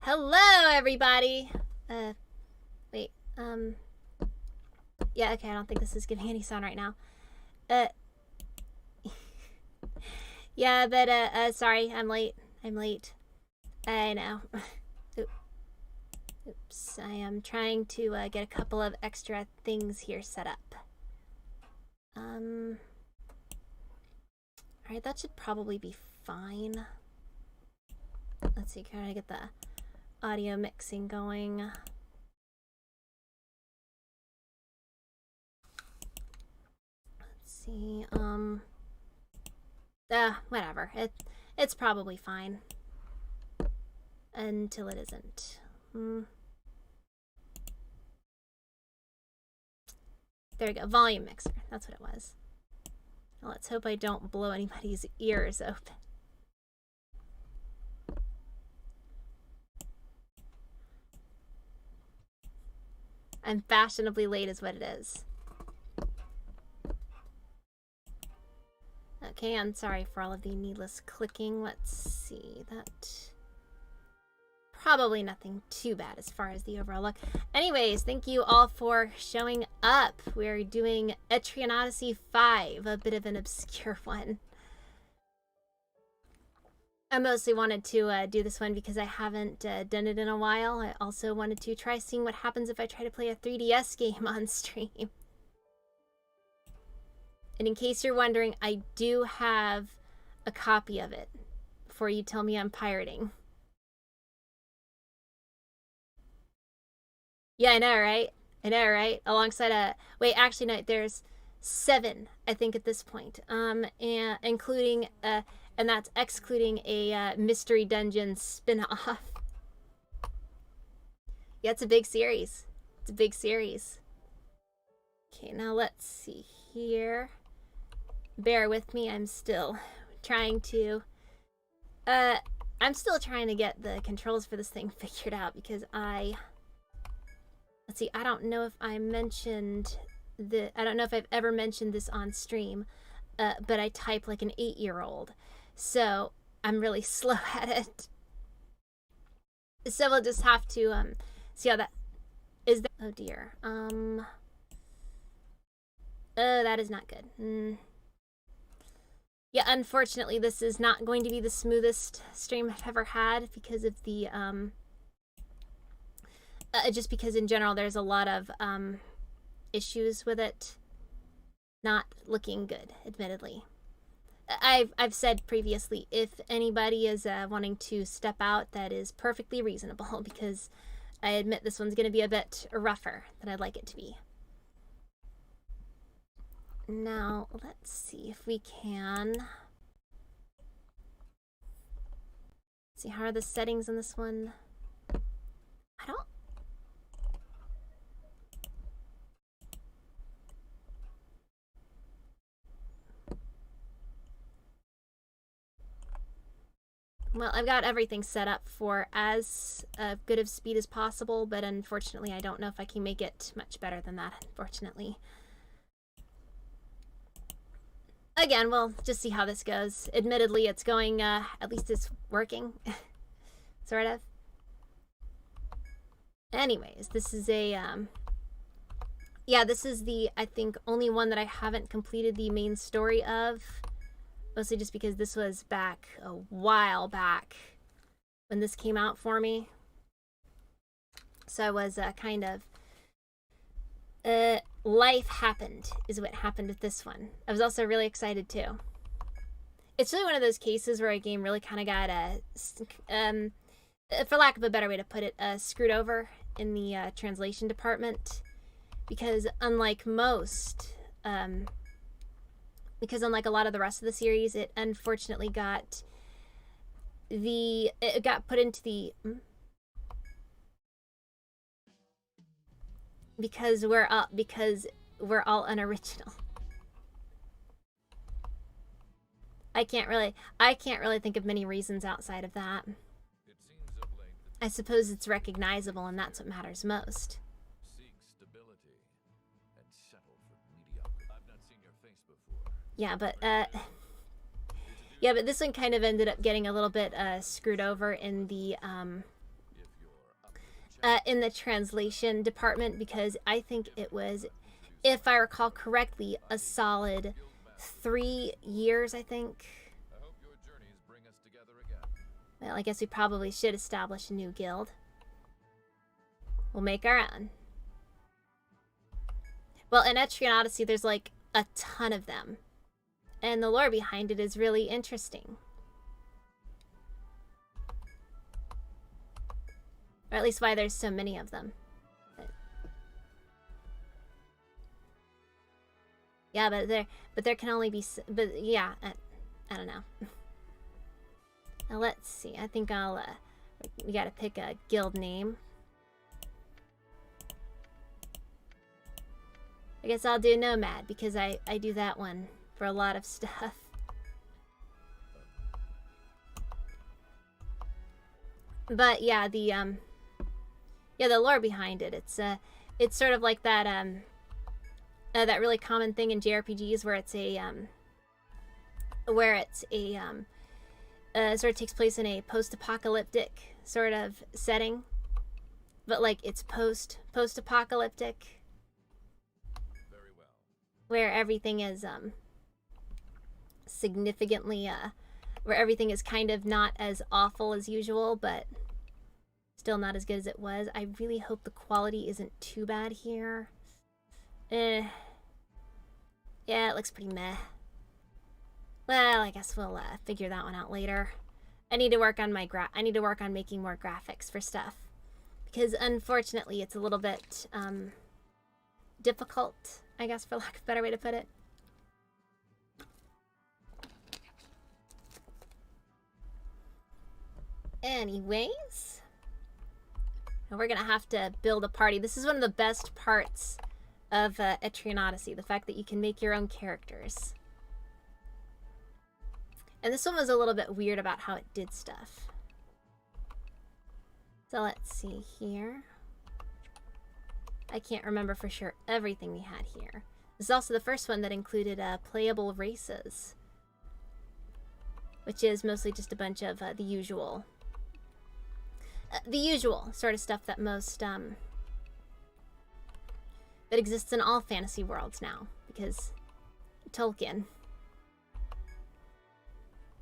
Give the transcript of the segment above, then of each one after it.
Hello, everybody. Wait. Yeah, okay, I don't think this is giving any sound right now. Yeah, but, sorry, I'm late. I know. Oops, I am trying to, get a couple of extra things here set up. Alright, that should probably be fine. Let's see, can I get the audio mixing going? Let's see, whatever. It's probably fine. Until it isn't. There we go, volume mixer, that's what it was. Well, let's hope I don't blow anybody's ears open. I'm fashionably late is what it is. Okay, I'm sorry for all of the needless clicking. Let's see, that... Probably nothing too bad as far as the overall look. Anyways, thank you all for showing up. We're doing Etrian Odyssey 5, a bit of an obscure one. I mostly wanted to do this one because I haven't done it in a while. I also wanted to try seeing what happens if I try to play a 3DS game on stream. And in case you're wondering, I do have a copy of it before you tell me I'm pirating. Yeah, I know, right? I know, right? Alongside a... Wait, actually, no, there's 7, I think, at this point. And including... and that's excluding a Mystery Dungeon spin-off. Yeah, it's a big series. It's a big series. Okay, now let's see here. Bear with me, I'm still trying to... I'm still trying to get the controls for this thing figured out because I... Let's see, I don't know if I mentioned I don't know if I've ever mentioned this on stream, but I type like an 8-year-old. So I'm really slow at it. So we'll just have to see how that is. Oh dear. That is not good. Yeah, unfortunately, this is not going to be the smoothest stream I've ever had because of the just because in general there's a lot of issues with it not looking good, admittedly. I've said previously, if anybody is wanting to step out, that is perfectly reasonable because I admit this one's going to be a bit rougher than I'd like it to be. Now, let's see if we can... see, how are the settings in this one? I don't... Well, I've got everything set up for as good of speed as possible, but unfortunately I don't know if I can make it much better than that, unfortunately. Again, we'll just see how this goes. Admittedly, it's going, at least it's working. Sort of. Anyways, this is a, yeah, this is the, I think, only one that I haven't completed the main story of. Mostly just because this was back a while back when this came out for me. So I was kind of... life happened is what happened with this one. I was also really excited too. It's really one of those cases where a game really kind of got for lack of a better way to put it, screwed over in the translation department. Because unlike most... because unlike a lot of the rest of the series, it unfortunately got put into the... Because we're all unoriginal. I can't really think of many reasons outside of that. I suppose it's recognizable, and that's what matters most. Yeah, but this one kind of ended up getting a little bit screwed over in the in the translation department, because I think it was, if I recall correctly, a solid 3 years, I think. Well, I guess we probably should establish a new guild. We'll make our own. Well, in Etrian Odyssey, there's like a ton of them. And the lore behind it is really interesting. Or at least why there's so many of them. Yeah, but there can only be, but yeah, I don't know. Now let's see. I think we gotta pick a guild name. I guess I'll do Nomad, because I do that one for a lot of stuff. But yeah, the lore behind it, it's sort of like that that really common thing in JRPGs where it's a sort of takes place in a post-apocalyptic sort of setting, but like it's post-apocalyptic, where everything is significantly where everything is kind of not as awful as usual, but still not as good as it was. I really hope the quality isn't too bad here. Yeah, it looks pretty meh. Well, I guess we'll figure that one out later. I need to work on making more graphics for stuff, because unfortunately it's a little bit difficult, I guess, for lack of a better way to put it. Anyways, we're gonna have to build a party. This is one of the best parts of Etrian Odyssey, the fact that you can make your own characters. And this one was a little bit weird about how it did stuff. So let's see here. I can't remember for sure everything we had here. This is also the first one that included Playable Races, which is mostly just a bunch of the usual sort of stuff that most that exists in all fantasy worlds now, because Tolkien.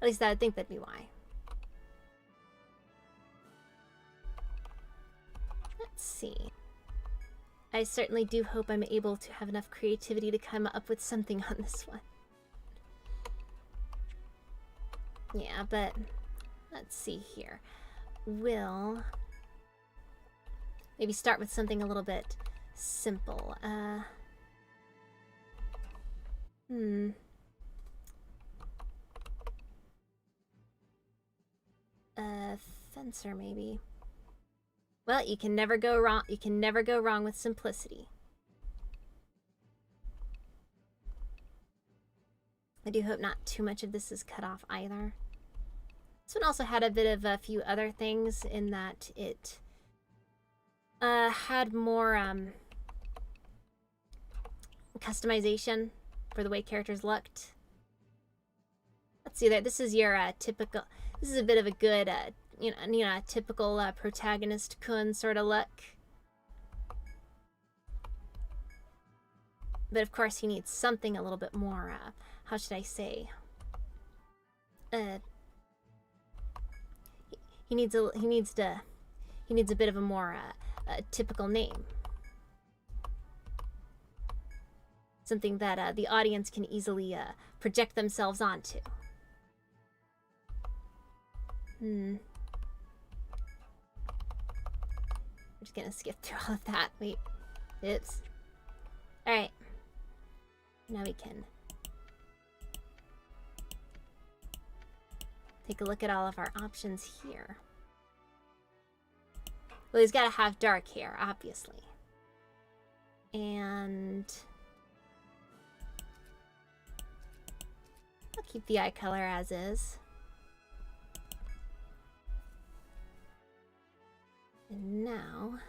At least I would think that'd be why. Let's see. I certainly do hope I'm able to have enough creativity to come up with something on this one. Yeah, but let's see here. We'll maybe start with something a little bit simple. Fencer, maybe. Well, you can never go wrong. You can never go wrong with simplicity. I do hope not too much of this is cut off either. This one also had a bit of a few other things in that it had more customization for the way characters looked. Let's see there. This is your typical. This is a bit of a good, a typical protagonist kun sort of look. But of course, he needs something a little bit more. How should I say? He needs a bit of a more typical name. Something that the audience can easily project themselves onto. I'm just gonna skip through all of that. Wait. Oops. Alright. Now we can take a look at all of our options here. Well, he's gotta have dark hair, obviously. And I'll keep the eye color as is. And now,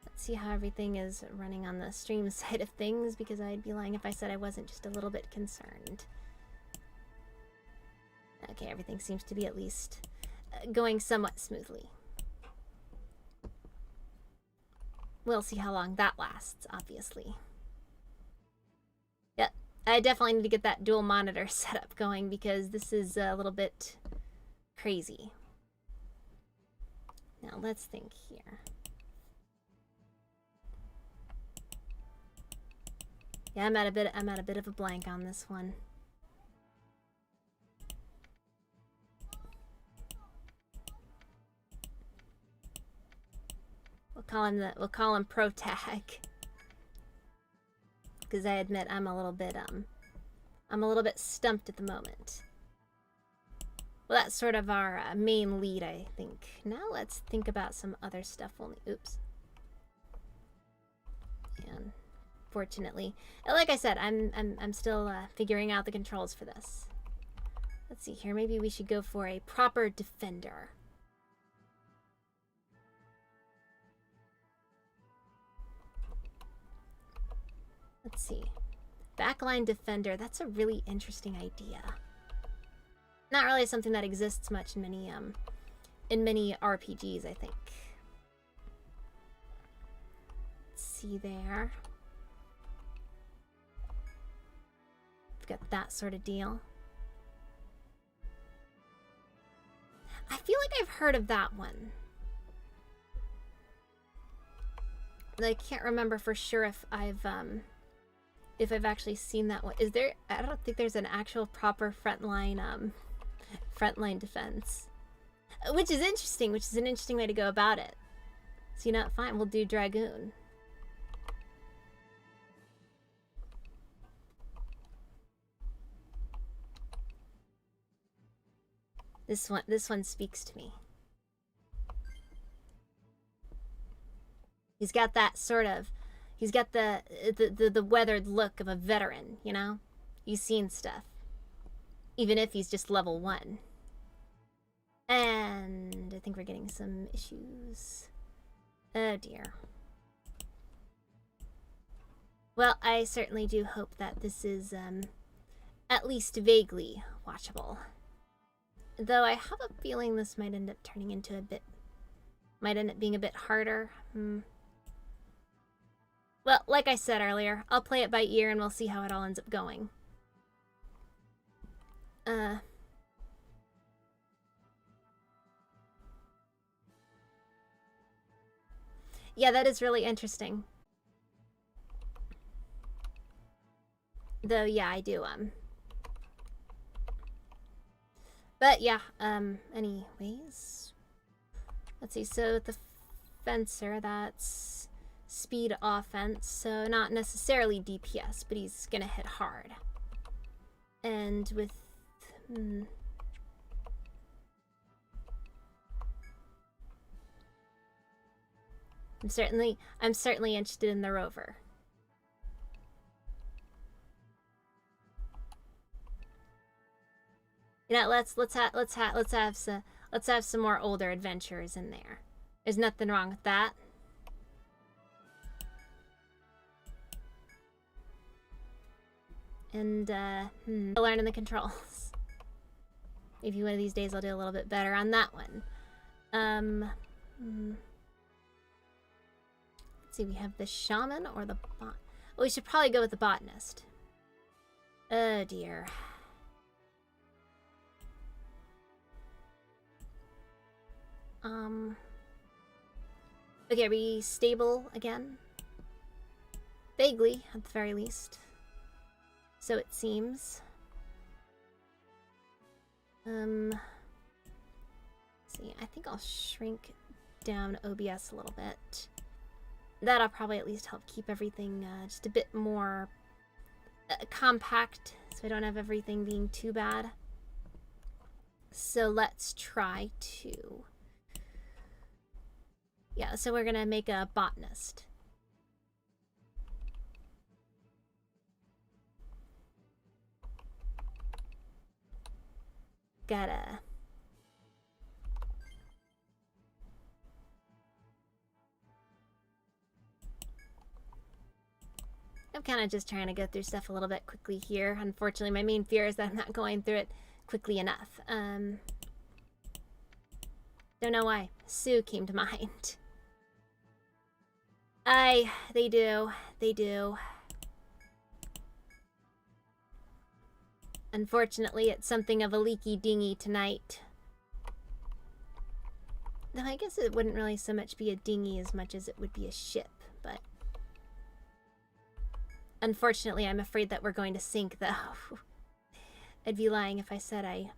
let's see how everything is running on the stream side of things, because I'd be lying if I said I wasn't just a little bit concerned. Okay, everything seems to be at least going somewhat smoothly. We'll see how long that lasts, obviously. Yep, I definitely need to get that dual monitor setup going because this is a little bit crazy. Now let's think here. Yeah, I'm at a bit of a blank on this one. We'll call him Pro Tag. Because I admit I'm a little bit stumped at the moment. Well, that's sort of our main lead, I think. Now let's think about some other stuff. Oops. And fortunately, like I said, I'm still figuring out the controls for this. Let's see here. Maybe we should go for a proper defender. Let's see. Backline defender. That's a really interesting idea. Not really something that exists much in many RPGs, I think. Let's see there. We've got that sort of deal. I feel like I've heard of that one. I can't remember for sure if I've actually seen that one. Is there? I don't think there's an actual proper frontline defense, which is interesting. Which is an interesting way to go about it. So you know, fine, we'll do Dragoon. This one speaks to me. He's got that sort of, he's got the weathered look of a veteran, you know? He's seen stuff. Even if he's just level 1. And I think we're getting some issues. Oh dear. Well, I certainly do hope that this is at least vaguely watchable. Though I have a feeling this might end up turning into might end up being a bit harder. Well, like I said earlier, I'll play it by ear and we'll see how it all ends up going. Yeah, that is really interesting. Though, yeah, I do, But, yeah, anyways. Let's see, so with the Fencer, that's speed offense, so not necessarily DPS, but he's gonna hit hard. And with I'm certainly interested in the Rover. You know, let's have some more older adventurers in there. There's nothing wrong with that. And learning the controls. Maybe one of these days I'll do a little bit better on that one. Let's see, we have the shaman or the bot. Well, we should probably go with the botanist. Oh dear. Okay, are we stable again? Vaguely, at the very least. So it seems. Let's see, I think I'll shrink down OBS a little bit. That'll probably at least help keep everything just a bit more compact, so I don't have everything being too bad. So let's try to... Yeah, so we're gonna make a botanist. Gotta... I'm kind of just trying to go through stuff a little bit quickly here. Unfortunately, my main fear is that I'm not going through it quickly enough. Don't know why. Sue came to mind. They do. They do. Unfortunately, it's something of a leaky dinghy tonight. Though I guess it wouldn't really so much be a dinghy as much as it would be a ship, but... Unfortunately, I'm afraid that we're going to sink, though. I'd be lying if I said I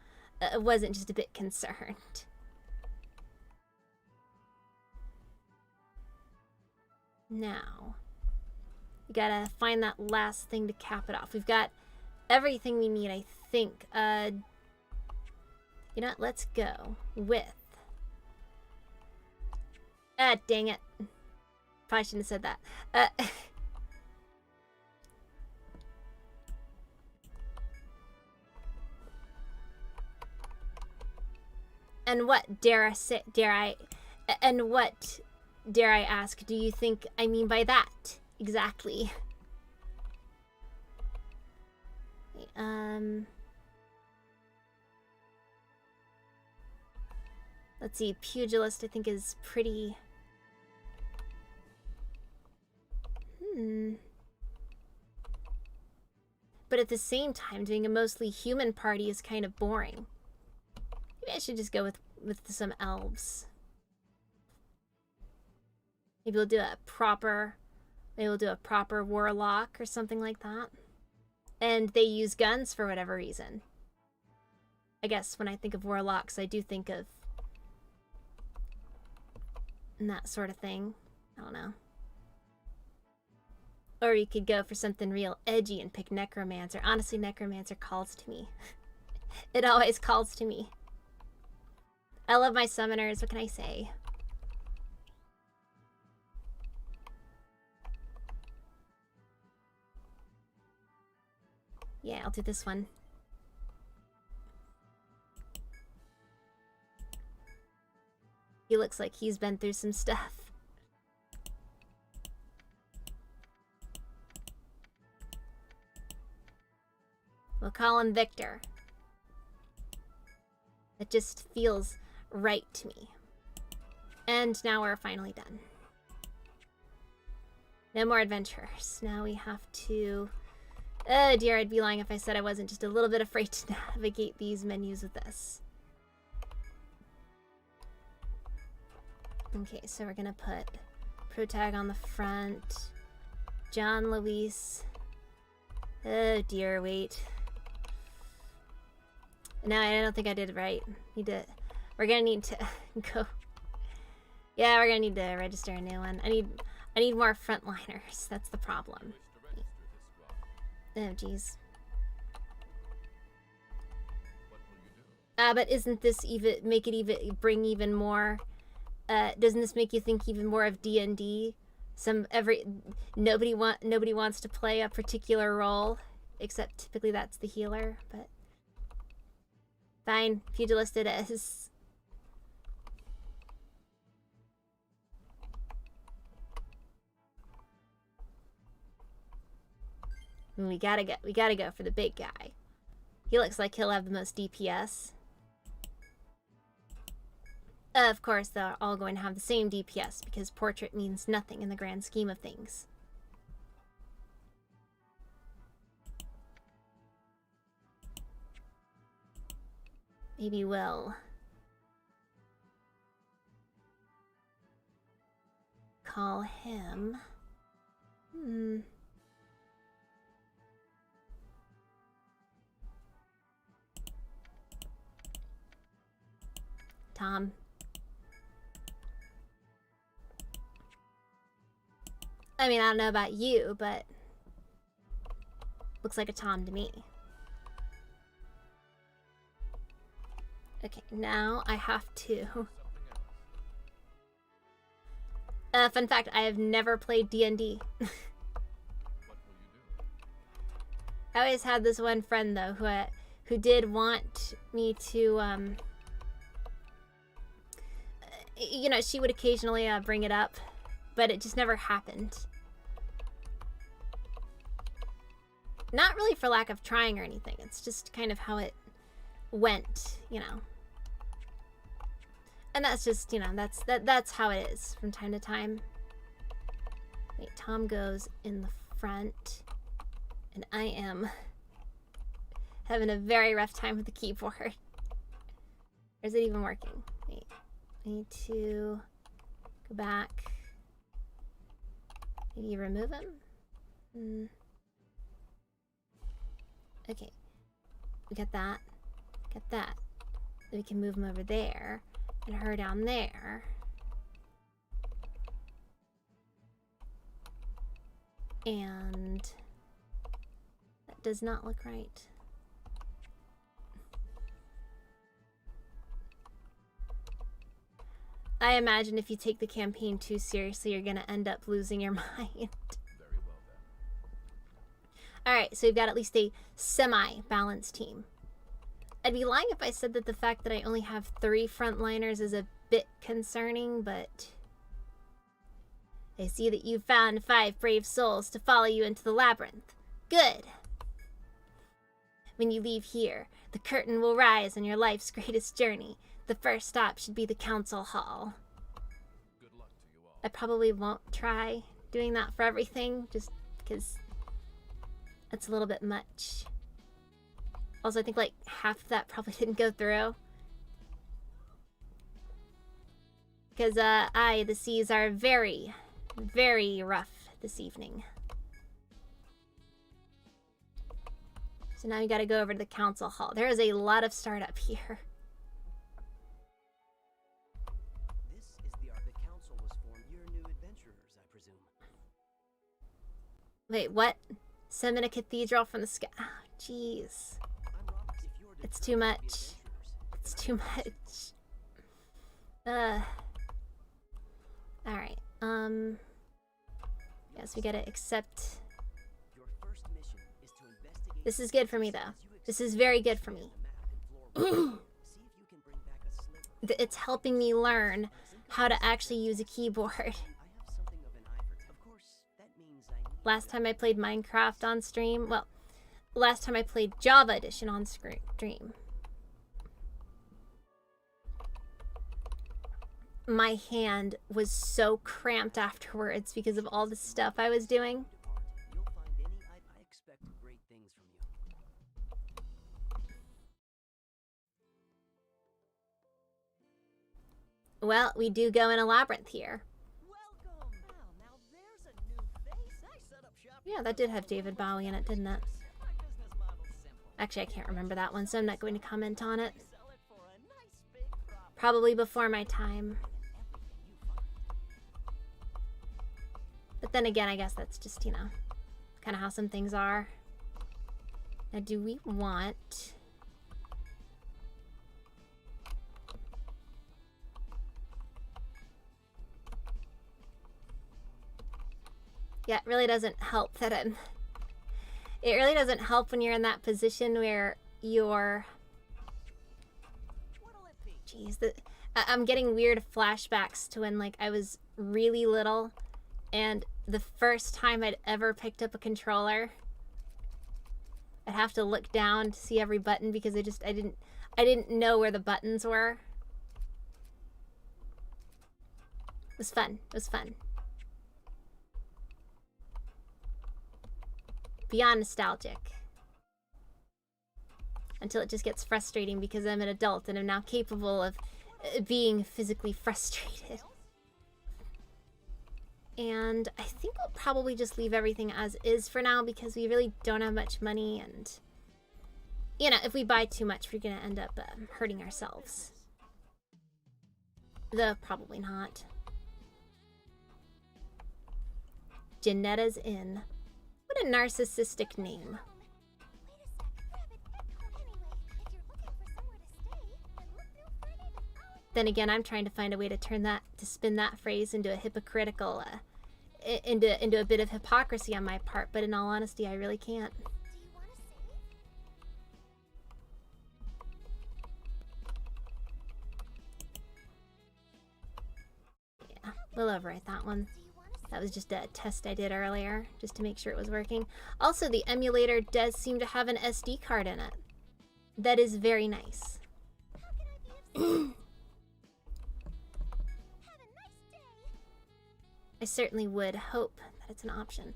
wasn't just a bit concerned. Now, we gotta find that last thing to cap it off. We've got everything we need, I think. You know what? Let's go with... dang it. Probably shouldn't have said that. And what dare I ask, do you think I mean by that? Exactly. Let's see, pugilist I think is pretty... But at the same time, doing a mostly human party is kind of boring. Maybe I should just go with some elves. Maybe we'll do a proper warlock or something like that. And they use guns for whatever reason. I guess when I think of warlocks, I do think of that sort of thing. I don't know. Or you could go for something real edgy and pick necromancer. Honestly, necromancer calls to me. It always calls to me. I love my summoners, what can I say? Yeah, I'll do this one. He looks like he's been through some stuff. We'll call him Victor. It just feels right to me. And now we're finally done. No more adventures. Now we have to... Oh dear, I'd be lying if I said I wasn't just a little bit afraid to navigate these menus with this. Okay, so we're gonna put Protag on the front. John Luis. Oh dear, wait. No, I don't think I did it right. We're gonna need to go. Yeah, we're gonna need to register a new one. I need more frontliners. That's the problem. Oh, jeez. But isn't this bring even more? Doesn't this make you think even more of D&D? Nobody wants to play a particular role, except typically that's the healer. But fine, pugilist it is. We gotta go for the big guy. He looks like he'll have the most DPS. Of course, they're all going to have the same DPS because portrait means nothing in the grand scheme of things. Maybe we'll call him. Tom. I mean, I don't know about you, but looks like a Tom to me. Okay, now I have to... fun fact, I have never played D&D. I always had this one friend, though, who did want me to, you know, she would occasionally bring it up, but it just never happened. Not really for lack of trying or anything. It's just kind of how it went, you know. And that's just, you know, that's how it is from time to time. Wait, Tom goes in the front. And I am having a very rough time with the keyboard. Or is it even working? Wait, I need to go back. Maybe remove him? Okay. We got that. Got that. Then we can move him over there. And her down there. And that does not look right. I imagine if you take the campaign too seriously, you're going to end up losing your mind. Very well then. Alright, so we've got at least a semi-balanced team. I'd be lying if I said that the fact that I only have 3 frontliners is a bit concerning, but I see that you've found 5 brave souls to follow you into the labyrinth. Good. When you leave here, the curtain will rise on your life's greatest journey. The first stop should be the council hall. Good luck to you all. I probably won't try doing that for everything, just because that's a little bit much. Also, I think like half of that probably didn't go through. Because the seas are very, very rough this evening. So now we gotta go over to the council hall. There is a lot of startup here. This is the art the council was formed. You're new adventurers, I presume. Wait, what? Summon a cathedral from the sky. Oh, jeez. It's too much. It's too much. Alright, yes, we gotta accept. This is good for me, though. This is very good for me. It's helping me learn how to actually use a keyboard. Last time I played Minecraft on stream, well, last time I played Java Edition on stream, my hand was so cramped afterwards because of all the stuff I was doing. Well, we do go in a labyrinth here. Yeah, that did have David Bowie in it, didn't it? Actually, I can't remember that one, so I'm not going to comment on it. Probably before my time. But then again, I guess that's just, you know, kind of how some things are. Now, do we want... Yeah, it really doesn't help that I'm... It really doesn't help when you're in that position where you're... Jeez, I'm getting weird flashbacks to when, like, I was really little and the first time I'd ever picked up a controller. I'd have to look down to see every button because I didn't know where the buttons were. It was fun. It was fun. Beyond nostalgic. Until it just gets frustrating because I'm an adult and I'm now capable of being physically frustrated. And I think we'll probably just leave everything as is for now because we really don't have much money, and you know, if we buy too much, we're gonna end up hurting ourselves. Though probably not. Janetta's Inn. What a narcissistic name. Then again, I'm trying to find a way to turn that, to spin that phrase into a hypocritical, into a bit of hypocrisy on my part, but in all honesty, I really can't. Yeah, we'll overwrite that one. That was just a test I did earlier, just to make sure it was working. Also, the emulator does seem to have an SD card in it. That is very nice. I certainly would hope that it's an option.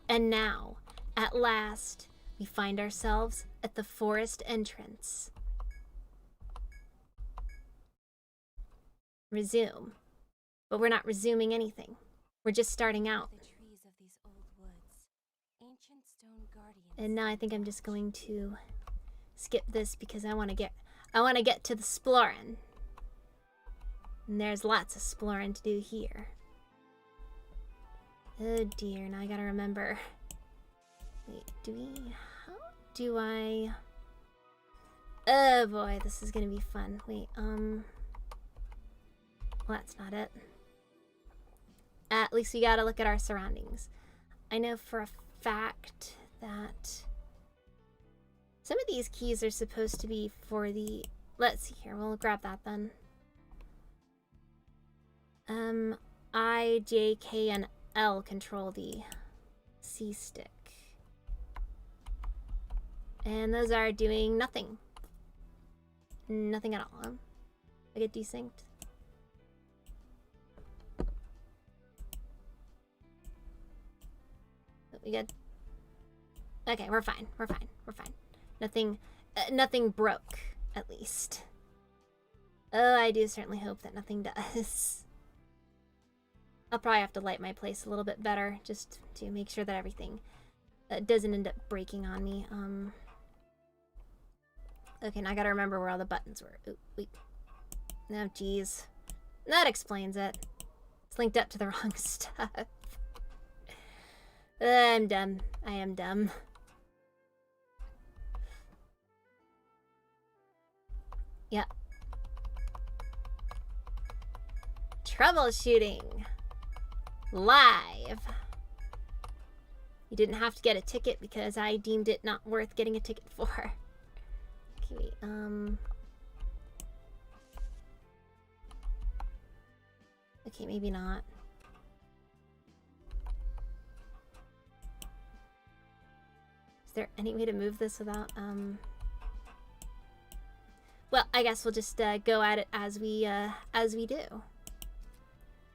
And now, at last, we find ourselves at the forest entrance. Resume. But we're not resuming anything. We're just starting out. The trees of these old woods, ancient stone guardians. And now I think I'm just going to skip this because I want to get to the exploring. And there's lots of exploring to do here. Oh dear, now I gotta remember. Wait, how do I... Oh boy, this is gonna be fun. Wait, well, that's not it. At least we gotta look at our surroundings. I know for a fact that some of these keys are supposed to be for the... Let's see here, we'll grab that then. I, J, K, and L control the C stick. And those are doing nothing. Nothing at all, huh? I get desynced. We good? Okay, we're fine. We're fine. We're fine. Nothing broke, at least. Oh, I do certainly hope that nothing does. I'll probably have to light my place a little bit better just to make sure that everything doesn't end up breaking on me. Okay, now I gotta remember where all the buttons were. Ooh, wait. Oh, jeez. That explains it. It's linked up to the wrong stuff. I'm dumb. I am dumb. Yep. Troubleshooting. Live. You didn't have to get a ticket because I deemed it not worth getting a ticket for. Okay, wait, okay, maybe not. Is there any way to move this without, well, I guess we'll just go at it as we do.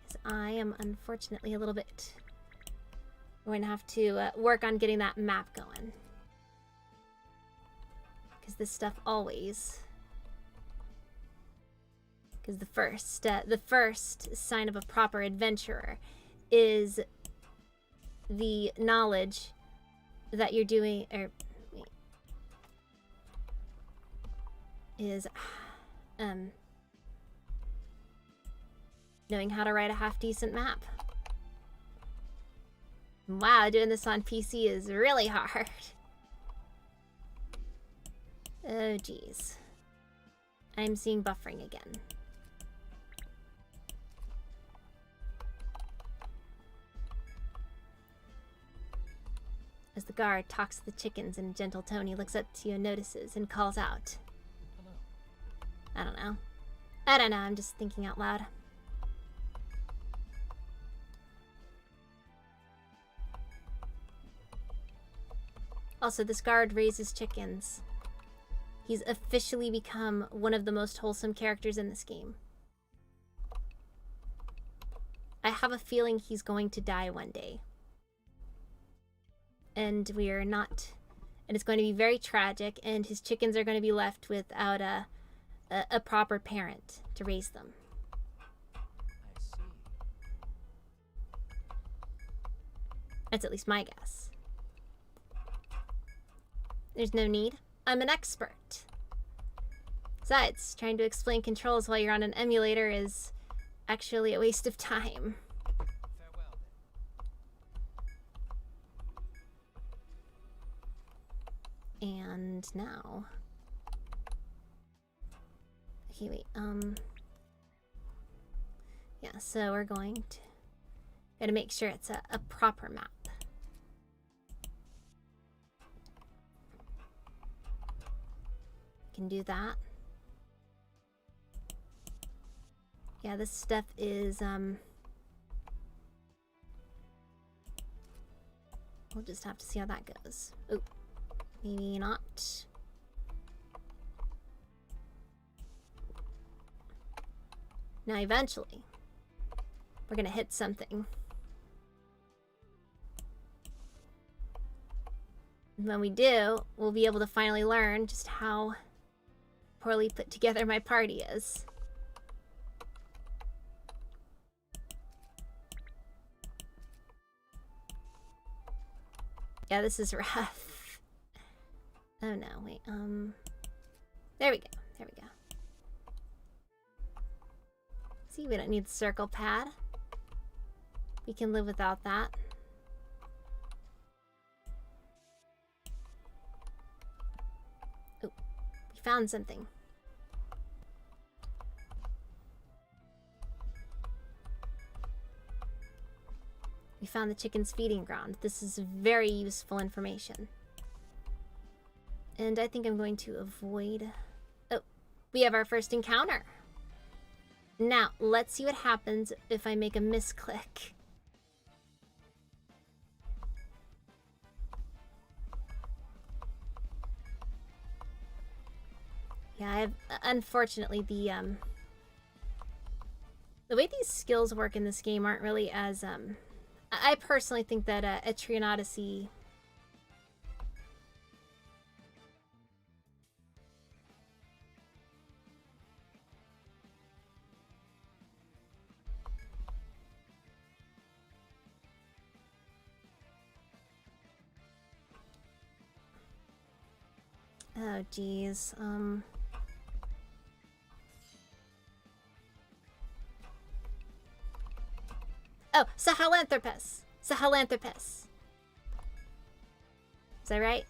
Because I am unfortunately a little bit going to have to work on getting that map going. Because this stuff always... Because the first sign of a proper adventurer is the knowledge that you're doing, or wait, is knowing how to write a half-decent map. Wow, doing this on PC is really hard. Oh, geez. I'm seeing buffering again. As the guard talks to the chickens in a gentle tone, he looks up to you and notices and calls out. Hello. I don't know, I'm just thinking out loud. Also, this guard raises chickens. He's officially become one of the most wholesome characters in this game. I have a feeling he's going to die one day. And we're not... And it's going to be very tragic, and his chickens are going to be left without a proper parent to raise them. I see. That's at least my guess. There's no need. I'm an expert. Besides, trying to explain controls while you're on an emulator is actually a waste of time. Farewell, then. And now... Okay, wait, yeah, so we're going to... Gotta make sure it's a proper map. Can do that. Yeah, this stuff is, we'll just have to see how that goes. Oh, maybe not. Now, eventually, we're gonna hit something when we do, we'll be able to finally learn just how poorly put together my party is. Yeah, this is rough. Oh no, wait, there we go, there we go. See, we don't need the circle pad. We can live without that. Oh, we found something. We found the chicken's feeding ground. This is very useful information. And I think I'm going to avoid... Oh, we have our first encounter. Now, let's see what happens if I make a misclick. Yeah, I've... Unfortunately, the way these skills work in this game aren't really as, I personally think that Etrian Odyssey... Oh, geez. Oh, Sahelanthropus. Sahelanthropus. Is that right?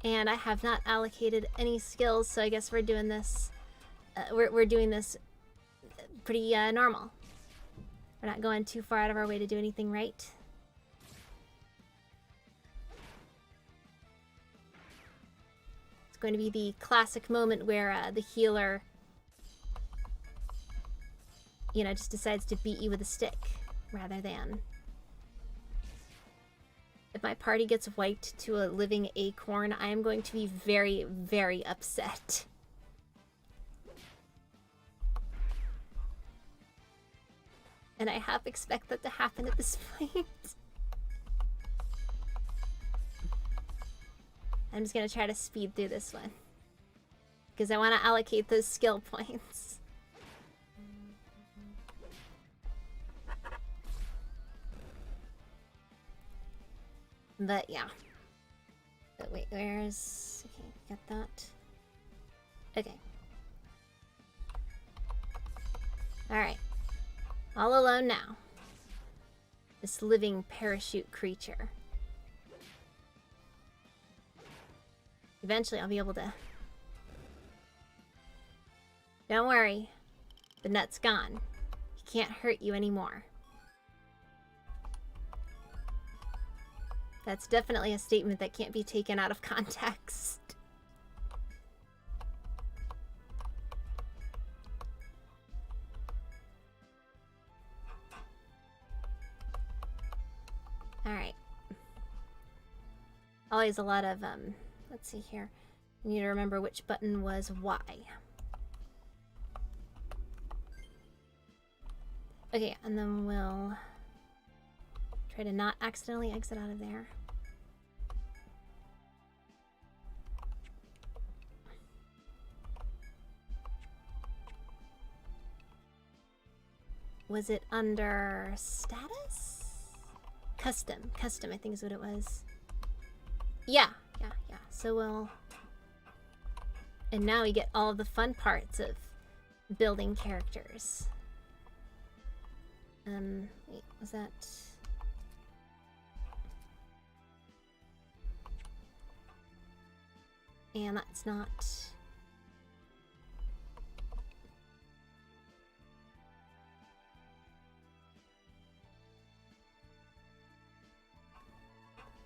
And I have not allocated any skills, so I guess we're doing this. We're doing this pretty normal. We're not going too far out of our way to do anything right. It's going to be the classic moment where the healer, you know, just decides to beat you with a stick rather than... If my party gets wiped to a living acorn, I am going to be very, very upset. And I half expect that to happen at this point. I'm just gonna try to speed through this one, because I want to allocate those skill points. But yeah. But wait, where's... Okay, got that. Okay. Alright. All alone now. This living parachute creature. Eventually I'll be able to... Don't worry. The nut's gone. He can't hurt you anymore. That's definitely a statement that can't be taken out of context. Alright. Always a lot of, let's see here. I need to remember which button was Y. Okay, and then we'll try to not accidentally exit out of there. Was it under status? Custom. Custom, I think is what it was. Yeah. So we'll... And now we get all the fun parts of building characters. Wait, was that... And that's not...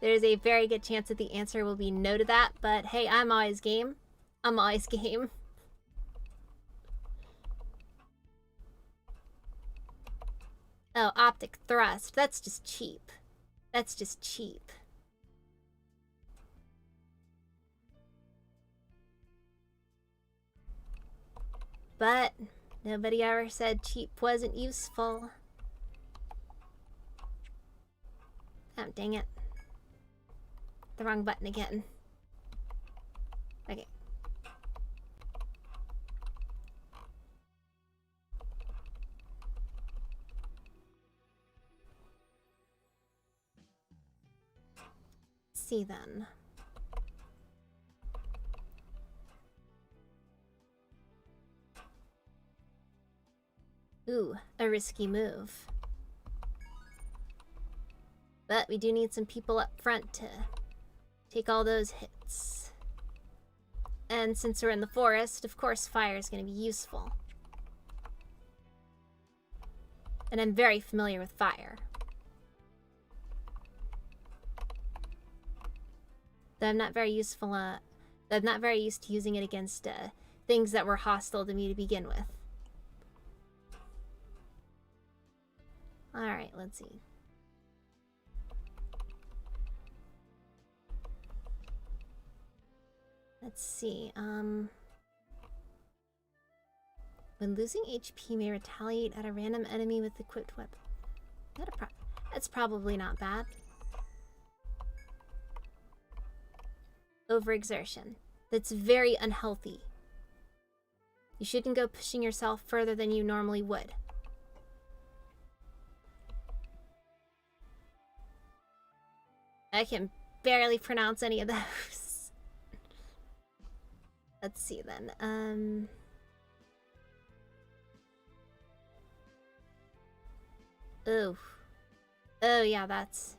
There's a very good chance that the answer will be no to that, but hey, I'm always game. I'm always game. Oh, optic thrust. That's just cheap. That's just cheap. But nobody ever said cheap wasn't useful. Oh, dang it. The wrong button again. Okay. See then. Ooh, a risky move. But we do need some people up front to take all those hits. And since we're in the forest, of course fire is going to be useful. And I'm very familiar with fire. Though I'm not very useful, I'm not very used to using it against things that were hostile to me to begin with. Alright, let's see. Let's see, when losing HP may retaliate at a random enemy with equipped weapon. That's probably not bad. Overexertion. That's very unhealthy. You shouldn't go pushing yourself further than you normally would. I can barely pronounce any of those. Let's see then. Oh. Oh yeah, that's...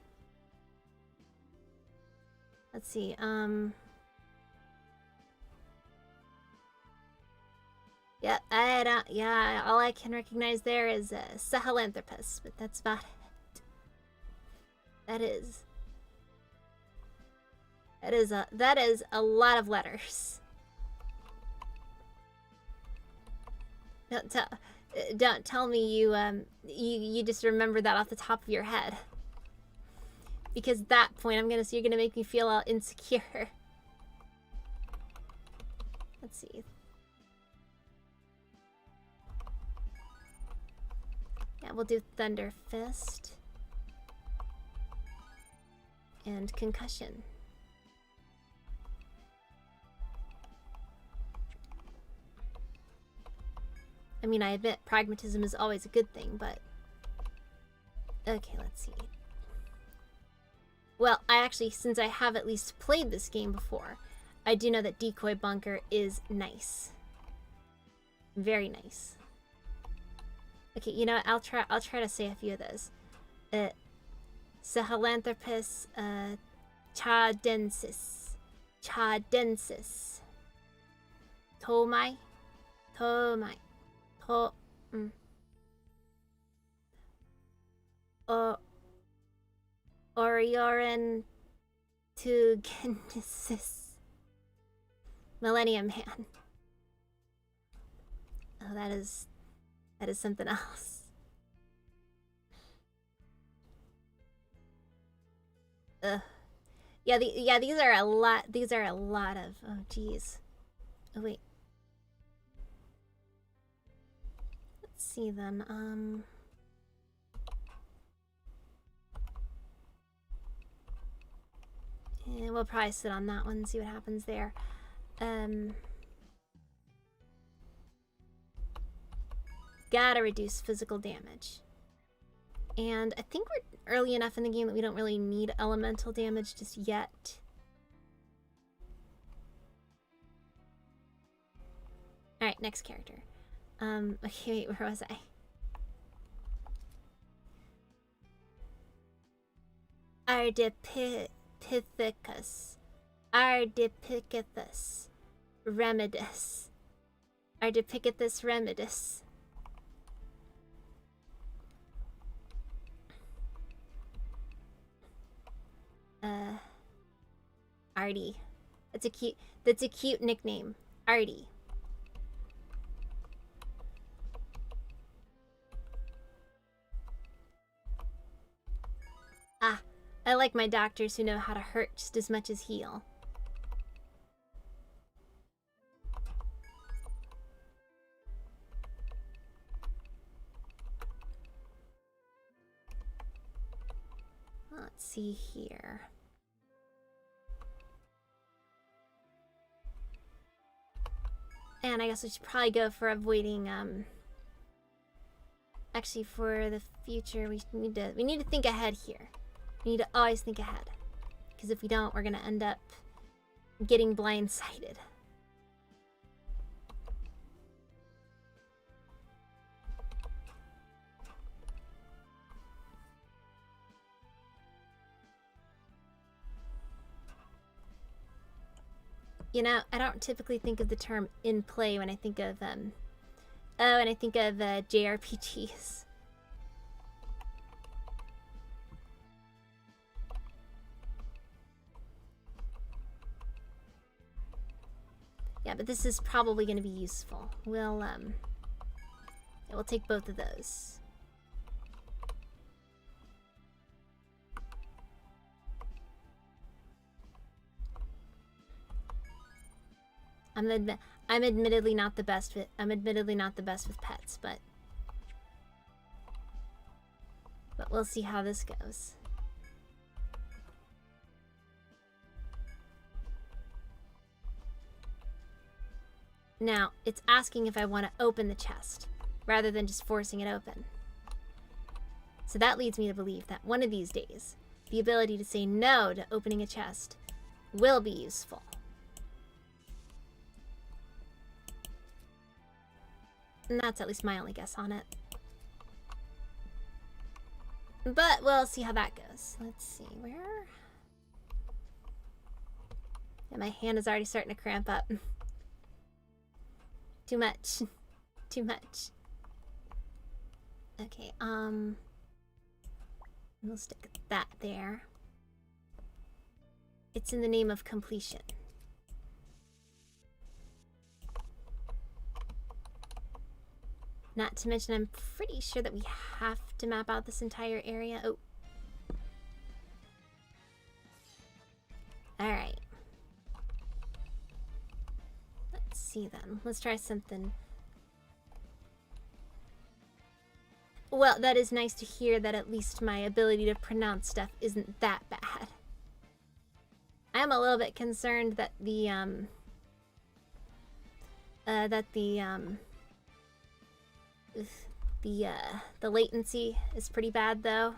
Let's see, Yep, yeah, all I can recognize there is Sahelanthropus, but that's about it. That is a lot of letters. Don't tell me you just remember that off the top of your head. Because at that point you're gonna make me feel all insecure. Let's see. Yeah, we'll do Thunder Fist. And Concussion. I mean, I admit pragmatism is always a good thing, but... Okay, let's see. Well, since I have at least played this game before, I do know that Decoy Bunker is nice. Very nice. Okay, you know what? I'll try to say a few of those. Sahelanthropus chadensis. Chadensis. Tomai. Orioran to Genesis. Millennium Man. Oh, that is something else. Ugh. Yeah, these are a lot. These are a lot of. Oh, geez. Oh wait. Let's see then. Yeah, we'll probably sit on that one and see what happens there. Gotta reduce physical damage. And I think we're early enough in the game that we don't really need elemental damage just yet. Alright, next character. Okay, wait, where was I? Ardipithecus. Ardipithecus. Remedis. Ardipithecus remedis. Artie. That's a cute nickname. Artie. Ah, I like my doctors who know how to hurt just as much as heal. Let's see here. And I guess we should probably go for avoiding, actually for the future, we need to think ahead here. We need to always think ahead. Because if we don't, we're gonna end up getting blindsided. You know, I don't typically think of the term in play when I think of, when I think of JRPGs. Yeah, but this is probably going to be useful. We'll take both of those. I'm admittedly not the best with pets, but we'll see how this goes. Now, it's asking if I want to open the chest rather than just forcing it open. So that leads me to believe that one of these days, the ability to say no to opening a chest will be useful. And that's at least my only guess on it. But we'll see how that goes. Let's see, where? Yeah, my hand is already starting to cramp up. Too much. Too much. Okay, we'll stick that there. It's in the name of completion. Not to mention, I'm pretty sure that we have to map out this entire area. Oh. Alright. Let's see then. Let's try something. Well, that is nice to hear that at least my ability to pronounce stuff isn't that bad. I am a little bit concerned that the latency is pretty bad, though.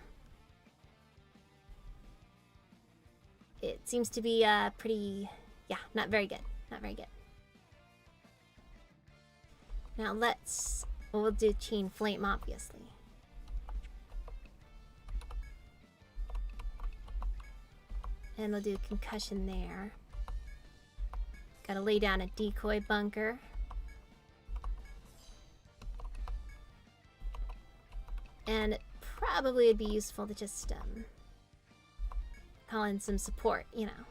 It seems to be pretty, yeah, not very good. Not very good. Now we'll do chain flame, obviously. And we'll do concussion there. Gotta lay down a decoy bunker. And it probably would be useful to just call in some support, you know.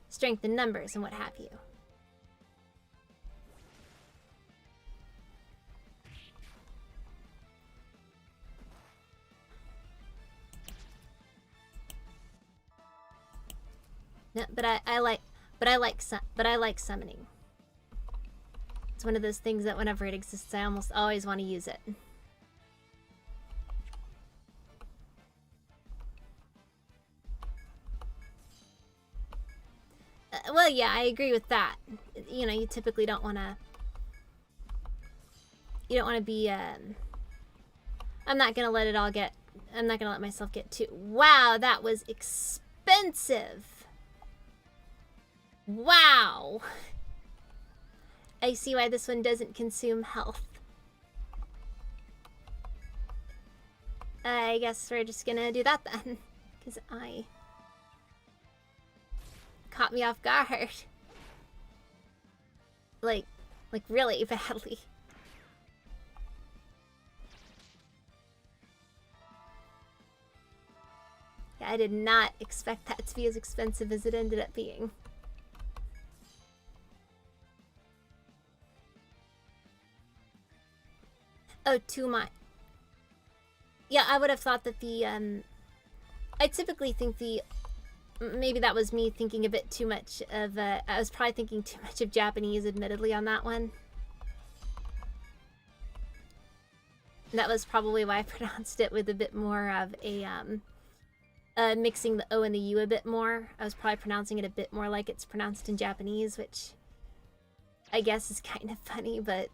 Strength in numbers and what have you. No, but I like summoning. It's one of those things that whenever it exists, I almost always want to use it. Well, yeah, I agree with that. You know, you typically don't want to... You don't want to be... I'm not going to let it all get... I'm not going to let myself get too... Wow, that was expensive! Wow! I see why this one doesn't consume health. I guess we're just gonna do that then. Because caught me off guard. Like really badly. Yeah, I did not expect that to be as expensive as it ended up being. Oh, too much. Yeah, I would have thought that the, I typically think maybe that was me thinking a bit too much of, I was probably thinking too much of Japanese, admittedly, on that one. That was probably why I pronounced it with a bit more of a, mixing the O and the U a bit more. I was probably pronouncing it a bit more like it's pronounced in Japanese, which I guess is kind of funny, but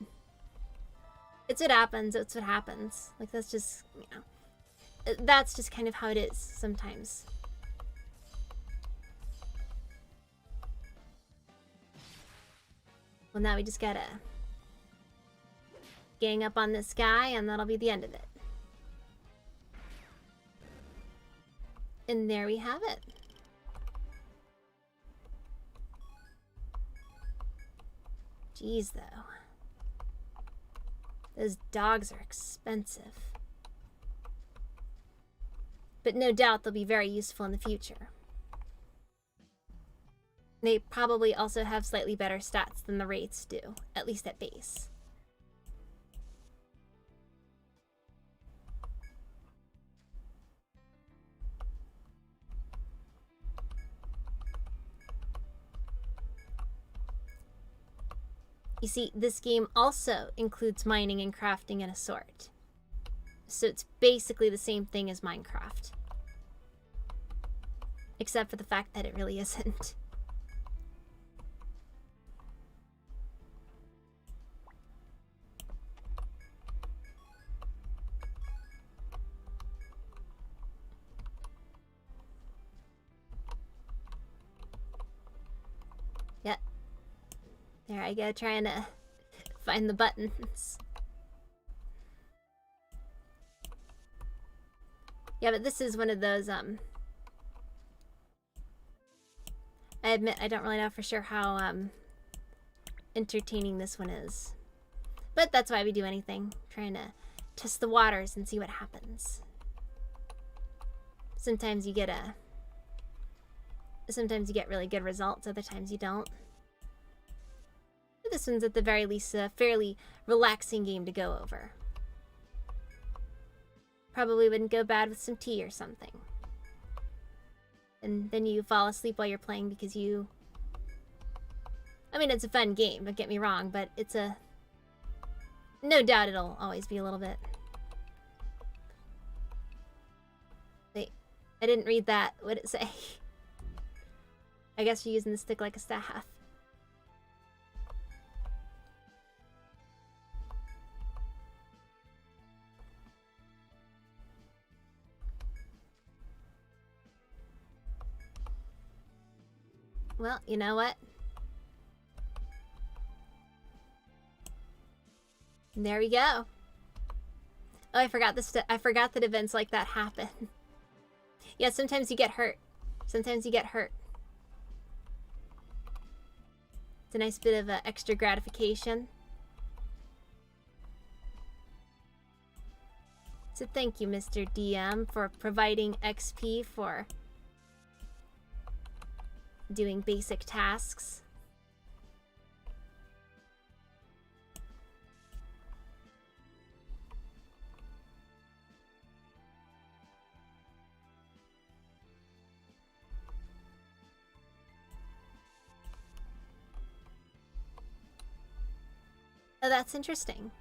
it's what happens. It's what happens. Like, that's just, you know, that's just kind of how it is sometimes. Well, now we just gotta gang up on this guy, and that'll be the end of it. And there we have it. Jeez, though. Those dogs are expensive. But no doubt they'll be very useful in the future. They probably also have slightly better stats than the Wraiths do, at least at base. You see, this game also includes mining and crafting and a sort. So it's basically the same thing as Minecraft. Except for the fact that it really isn't. Yep. There I go, trying to find the buttons. Yeah, but this is one of those, I admit I don't really know for sure how, entertaining this one is. But that's why we do anything. Trying to test the waters and see what happens. Sometimes you get really good results, other times you don't. But this one's at the very least a fairly relaxing game to go over. Probably wouldn't go bad with some tea or something. And then you fall asleep while you're playing because you... I mean, it's a fun game, don't get me wrong, but it's a... No doubt it'll always be a little bit... Wait, I didn't read that. What did it say? I guess you're using the stick like a staff. Well, you know what? There we go. Oh, I forgot this. I forgot that events like that happen. Yeah, sometimes you get hurt. Sometimes you get hurt. It's a nice bit of extra gratification. So thank you, Mr. DM, for providing XP for doing basic tasks. Oh, that's interesting.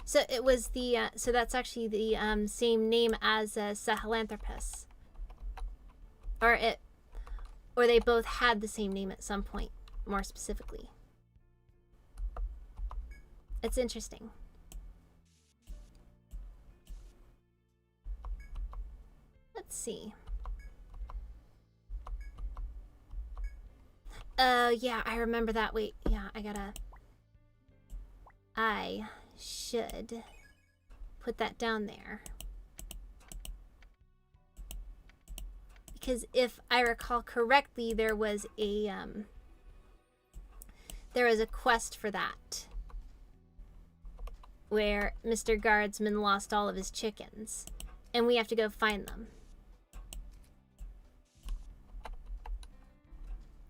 So it was the, so that's actually the same name as Sahelanthropus. Or they both had the same name at some point, more specifically. It's interesting. Let's see. Yeah, I remember that. Wait, yeah, I should put that down there. Because if I recall correctly, there was a quest for that. Where Mr. Guardsman lost all of his chickens. And we have to go find them.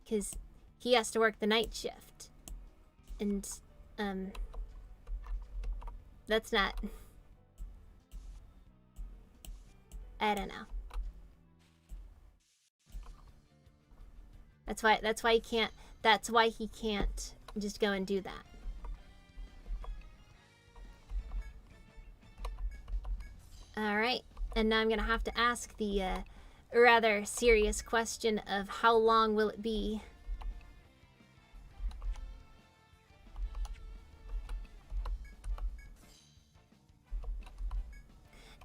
Because he has to work the night shift. And, that's not... I don't know. That's why he can't. That's why he can't just go and do that. All right, and now I'm gonna have to ask the rather serious question of how long will it be?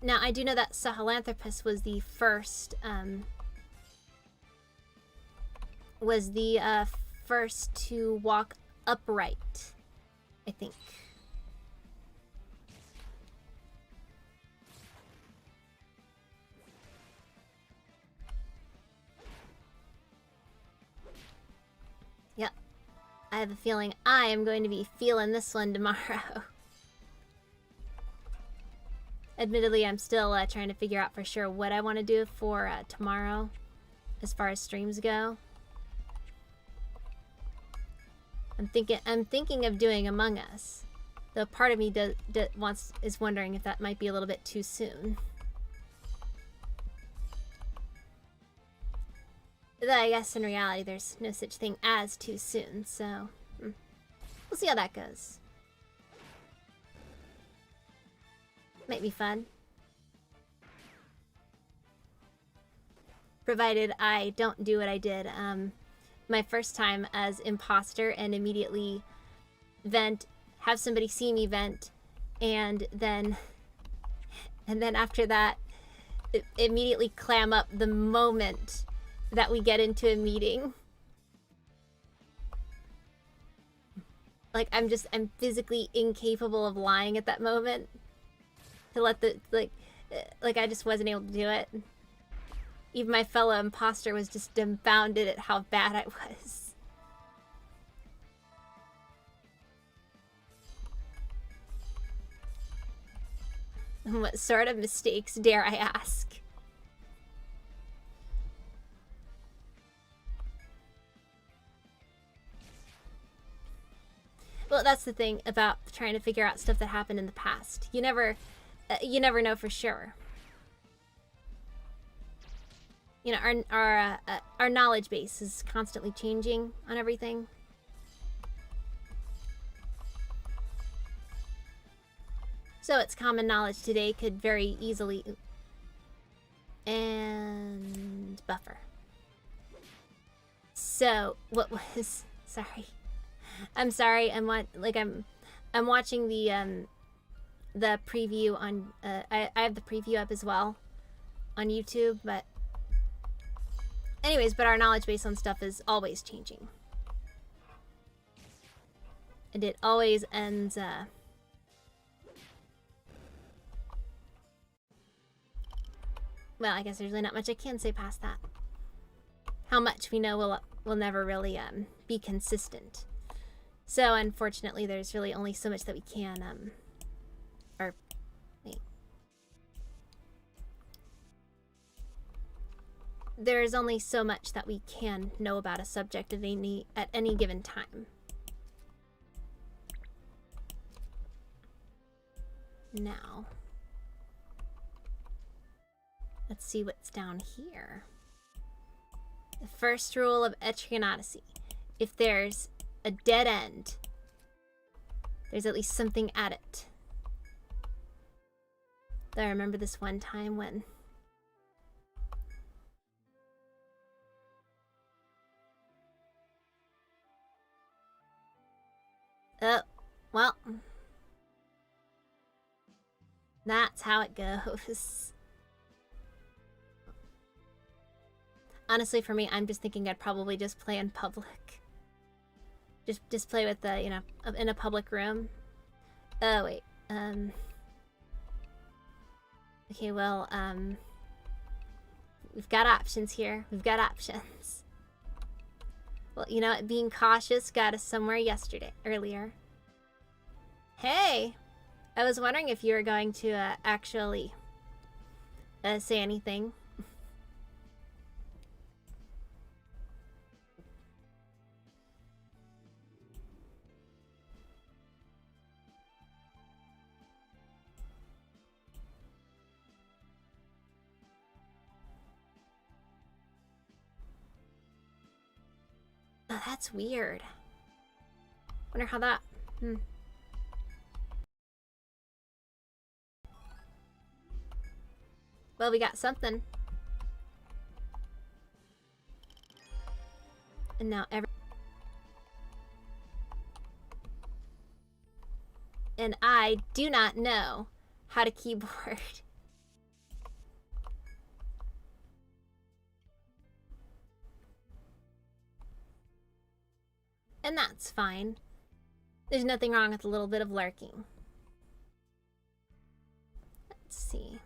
Now I do know that Sahelanthropus was the first first to walk upright, I think. Yep. I have a feeling I am going to be feeling this one tomorrow. Admittedly, I'm still trying to figure out for sure what I want to do for tomorrow as far as streams go. I'm thinking of doing Among Us. Though part of me is wondering if that might be a little bit too soon. Though I guess in reality there's no such thing as too soon, so we'll see how that goes. Might be fun. Provided I don't do what I did my first time as imposter and immediately vent, have somebody see me vent, and then after that immediately clam up the moment that we get into a meeting. Like I'm physically incapable of lying at that moment. To let the like I just wasn't able to do it. Even my fellow imposter was just dumbfounded at how bad I was. What sort of mistakes dare I ask? Well, that's the thing about trying to figure out stuff that happened in the past. You never know for sure. You know, our knowledge base is constantly changing on everything. So it's common knowledge today could very easily and buffer. So what was I'm sorry. I'm watching the preview on I have the preview up as well on YouTube, but anyways, but our knowledge base on stuff is always changing. And it always ends well, I guess there's really not much I can say past that. How much we know will never really be consistent. So unfortunately there's really only so much that we can there is only so much that we can know about a subject at any given time. Now, let's see what's down here. The first rule of Etrian Odyssey. If there's a dead end, there's at least something at it. Though I remember this one time when well, that's how it goes. Honestly, for me, I'm just thinking I'd probably just play in public. Just play with the, in a public room. Oh, wait. Okay, well, we've got options here. We've got options. Well, you know what? Being cautious got us somewhere earlier. Hey! I was wondering if you were going to actually say anything. Oh, that's weird. Wonder how that... Well, we got something. And now and I do not know how to keyboard. And that's fine. There's nothing wrong with a little bit of lurking. Let's see.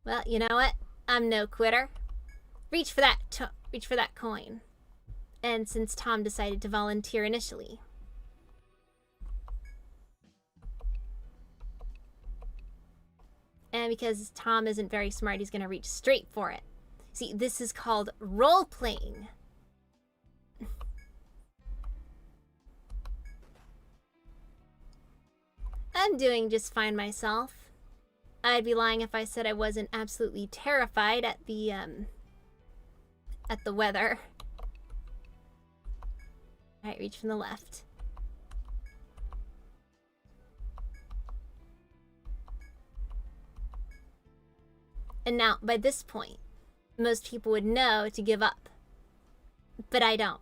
Well, you know what? I'm no quitter. Reach for that coin. And since Tom decided to volunteer initially. And because Tom isn't very smart, he's gonna reach straight for it. See, this is called role-playing. I'm doing just fine myself. I'd be lying if I said I wasn't absolutely terrified at the weather. Alright, reach from the left. And now, by this point, most people would know to give up. But I don't.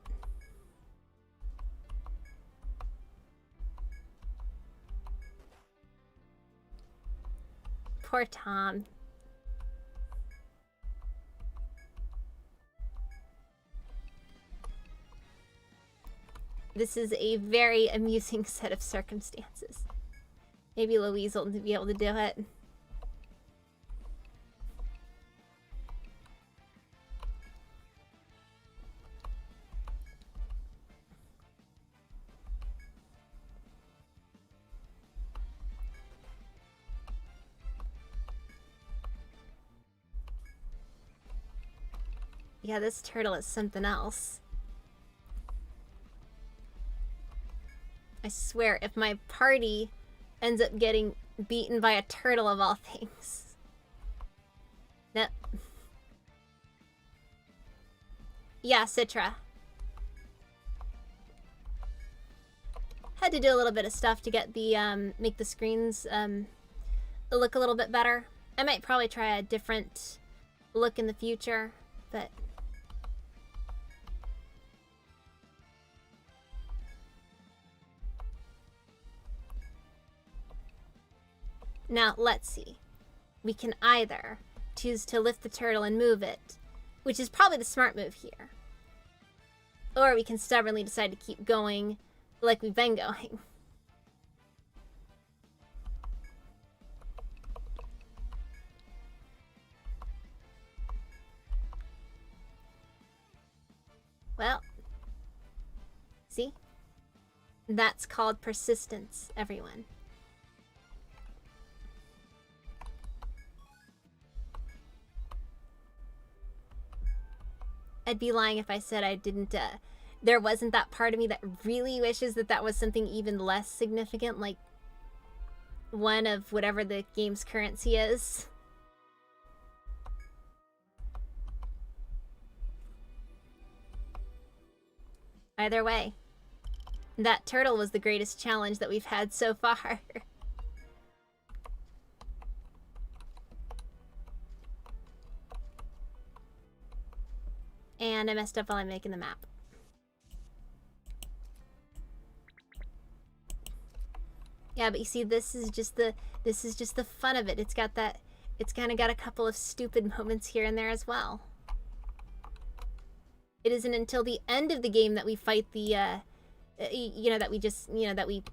Poor Tom. This is a very amusing set of circumstances. Maybe Louise will be able to do it. Yeah, this turtle is something else. I swear, if my party ends up getting beaten by a turtle of all things. Nope. Yeah, Citra. Had to do a little bit of stuff to get the, make the screens, look a little bit better. I might probably try a different look in the future, but... Now, let's see. We can either choose to lift the turtle and move it, which is probably the smart move here. Or we can stubbornly decide to keep going like we've been going. Well, see? That's called persistence, everyone. I'd be lying if I said I didn't, there wasn't that part of me that really wishes that that was something even less significant, like one of whatever the game's currency is. Either way, that turtle was the greatest challenge that we've had so far. And I messed up while I'm making the map. Yeah, but you see, this is just the fun of it. It's got that, it's kind of got a couple of stupid moments here and there as well. It isn't until the end of the game that we fight the, you know, that we just, you know, that we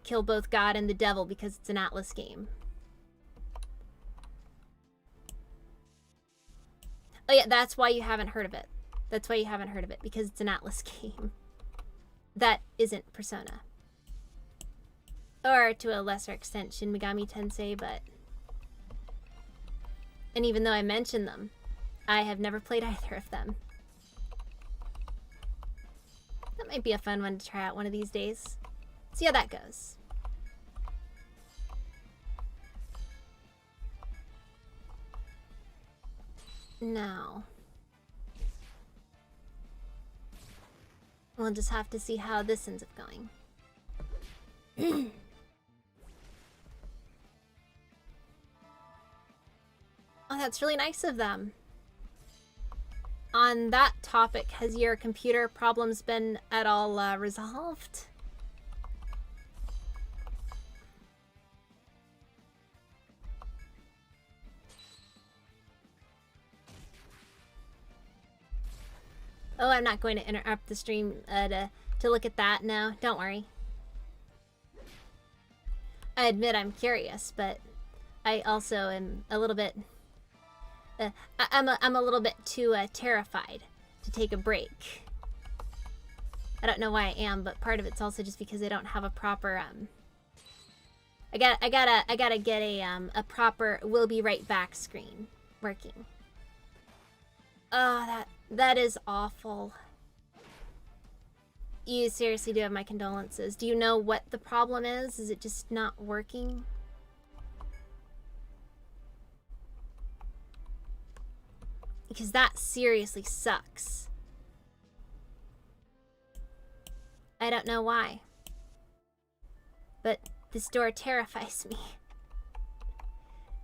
kill both God and the devil because it's an Atlas game. Oh yeah, that's why you haven't heard of it. That's why you haven't heard of it, because it's an Atlas game. That isn't Persona. Or, to a lesser extent, Shin Megami Tensei, but... And even though I mentioned them, I have never played either of them. That might be a fun one to try out one of these days. See how that goes. now. We'll just have to see how this ends up going. Oh, that's really nice of them. On that topic, has your computer problems been at all resolved? Oh, I'm not going to interrupt the stream to look at that. No, don't worry. I admit I'm curious, but I also am a little bit... I'm a little bit too terrified to take a break. I don't know why I am, but part of it's also just because I don't have a proper I gotta get a proper "we'll be right back" screen working. Oh, that is awful. You seriously do have my condolences. Do you know what the problem is? Is it just not working? Because that seriously sucks. I don't know why. But this door terrifies me.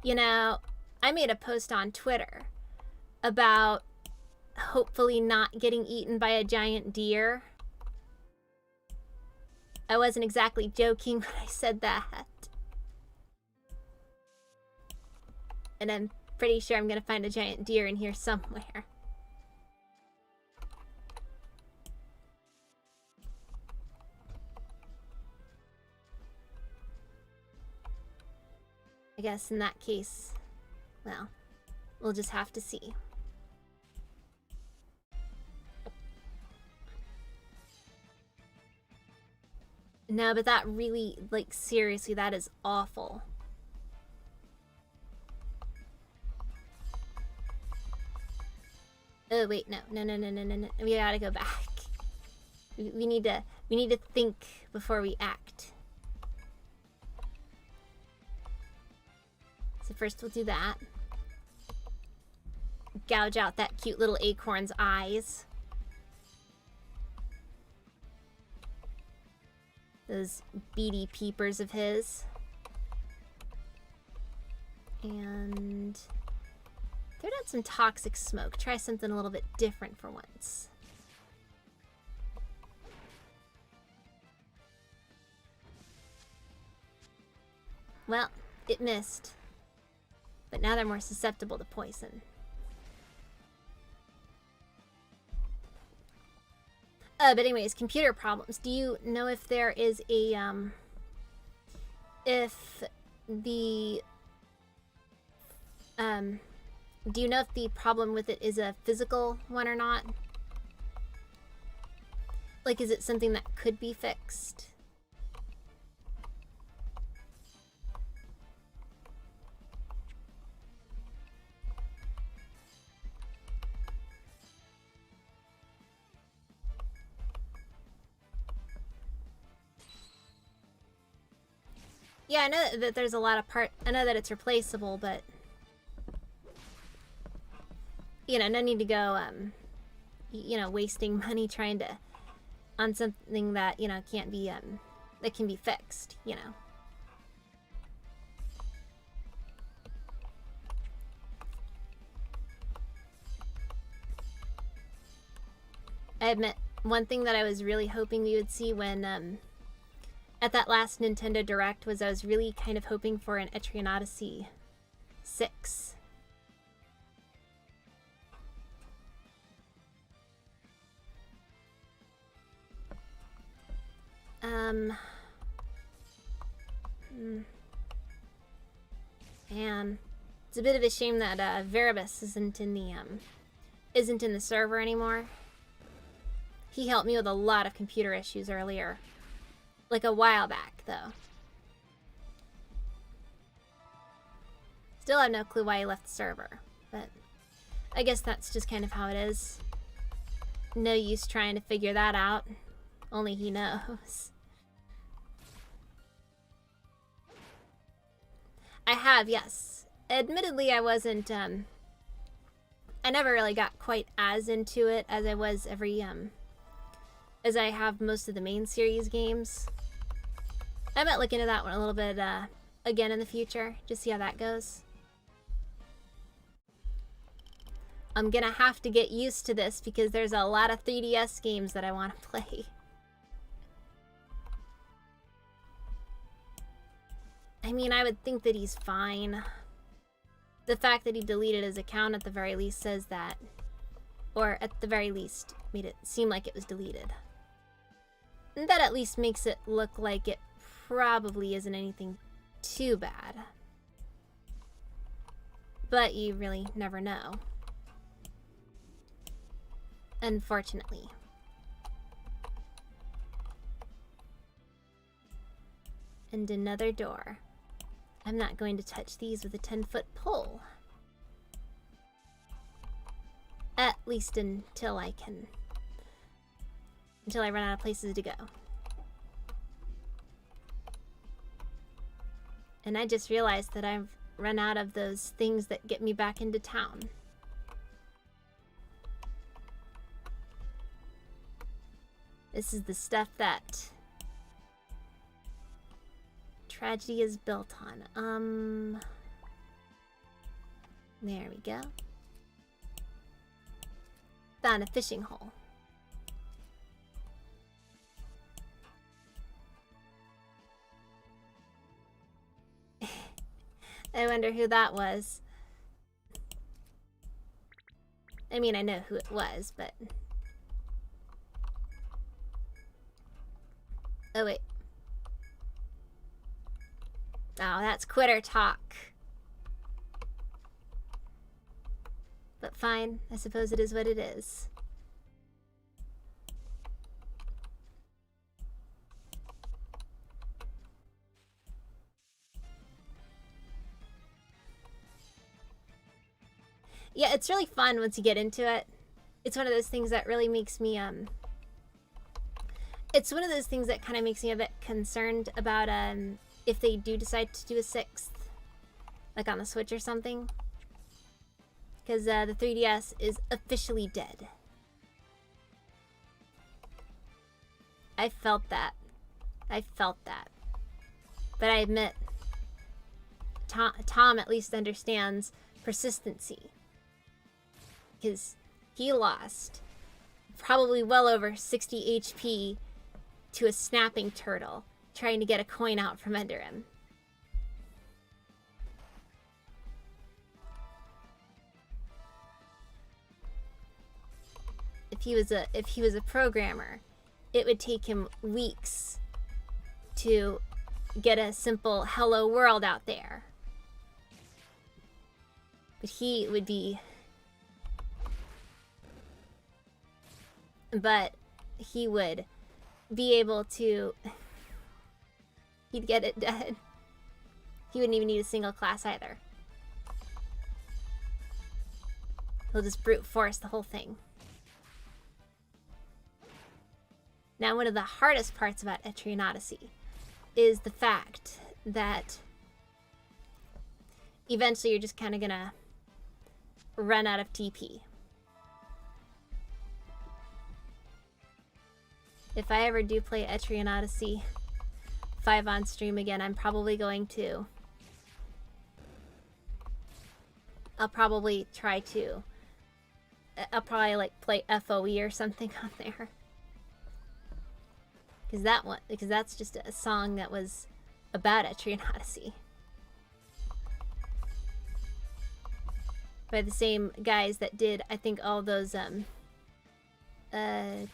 You know, I made a post on Twitter about hopefully not getting eaten by a giant deer. I wasn't exactly joking when I said that. And I'm pretty sure I'm gonna find a giant deer in here somewhere. I guess in that case, well, we'll just have to see. No, but that really, like, seriously, that is awful. Oh wait, no. We gotta go back. We need to think before we act. So first we'll do that. Gouge out that cute little acorn's eyes. Those beady peepers of his. And throw out some toxic smoke. Try something a little bit different for once. Well, it missed. But now they're more susceptible to poison. But anyways, computer problems. Do you know if there is a, do you know if the problem with it is a physical one or not? Like, is it something that could be fixed? Yeah, I know that there's a lot of I know that it's replaceable, but you know, no need to go, you know, wasting money trying to, on something that, you know, can't be, that can be fixed, you know. I admit, one thing that I was really hoping we would see when, at that last Nintendo Direct was I was really kind of hoping for an Etrian Odyssey 6. Man, it's a bit of a shame that Veribus isn't in the server anymore. He helped me with a lot of computer issues earlier. Like a while back, though. Still have no clue why he left the server, but I guess that's just kind of how it is. No use trying to figure that out. Only he knows. I have, yes. Admittedly, I wasn't I never really got quite as into it as I was as I have most of the main series games. I might look into that one a little bit again in the future, just see how that goes. I'm gonna have to get used to this because there's a lot of 3DS games that I want to play. I mean, I would think that he's fine. The fact that he deleted his account at the very least says that. Or at the very least, made it seem like it was deleted. And that at least makes it look like it probably isn't anything too bad. But you really never know. Unfortunately. And another door. I'm not going to touch these with a 10-foot pole. At least until I run out of places to go. And I just realized that I've run out of those things that get me back into town. This is the stuff that tragedy is built on. There we go. Found a fishing hole. I wonder who that was. I mean, I know who it was, but... Oh, wait. Oh, that's quitter talk. But fine, I suppose it is what it is. Yeah, it's really fun once you get into it. It's one of those things that really makes me, it's one of those things that kind of makes me a bit concerned about, if they do decide to do a 6th, like on the Switch or something. Because the 3DS is officially dead. I felt that. I felt that. But I admit, Tom at least understands persistency. Because he lost probably well over 60 HP to a snapping turtle trying to get a coin out from under him. If he was a programmer, it would take him weeks to get a simple hello world out there. But he would be able to, he'd get it done. He wouldn't even need a single class either. He'll just brute force the whole thing. Now, one of the hardest parts about Etrian Odyssey is the fact that eventually you're just kind of gonna run out of TP. If I ever do play Etrian Odyssey 5 on stream again, I'm probably going to... I'll probably like play FOE or something on there. Because that's just a song that was about Etrian Odyssey. By the same guys that did, I think, all those, Toho, I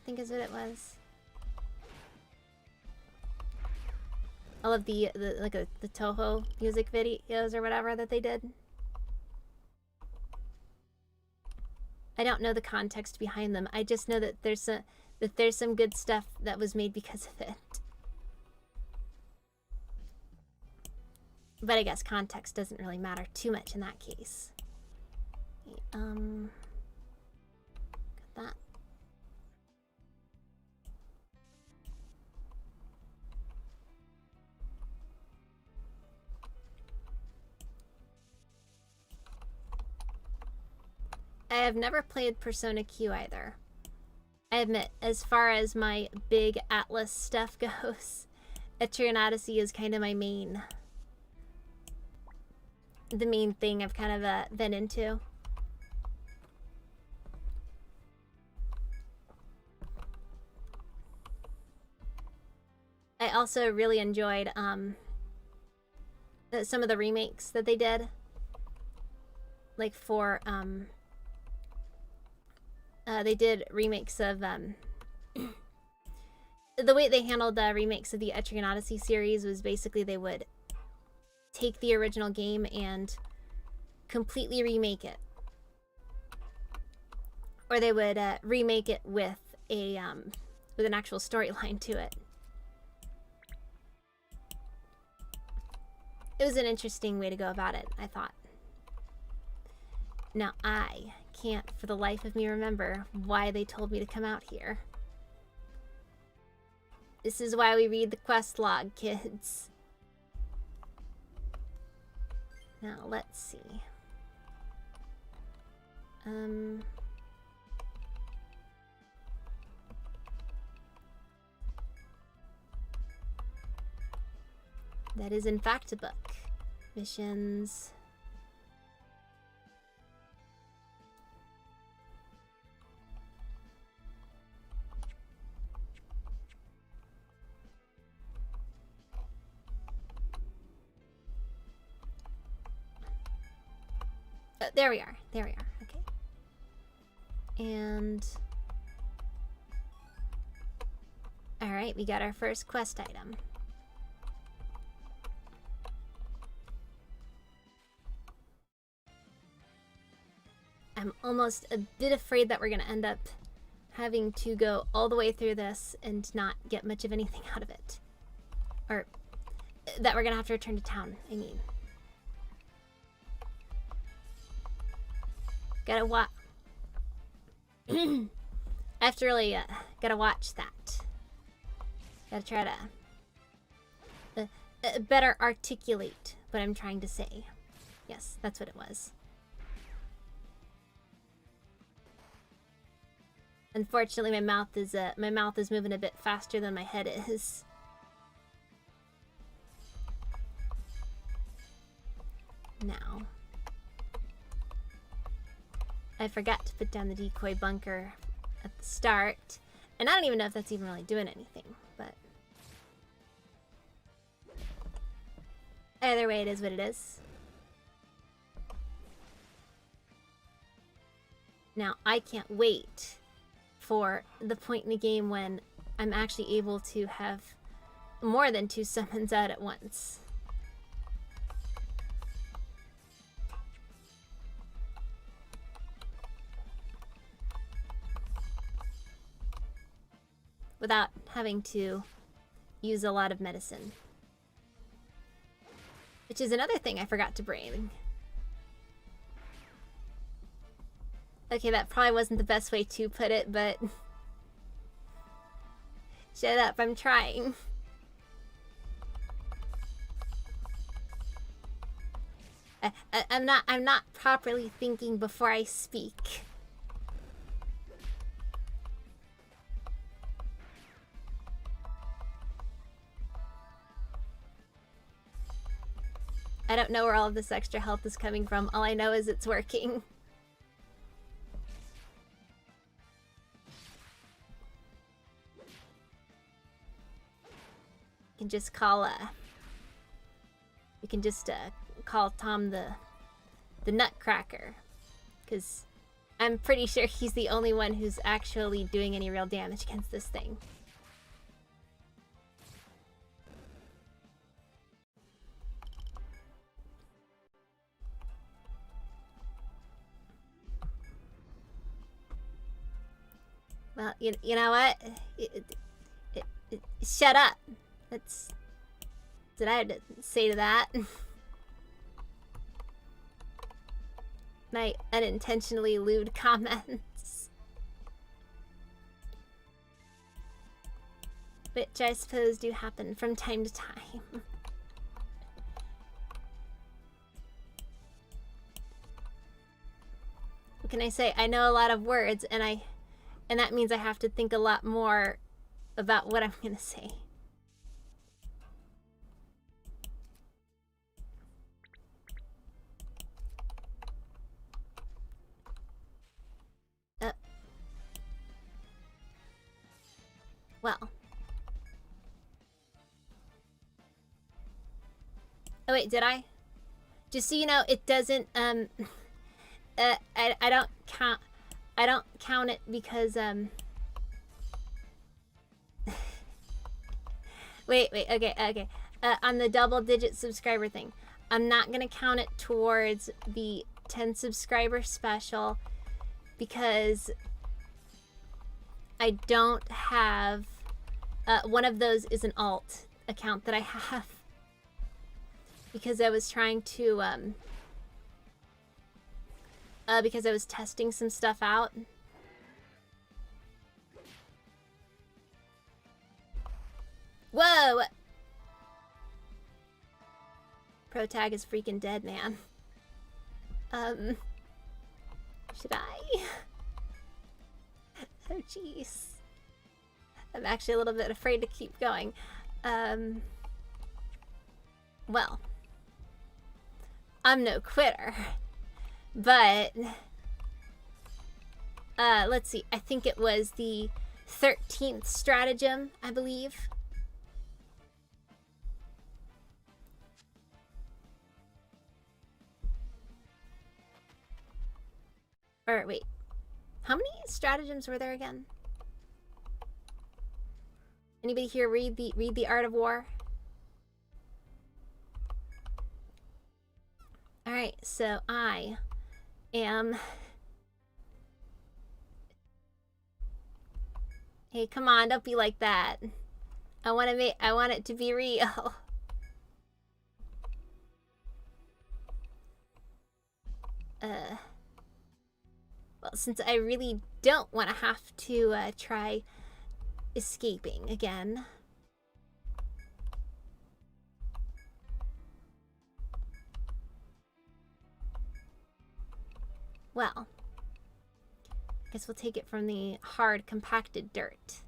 think is what it was. All of the Toho music videos or whatever that they did. I don't know the context behind them. I just know that there's some good stuff that was made because of it. But I guess context doesn't really matter too much in that case. Got that. I have never played Persona Q either. I admit, as far as my big Atlas stuff goes, Etrian Odyssey is kind of my main... the main thing I've kind of been into. I also really enjoyed some of the remakes that they did. Like for they did remakes of the way they handled the remakes of the Etrian Odyssey series was basically they would take the original game and completely remake it, or they would remake it with an actual storyline to it. It was an interesting way to go about it, I thought. Now I can't for the life of me remember why they told me to come out here. This is why we read the quest log, kids. Now let's see. That is in fact a book. Missions. There we are. There we are. Okay. And... alright, we got our first quest item. I'm almost a bit afraid that we're going to end up having to go all the way through this and not get much of anything out of it. Or that we're going to have to return to town, I mean. Gotta watch. I have to really gotta watch that. Gotta try to better articulate what I'm trying to say. Yes, that's what it was. Unfortunately, my mouth is moving a bit faster than my head is. Now, I forgot to put down the decoy bunker at the start, and I don't even know if that's even really doing anything, but either way, it is what it is. Now, I can't wait for the point in the game when I'm actually able to have more than 2 summons out at once. Without having to use a lot of medicine. Which is another thing I forgot to bring. Okay, that probably wasn't the best way to put it, but... shut up, I'm trying. I'm not properly thinking before I speak. I don't know where all of this extra health is coming from. All I know is it's working. You can just call call Tom the Nutcracker, because I'm pretty sure he's the only one who's actually doing any real damage against this thing. Well, you know what? Shut up. That's what I had to say to that. My unintentionally lewd comments. Which I suppose do happen from time to time. can I say? I know a lot of words, and that means I have to think a lot more about what I'm gonna say. Well. Oh wait, did I? Just so you know, it doesn't I don't count it because wait, okay. On the double-digit subscriber thing, I'm not gonna count it towards the 10 subscriber special because I don't have one of those is an alt account that I have because I was trying to because I was testing some stuff out. Whoa! Pro tag is freaking dead, man. Should I? Oh, jeez. I'm actually a little bit afraid to keep going. Well. I'm no quitter. But let's see. I think it was the 13th stratagem, I believe. Or wait. How many stratagems were there again? Anybody here read the Art of War? All right, so I am. Hey, come on, don't be like that. I want it to be real. Well, since I really don't want to have to try escaping again. Well, I guess we'll take it from the hard compacted dirt.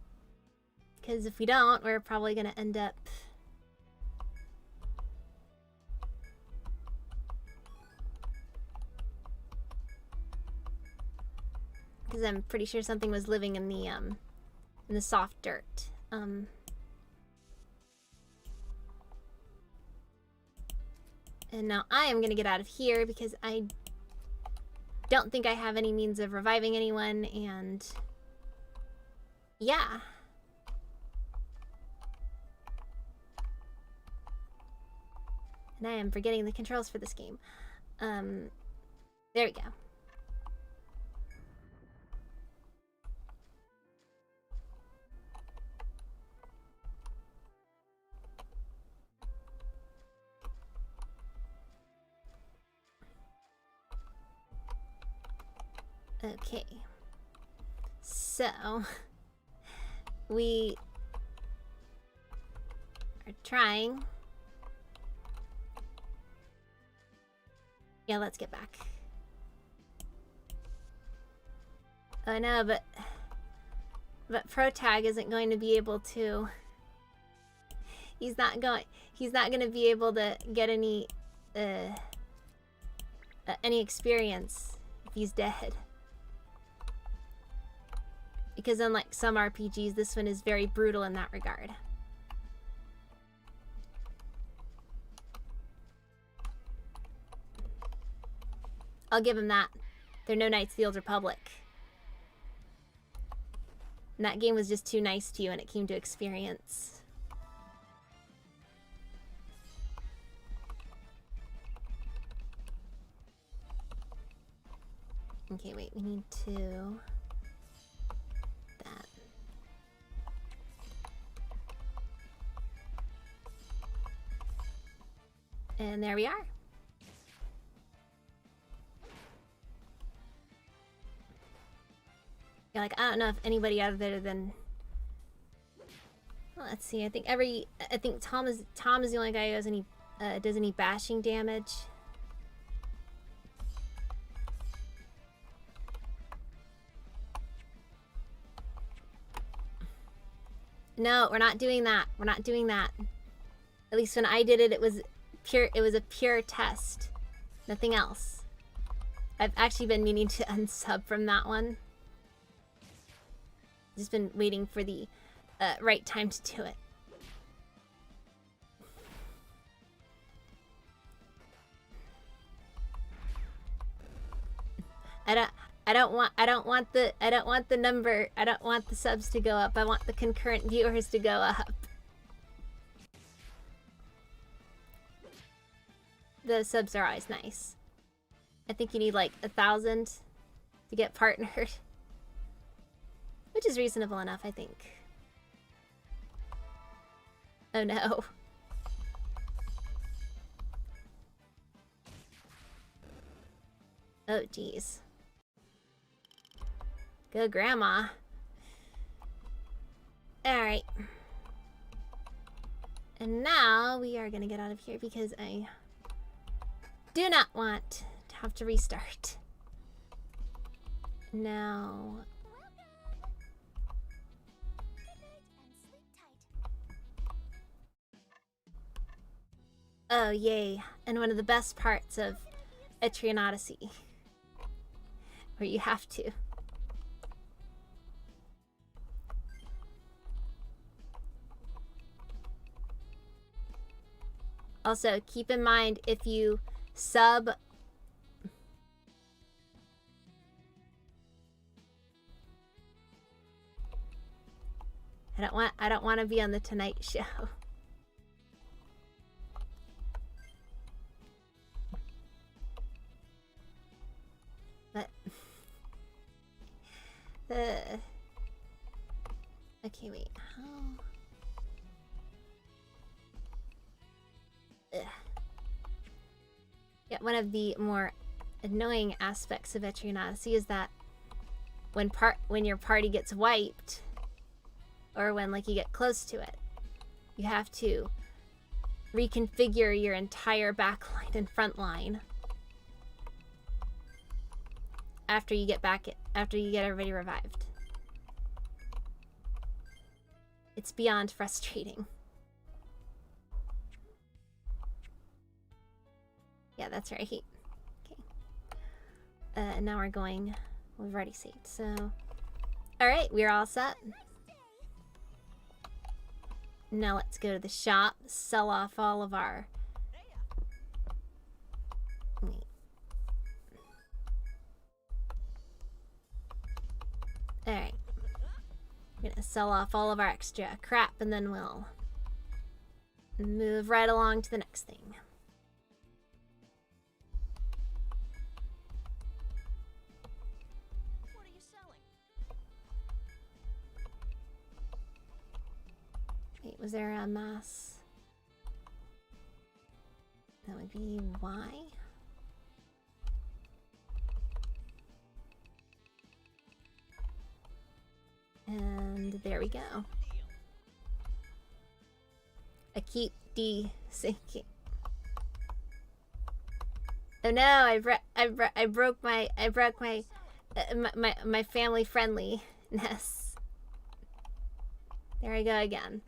Because if we don't, we're probably going to end up because I'm pretty sure something was living in the soft dirt. And now I am gonna get out of here because I don't think I have any means of reviving anyone, and yeah. And I am forgetting the controls for this game. There we go. Okay, so we are trying. Yeah, let's get back. Oh no, but ProTag isn't going to be able to. He's not going to be able to get any experience if he's dead. Because unlike some RPGs, this one is very brutal in that regard. I'll give him that. There are no Knights of the Old Republic. And that game was just too nice to you when it came to experience. Okay, wait, we need to... that. And there we are. Yeah, like, I don't know if anybody other than... Well, let's see, I think Tom is the only guy who does any bashing damage. No, we're not doing that. We're not doing that. At least when I did it, it was a pure test. Nothing else. I've actually been meaning to unsub from that one. Just been waiting for the right time to do it. I don't want the number. I don't want the subs to go up. I want the concurrent viewers to go up. The subs are always nice. I think you need like 1,000 to get partnered. Which is reasonable enough, I think. Oh no. Oh geez. Go grandma. Alright. And now we are gonna get out of here because I do not want to have to restart. Now. Oh, yay. And one of the best parts of Etrian Odyssey. Where you have to. Also, keep in mind if you sub I don't want to be on the Tonight Show. But okay, wait. How? Ugh. Yeah, one of the more annoying aspects of Etrian Odyssey is that when your party gets wiped, or when like you get close to it, you have to reconfigure your entire backline and front line after you get everybody revived. It's beyond frustrating. Yeah, that's right. Okay. Now we're going. We've already saved, so. Alright, we're all set. Now let's go to the shop, sell off all of our. Wait. Alright. We're gonna sell off all of our extra crap and then we'll move right along to the next thing. Wait, was there a mass? That would be Y. And there we go. I keep desyncing. Oh no! I broke my my family friendliness. There I go again.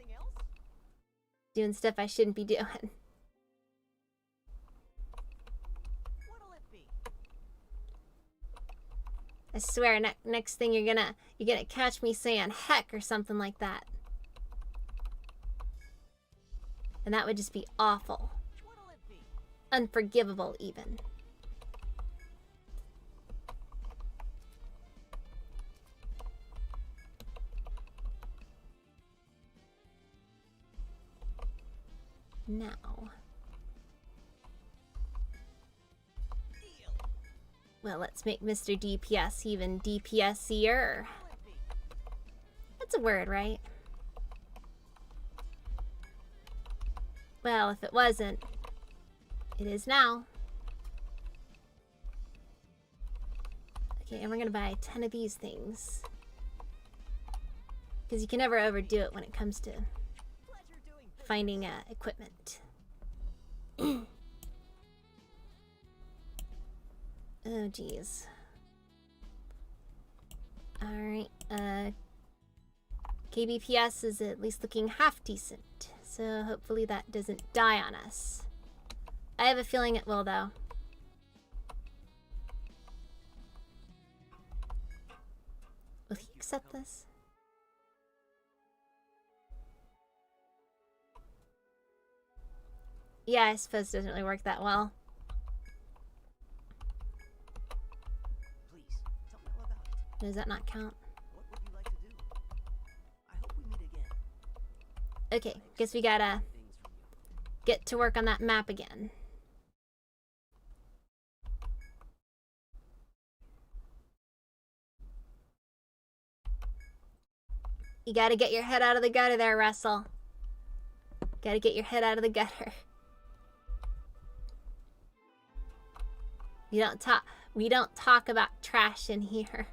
Doing stuff I shouldn't be doing. I swear, next thing you're gonna catch me saying heck or something like that, and that would just be awful, unforgivable even. Now, well, let's make Mr. DPS even DPS-ier. That's a word, right? Well, if it wasn't, it is now. Okay, and we're gonna buy 10 of these things. Because you can never overdo it when it comes to finding equipment. Oh geez. Alright, KBPS is at least looking half decent, so hopefully that doesn't die on us. I have a feeling it will, though. Will he accept this? Yeah, I suppose it doesn't really work that well. Please, tell me all about it. Does that not count? What would you like to do? I hope we meet again. Okay, guess we gotta Things from you. get to work on that map again. You gotta get your head out of the gutter there, Russell. Gotta get your head out of the gutter. We don't talk about trash in here.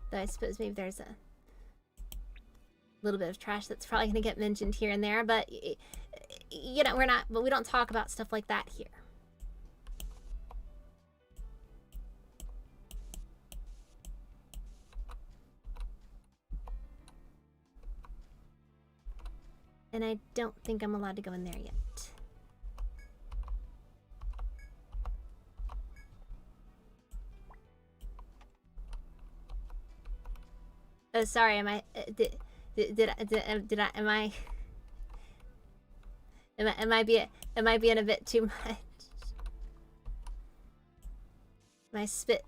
Though I suppose maybe there's a little bit of trash that's probably gonna get mentioned here and there, but you know, we don't talk about stuff like that here. And I don't think I'm allowed to go in there yet. Oh, sorry. Am I being a bit too much?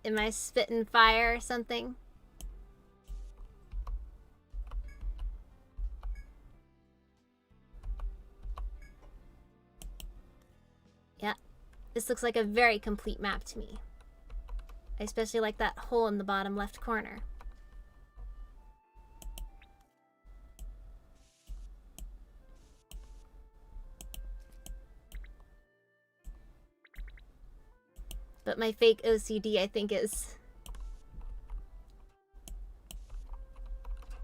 Am I spitting fire or something? Yeah, this looks like a very complete map to me. I especially like that hole in the bottom left corner. But my fake OCD, I think, is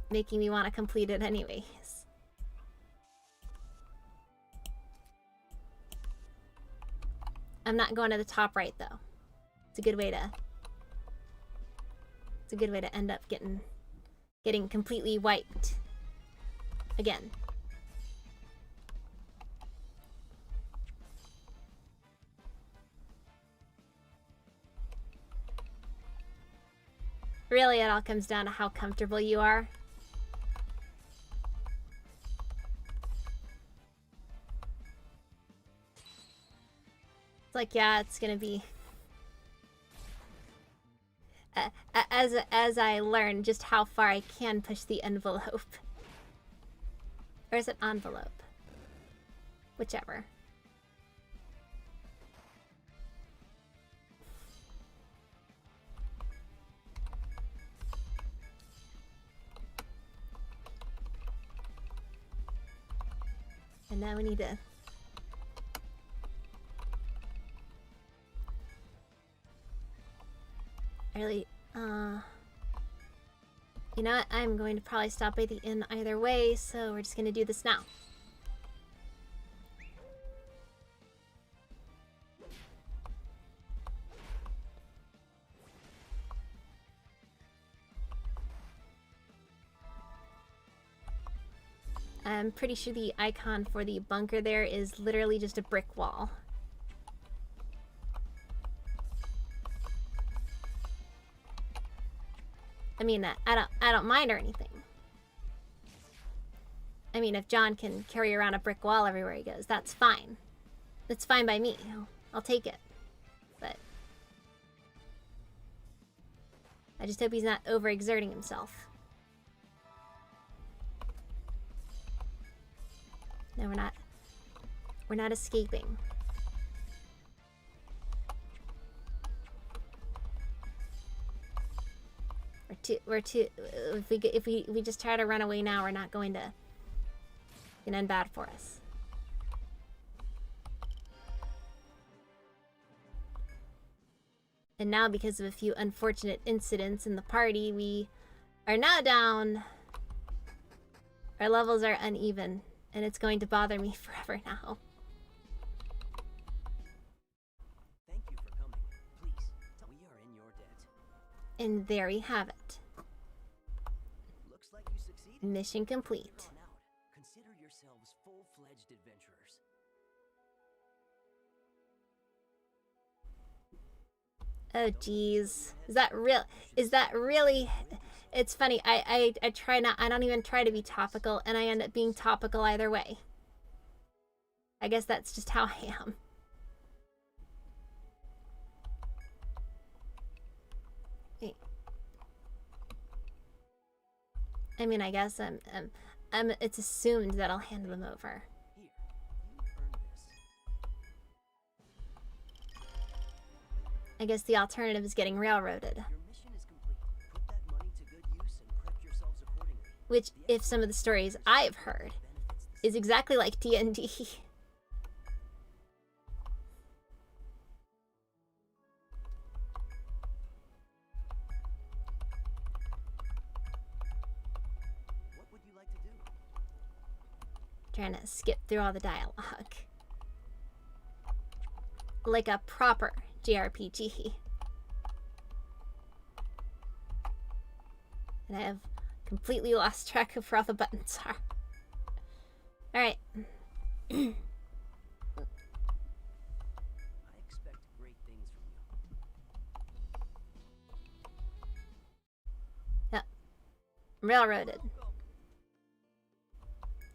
making me want to complete it anyways. I'm not going to the top right though. It's a good way to end up getting completely wiped again. Really, it all comes down to how comfortable you are. It's like, yeah, it's gonna be... As I learn just how far I can push the envelope. Or is it envelope? Whichever. And now we need to... Really, you know what? I'm going to probably stop by the inn either way, so we're just gonna do this now. I'm pretty sure the icon for the bunker there is literally just a brick wall. I mean, I don't mind or anything. I mean, if John can carry around a brick wall everywhere he goes, that's fine. That's fine by me. I'll take it. But I just hope he's not overexerting himself. No, we're not escaping. If we just try to run away now, we're not going to end bad for us. And now, because of a few unfortunate incidents in the party, we are now down. Our levels are uneven, and it's going to bother me forever now. Thank you for coming. Please, tell me we are in your debt. And there we have it. Looks like you succeeded. Mission complete. From here on out, consider yourselves full-fledged adventurers. Oh geez. Is that real? Is that really? It's funny. I try not. I don't even try to be topical, and I end up being topical either way. I guess that's just how I am. Wait. I mean, I guess it's assumed that I'll hand them over. Here, you earned this. I guess the alternative is getting railroaded. Your mission is complete. Put that money to good use and prep yourselves accordingly. Which, if some of the stories I've heard, is exactly like D&D. What would you like to do? Trying to skip through all the dialogue. Like a proper JRPG. And I have completely lost track of where all the buttons are. Alright. I expect great things from you. Yep. Railroaded.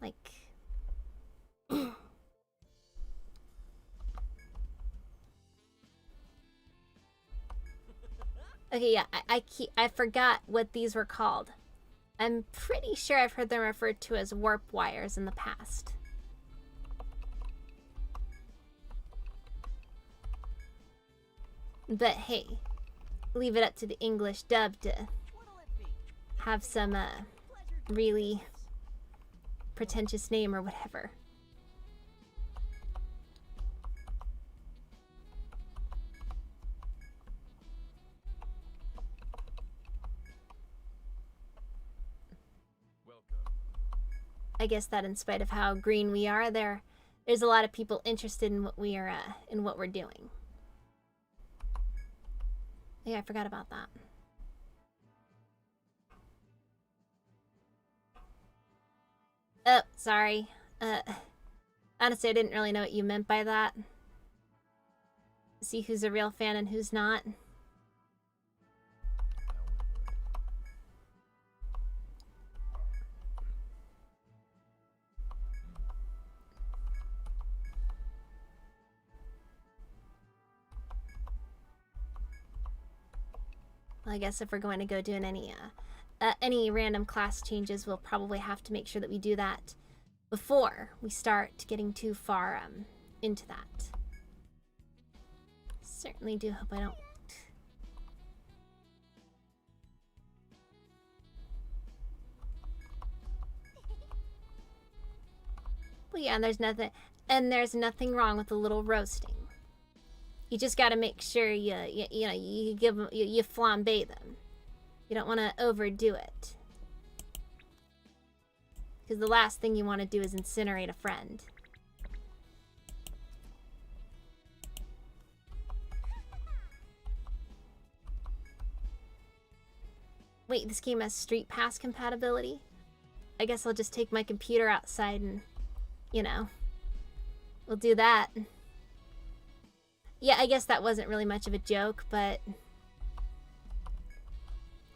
Like... Okay, yeah, I forgot what these were called. I'm pretty sure I've heard them referred to as warp wires in the past. But hey, leave it up to the English dub to have some really pretentious name or whatever. I guess that in spite of how green we are, there's a lot of people interested in what we are in what we're doing. Yeah, I forgot about that. Oh, sorry. Honestly, I didn't really know what you meant by that. See who's a real fan and who's not. Well, I guess if we're going to go doing any random class changes, we'll probably have to make sure that we do that before we start getting too far into that. Certainly do hope I don't. Well, yeah, and there's nothing wrong with a little roasting. You just got to make sure you give them, you flambe them. You don't want to overdo it, because the last thing you want to do is incinerate a friend. Wait, this game has Street Pass compatibility? I guess I'll just take my computer outside and, we'll do that. Yeah, I guess that wasn't really much of a joke, but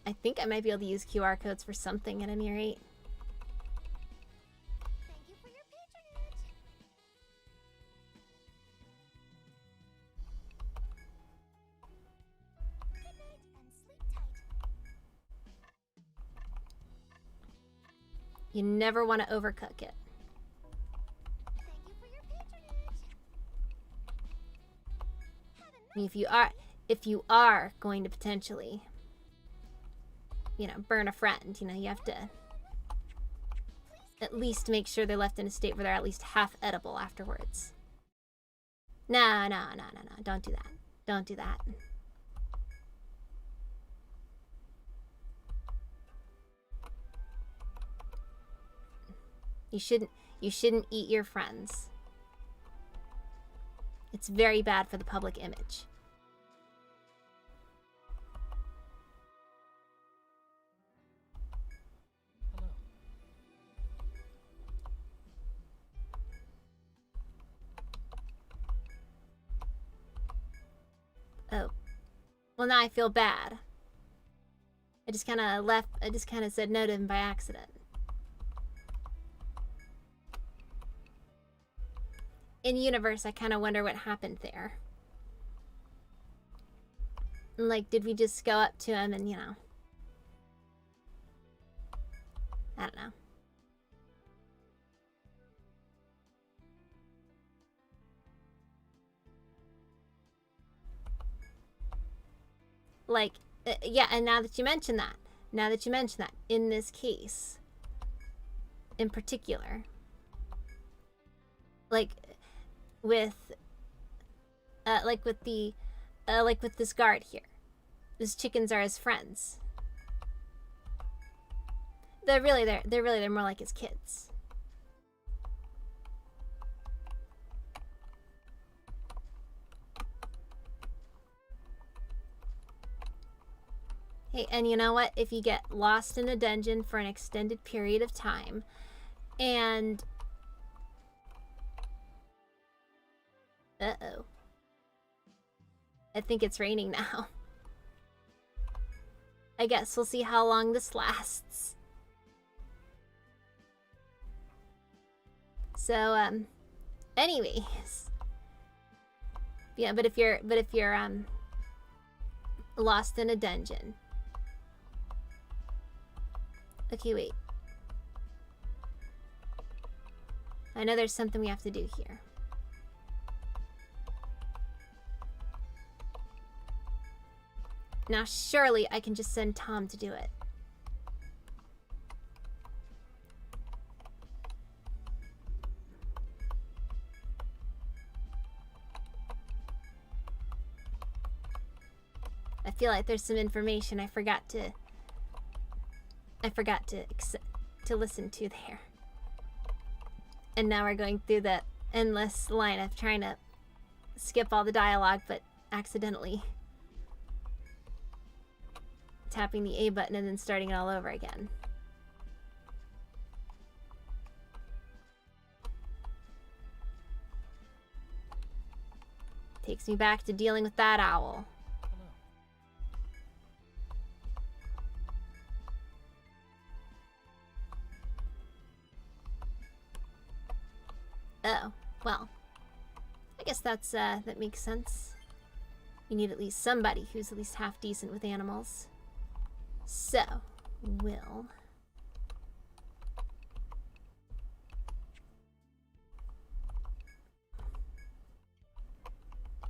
I think I might be able to use QR codes for something at any rate. Thank you for your patronage. Good night and sleep tight. You never want to overcook it. Thank you for your patronage. I mean, if you are going to potentially, burn a friend, you have to at least make sure they're left in a state where they're at least half edible afterwards. No, don't do that. Don't do that. You shouldn't eat your friends. It's very bad for the public image. Well, now I feel bad. I just kind of said no to him by accident. In universe, I kind of wonder what happened there. Like, did we just go up to him and, you know... I don't know. Like, yeah, and now that you mention that, in this case, in particular, like with this guard here, these chickens are his friends. They're more like his kids. Hey, and you know what? If you get lost in a dungeon for an extended period of time, and... Uh-oh. I think it's raining now. I guess we'll see how long this lasts. So, anyways. Yeah, but if you're lost in a dungeon. Okay, wait. I know there's something we have to do here. Now, surely I can just send Tom to do it. I feel like there's some information I forgot to listen to there. And now we're going through the endless line of trying to skip all the dialogue, but accidentally tapping the A button and then starting it all over again. Takes me back to dealing with that owl. Oh, well, I guess that makes sense. You need at least somebody who's at least half decent with animals. So, we'll...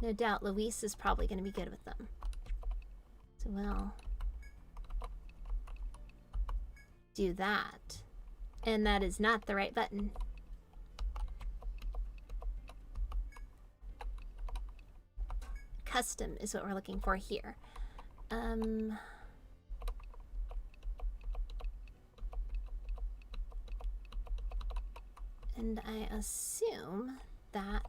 No doubt Luis is probably going to be good with them. So we'll do that. And that is not the right button. Custom is what we're looking for here. And I assume that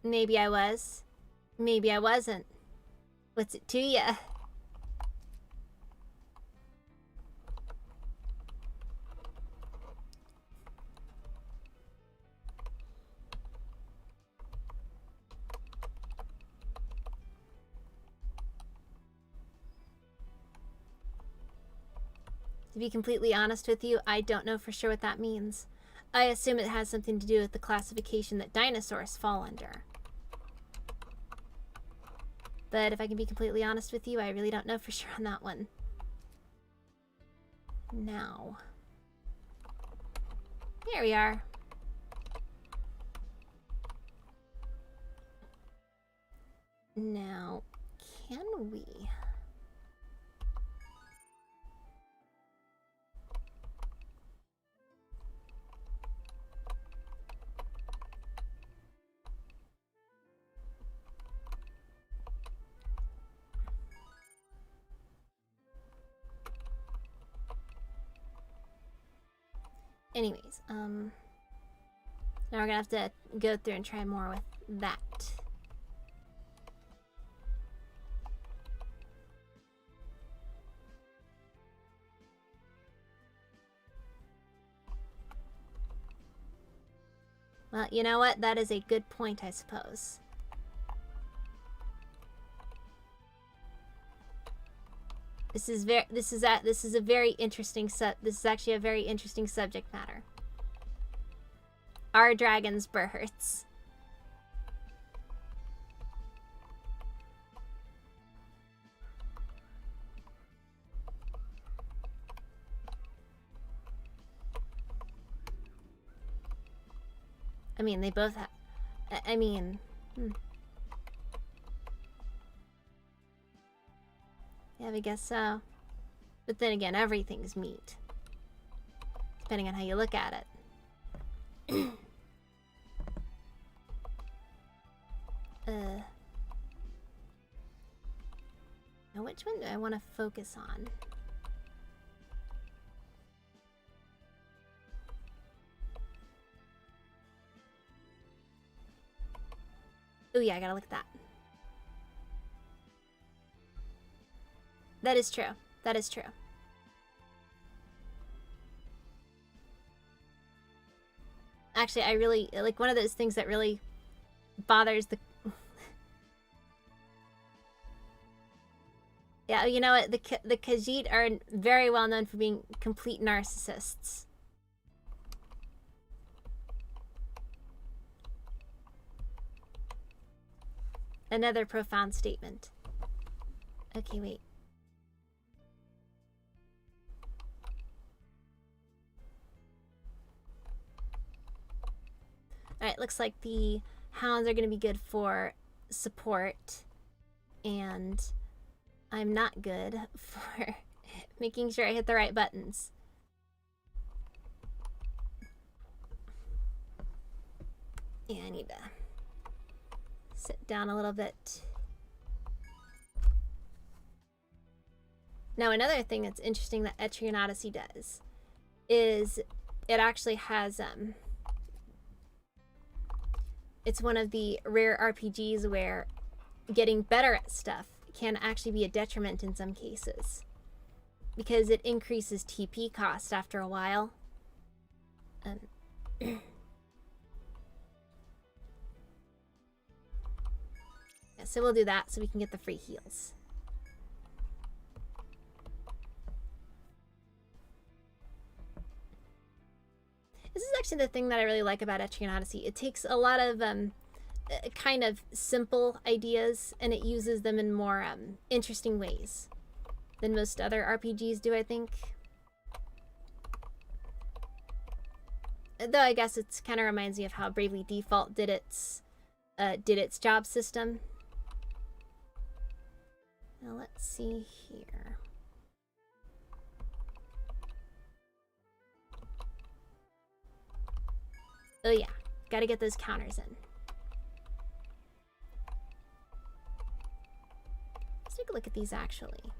maybe I was, maybe I wasn't. What's it to ya? To be completely honest with you, I don't know for sure what that means. I assume it has something to do with the classification that dinosaurs fall under. But if I can be completely honest with you, I really don't know for sure on that one. Now. Here we are. Now, can we... Anyways, now we're gonna have to go through and try more with that. Well, you know what? That is a good point, I suppose. This is a very interesting this is actually a very interesting subject matter. Are dragons birds? I mean, they both have. I mean, yeah, I guess so. But then again, everything's meat, depending on how you look at it. Now, which one do I want to focus on? Oh yeah, I gotta look at that. That is true. That is true. Actually, I really, like, one of those things that really bothers the... Yeah, you know what? The Khajiit are very well known for being complete narcissists. Another profound statement. Okay, wait. Alright, looks like the hounds are going to be good for support. And I'm not good for making sure I hit the right buttons. Yeah, I need to sit down a little bit. Now, another thing that's interesting that Etrian Odyssey does is it actually has it's one of the rare RPGs where getting better at stuff can actually be a detriment in some cases, because it increases TP cost after a while. Yeah, so we'll do that so we can get the free heals. This is actually the thing that I really like about Etrian Odyssey. It takes a lot of kind of simple ideas and it uses them in more interesting ways than most other RPGs do, I think. Though I guess it kind of reminds me of how Bravely Default did its job system. Now let's see here. Oh yeah, gotta get those counters in. Let's take a look at these actually.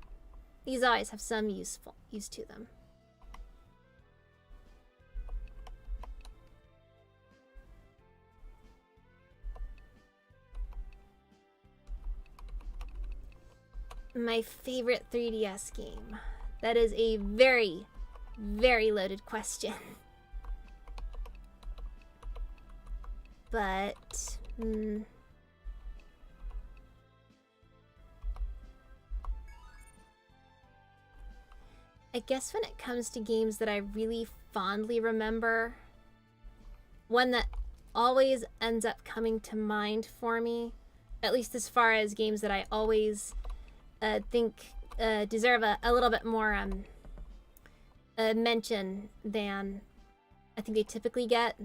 These always have some use to them. My favorite 3DS game. That is a very, very loaded question. But, I guess when it comes to games that I really fondly remember, one that always ends up coming to mind for me, at least as far as games that I always think deserve a little bit more mention than I think they typically get,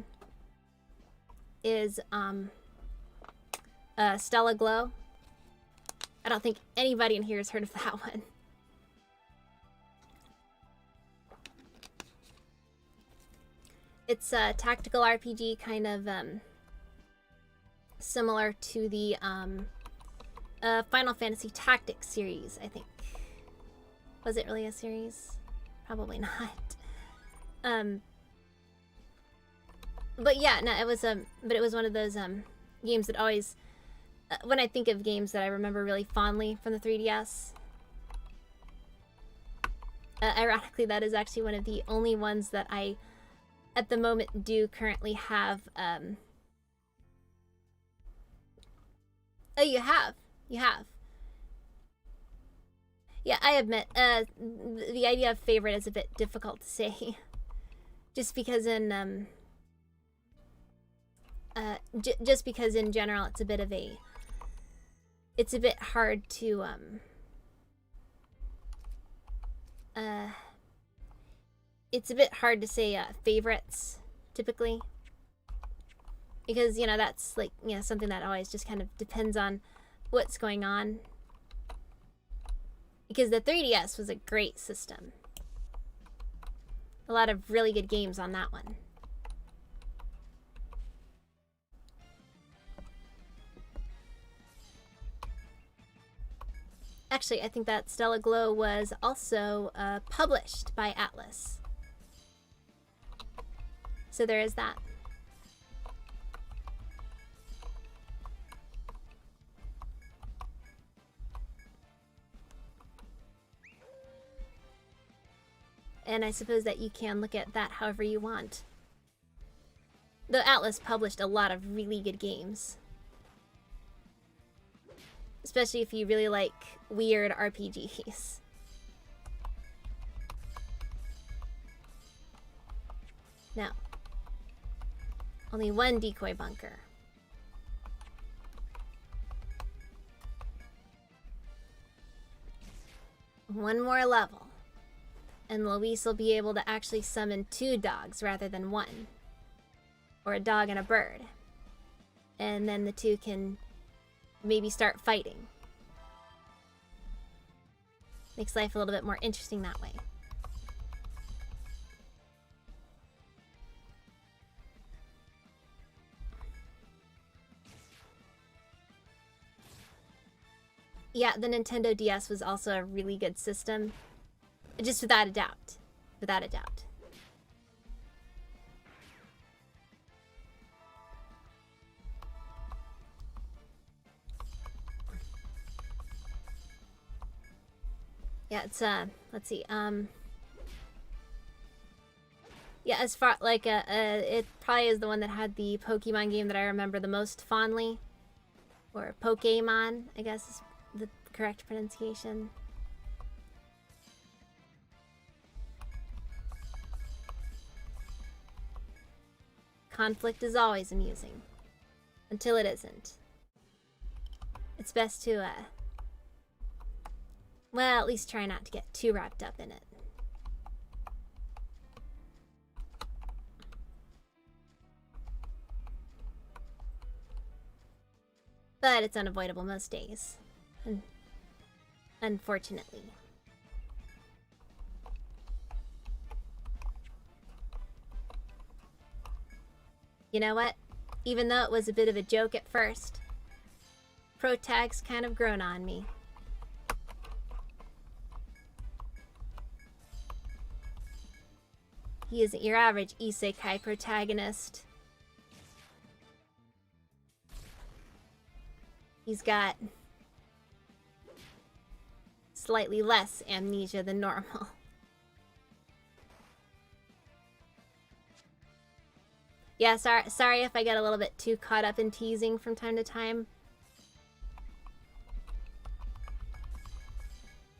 is Stella Glow. I don't think anybody in here has heard of that one. It's a tactical RPG, kind of similar to the Final Fantasy Tactics series, I think. Was it really a series? Probably not. But yeah, no, it was one of those games that always, when I think of games that I remember really fondly from the 3DS, ironically, that is actually one of the only ones that I, at the moment, do currently have Oh, you have. You have. Yeah, I admit, the idea of favorite is a bit difficult to say. Just because in, just because in general it's a bit of a... It's a bit hard to, it's a bit hard to say, favorites, typically. Because, you know, that's, like, you know, something that always just kind of depends on what's going on. Because the 3DS was a great system. A lot of really good games on that one. Actually, I think that Stella Glow was also published by Atlas. So there is that. And I suppose that you can look at that however you want. Though Atlas published a lot of really good games. Especially if you really like weird RPGs. Now, only one decoy bunker. One more level. And Luis will be able to actually summon 2 dogs rather than 1. Or a dog and a bird. And then the 2 can maybe start fighting. Makes life a little bit more interesting that way. Yeah, the Nintendo DS was also a really good system. Just without a doubt. Without a doubt. Yeah, it's, let's see, yeah, as far, like, it probably is the one that had the Pokemon game that I remember the most fondly. Or Pokemon, I guess is the correct pronunciation. Conflict is always amusing. Until it isn't. It's best to, well, at least try not to get too wrapped up in it. But it's unavoidable most days. Unfortunately. You know what? Even though it was a bit of a joke at first, Protag's kind of grown on me. He isn't your average isekai protagonist. He's got slightly less amnesia than normal. Yeah, sorry if I get a little bit too caught up in teasing from time to time.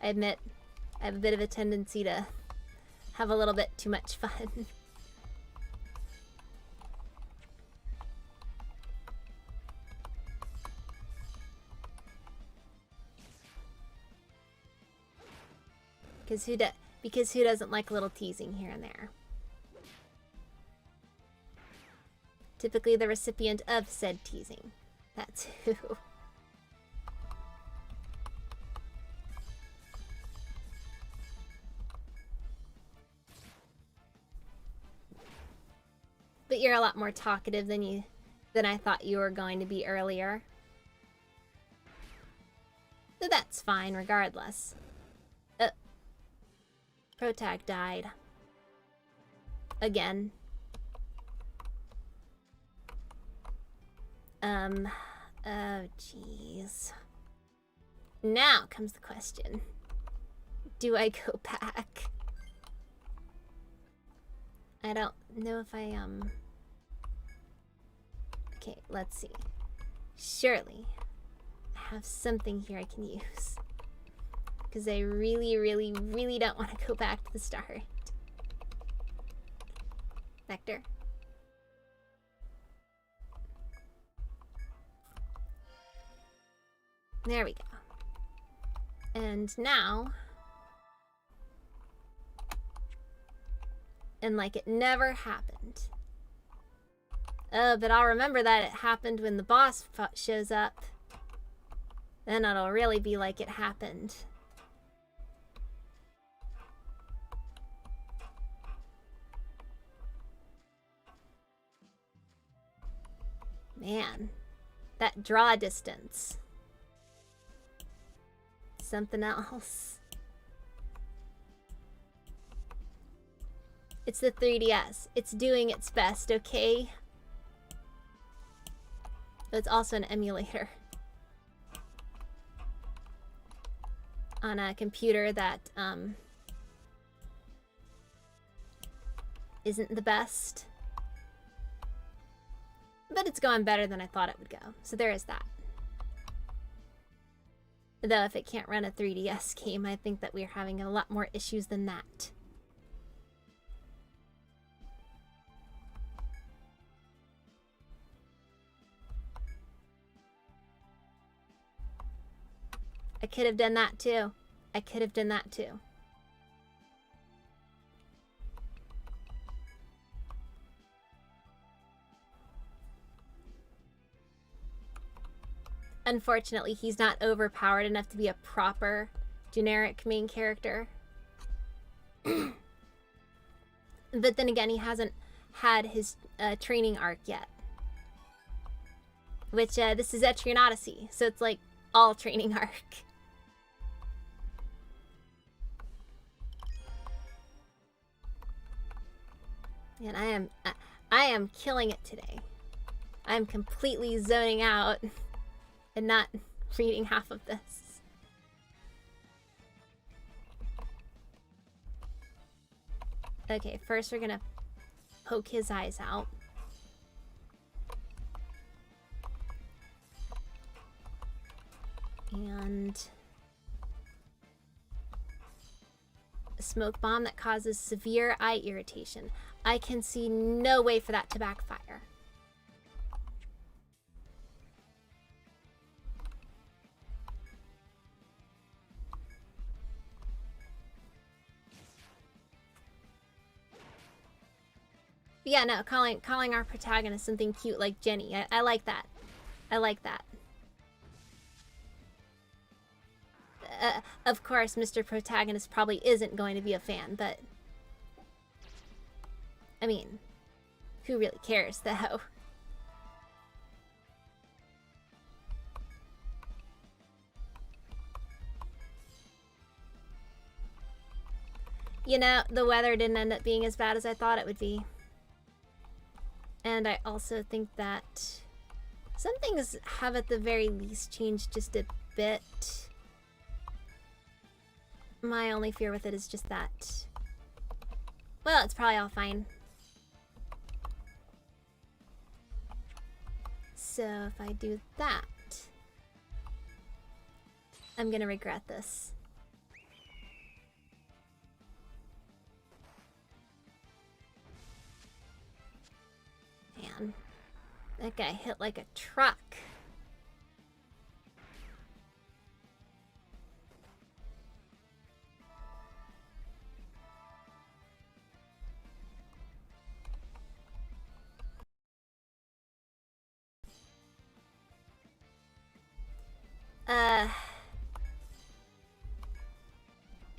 I admit, I have a bit of a tendency to have a little bit too much fun. Because who doesn't like a little teasing here and there? Typically the recipient of said teasing. That's who. But you're a lot more talkative than I thought you were going to be earlier. So that's fine regardless. Protag died. Again. Oh jeez. Now comes the question. Do I go back? I don't know if I, Okay, let's see. Surely, I have something here I can use. Because I really, really, really don't want to go back to the start. Vector. There we go. And now... And like it never happened. Oh, but I'll remember that it happened when the boss shows up. Then it'll really be like it happened. Man, that draw distance. Something else. It's the 3DS. It's doing its best, okay? It's also an emulator. On a computer that, isn't the best. But it's going better than I thought it would go. So there is that. Though if it can't run a 3DS game, I think that we're having a lot more issues than that. I could have done that too. I could have done that too. Unfortunately, he's not overpowered enough to be a proper generic main character. But then again, he hasn't had his training arc yet. Which, this is Etrian Odyssey, so it's like all training arc. And I am killing it today. I am completely zoning out and not reading half of this. Okay, first we're gonna poke his eyes out. And a smoke bomb that causes severe eye irritation. I can see no way for that to backfire. Yeah, no, calling our protagonist something cute like Jenny. I like that. I like that. Of course, Mr. Protagonist probably isn't going to be a fan, but... I mean, who really cares, though? You know, the weather didn't end up being as bad as I thought it would be. And I also think that some things have at the very least changed just a bit. My only fear with it is just that... Well, it's probably all fine. So if I do that, I'm gonna regret this. Man, that guy hit like a truck.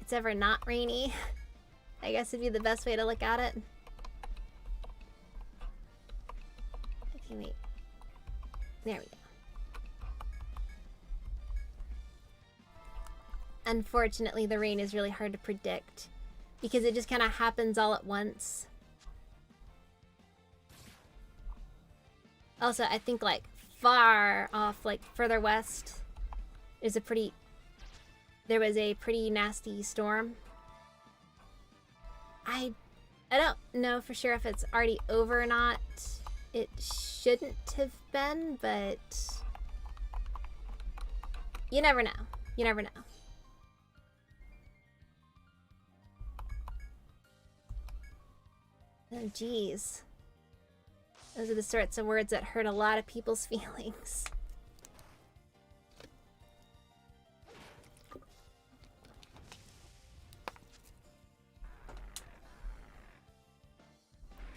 It's ever not rainy, I guess would be the best way to look at it. Okay, wait. There we go. Unfortunately, the rain is really hard to predict because it just kind of happens all at once. Also, I think like far off, like further west, is there was a pretty nasty storm. I don't know for sure if it's already over or not. It shouldn't have been, but You never know. You never know. Oh, geez. Those are the sorts of words that hurt a lot of people's feelings.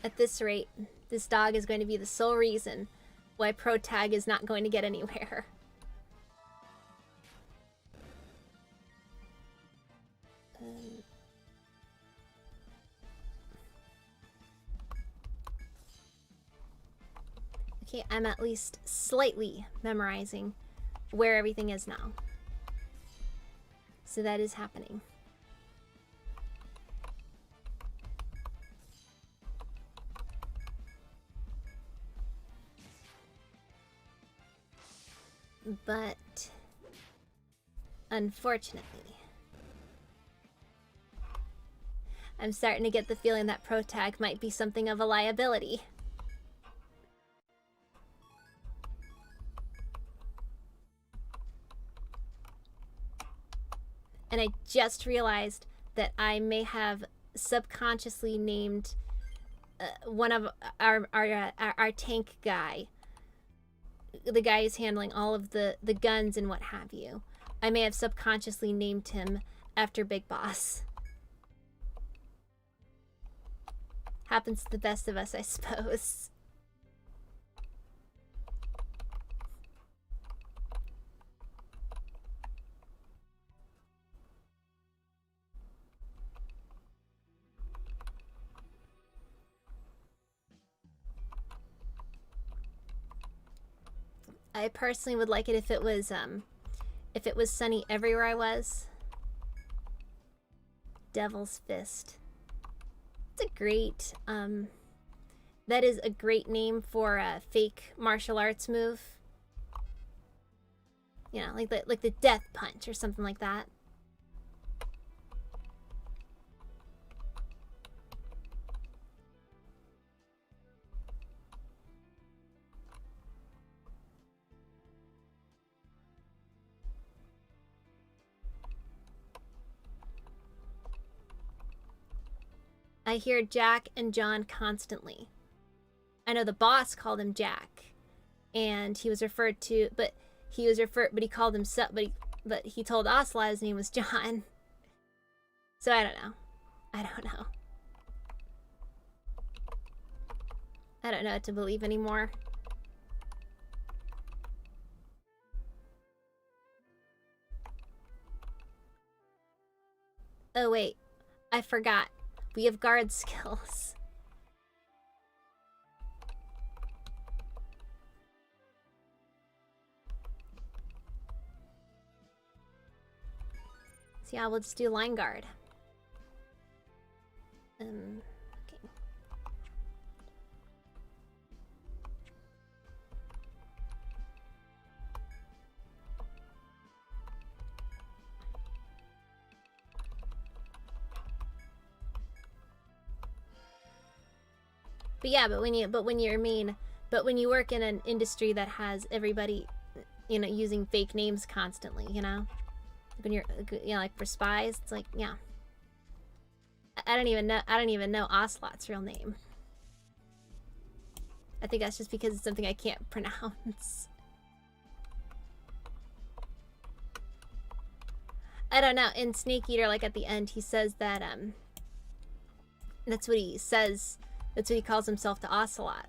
At this rate, this dog is going to be the sole reason why Pro Tag is not going to get anywhere. Okay, I'm at least slightly memorizing where everything is now. So that is happening. But unfortunately, I'm starting to get the feeling that Pro Tag might be something of a liability. And I just realized that I may have subconsciously named one of our tank guy, the guy who's handling all of the guns and what have you. I may have subconsciously named him after Big Boss. Happens to the best of us, I suppose. I personally would like it if it was sunny everywhere I was. Devil's Fist. It's a great, that is a great name for a fake martial arts move. You know, like the Death Punch or something like that. I hear Jack and John constantly. I know the boss called him Jack, and he was referred to, but he called himself, but he told Ocelot his name was John. So I don't know. I don't know. I don't know what to believe anymore. Oh wait, I forgot. We have guard skills. So yeah, we'll just do line guard. Okay. But yeah, but when you work in an industry that has everybody, you know, using fake names constantly, you know, when you're, you know, like for spies, it's like, yeah, I don't even know Ocelot's real name. I think that's just because it's something I can't pronounce. I don't know. In Snake Eater, like at the end, he says that that's what he says. That's what he calls himself to Ocelot.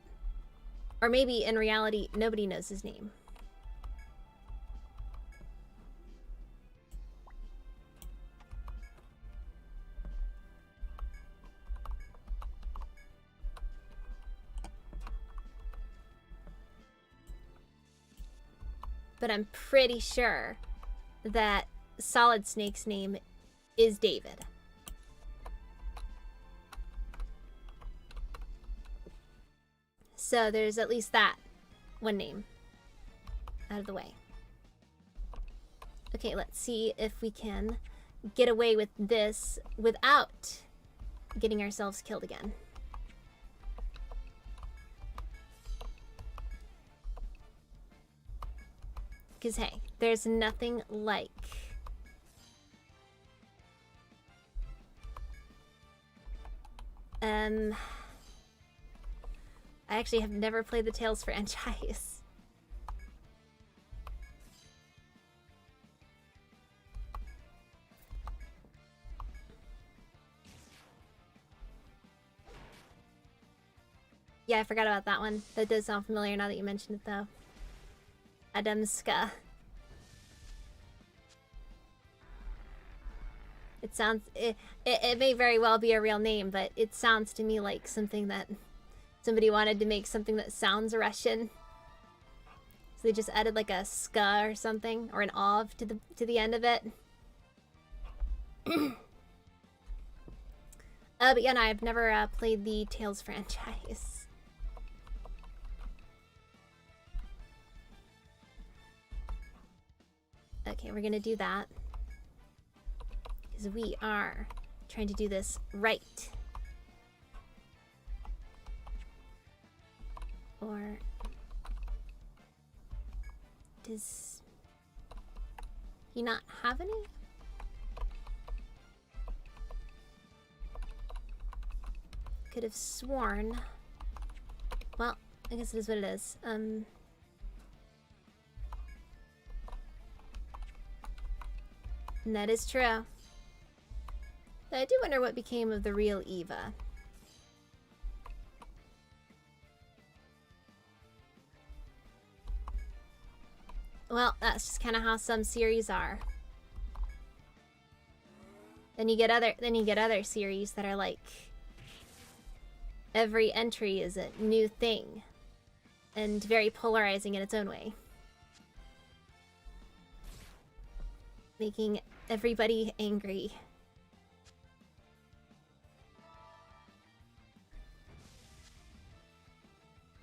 Or maybe in reality, nobody knows his name. But I'm pretty sure that Solid Snake's name is David. So there's at least that one name out of the way. Okay, let's see if we can get away with this without getting ourselves killed again. Because, hey, there's nothing like... I actually have never played the Tales franchise. Yeah, I forgot about that one. That does sound familiar now that you mentioned it, though. Adamska. It sounds... It may very well be a real name, but it sounds to me like something that... Somebody wanted to make something that sounds Russian. So they just added like a ska or something, or an ov to the end of it. But yeah, no, I've never played the Tales franchise. Okay, we're gonna do that. Because we are trying to do this right. Or does he not have any? Could have sworn. Well, I guess it is what it is. And that is true. But I do wonder what became of the real Eva. Well, that's just kind of how some series are. Then you get other series that are like every entry is a new thing and very polarizing in its own way. Making everybody angry.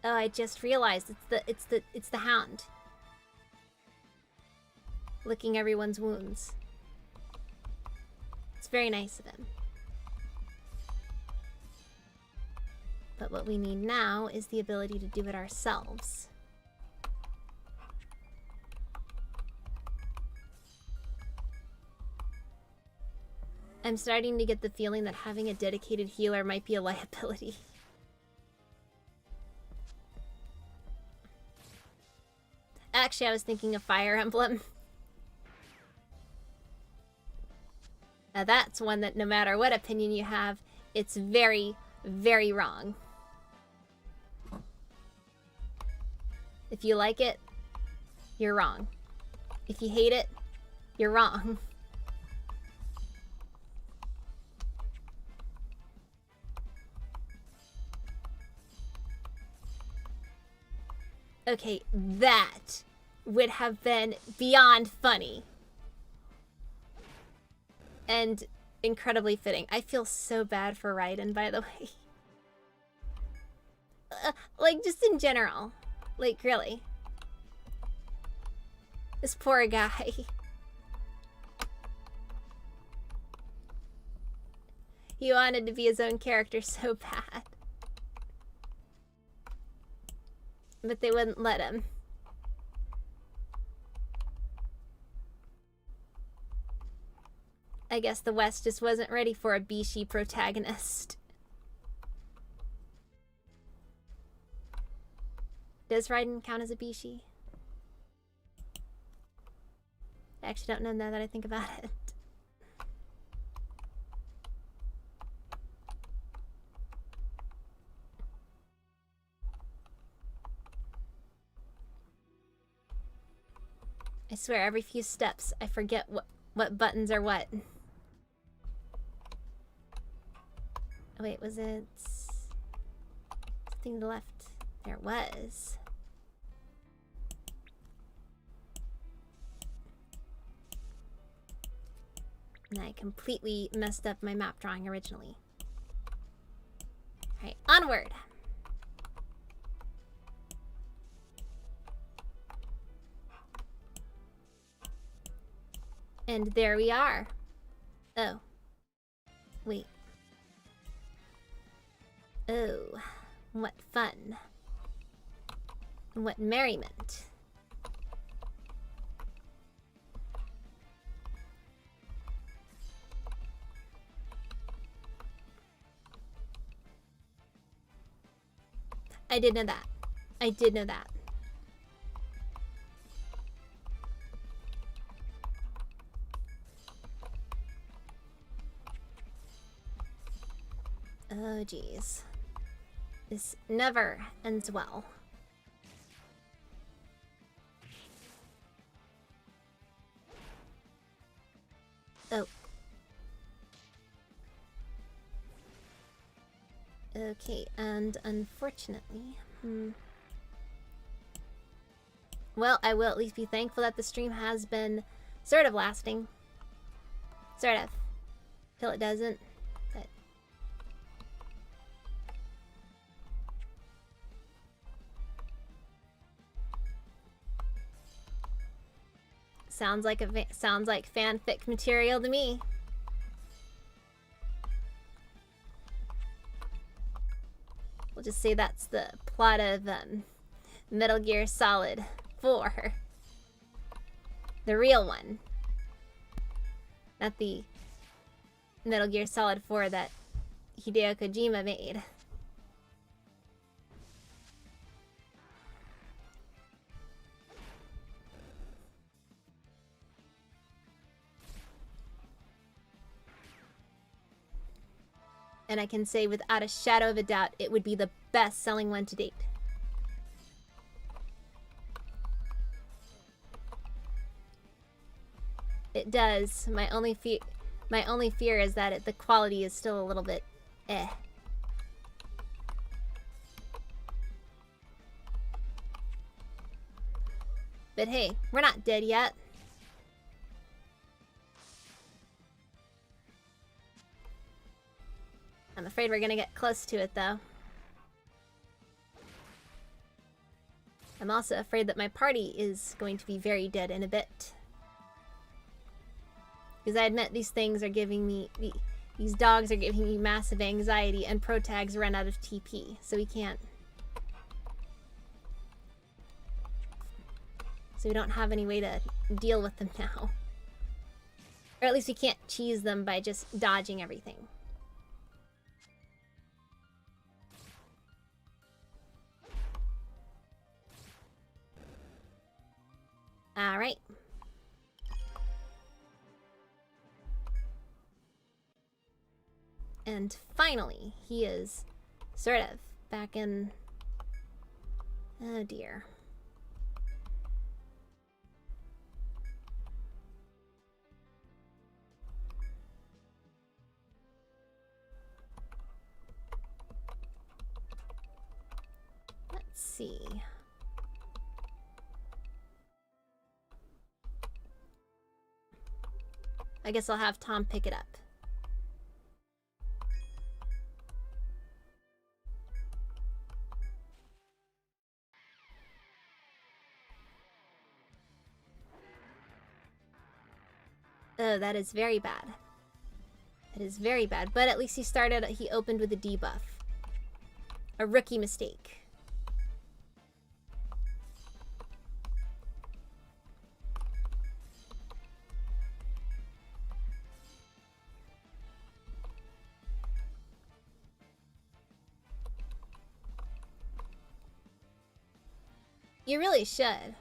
Oh, I just realized it's the Hound. Licking everyone's wounds. It's very nice of him. But what we need now is the ability to do it ourselves. I'm starting to get the feeling that having a dedicated healer might be a liability. Actually, I was thinking of Fire Emblem. Now that's one that no matter what opinion you have, it's very, very wrong. If you like it, you're wrong. If you hate it, you're wrong. Okay, that would have been beyond funny. And incredibly fitting. I feel so bad for Raiden, by the way. Like, just in general. Like, really. This poor guy. He wanted to be his own character so bad. But they wouldn't let him. I guess the West just wasn't ready for a Bishi protagonist. Does Raiden count as a Bishi? I actually don't know now that I think about it. I swear, every few steps, I forget what buttons are what. Oh, wait, was it something to the left? There it was. And I completely messed up my map drawing originally. Alright, onward! And there we are. Oh. Wait. Oh, what fun. What merriment. I did know that. I did know that. Oh, geez. This never ends well. Oh. Okay, and unfortunately, well, I will at least be thankful that the stream has been sort of lasting. Sort of. Till it doesn't. But sounds like fanfic material to me. We'll just say that's the plot of Metal Gear Solid 4. The real one. Not the Metal Gear Solid 4 that Hideo Kojima made. And I can say without a shadow of a doubt, it would be the best-selling one to date. It does. My only fear is that the quality is still a little bit eh. But hey, we're not dead yet. I'm afraid we're gonna get close to it, though. I'm also afraid that my party is going to be very dead in a bit. Because I admit these things are giving me... These dogs are giving me massive anxiety, and pro tags run out of TP, so we can't... So we don't have any way to deal with them now. Or at least we can't cheese them by just dodging everything. Alright. And finally, he is sort of back in... Oh dear. Let's see. I guess I'll have Tom pick it up. Oh, that is very bad. That is very bad. But at least he opened with a debuff. A rookie mistake. You really should.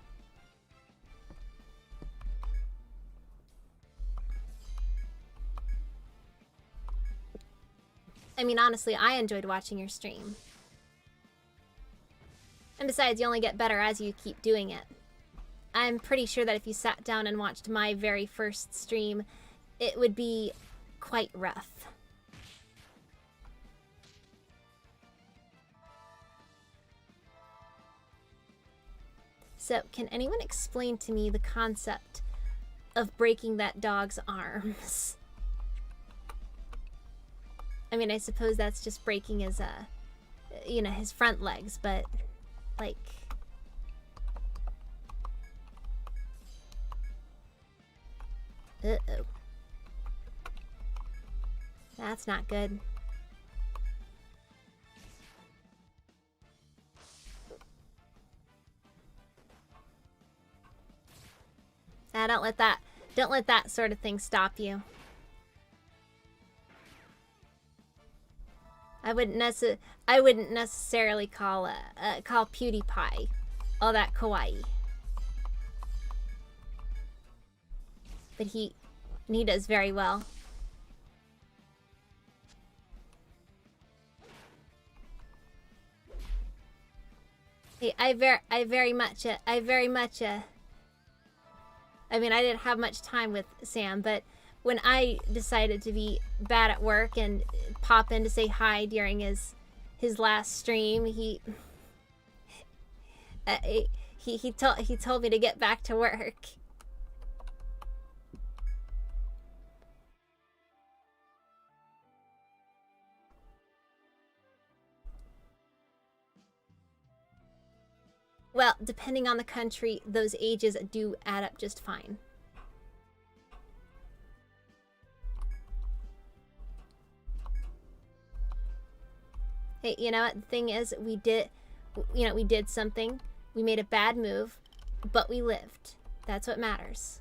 I mean, honestly, I enjoyed watching your stream. And besides, you only get better as you keep doing it. I'm pretty sure that if you sat down and watched my very first stream, it would be quite rough. So, can anyone explain to me the concept of breaking that dog's arms? I mean, I suppose that's just breaking his, you know, his front legs, but, like... Uh-oh. That's not good. Don't let that sort of thing stop you. I wouldn't necessarily call call PewDiePie all that kawaii. But he does very well. Hey, I very much I mean, I didn't have much time with Sam, but when I decided to be bad at work and pop in to say hi during his last stream, he told me to get back to work. Well, depending on the country, those ages do add up just fine. Hey, you know what? The thing is, we did something. We made a bad move, but we lived. That's what matters.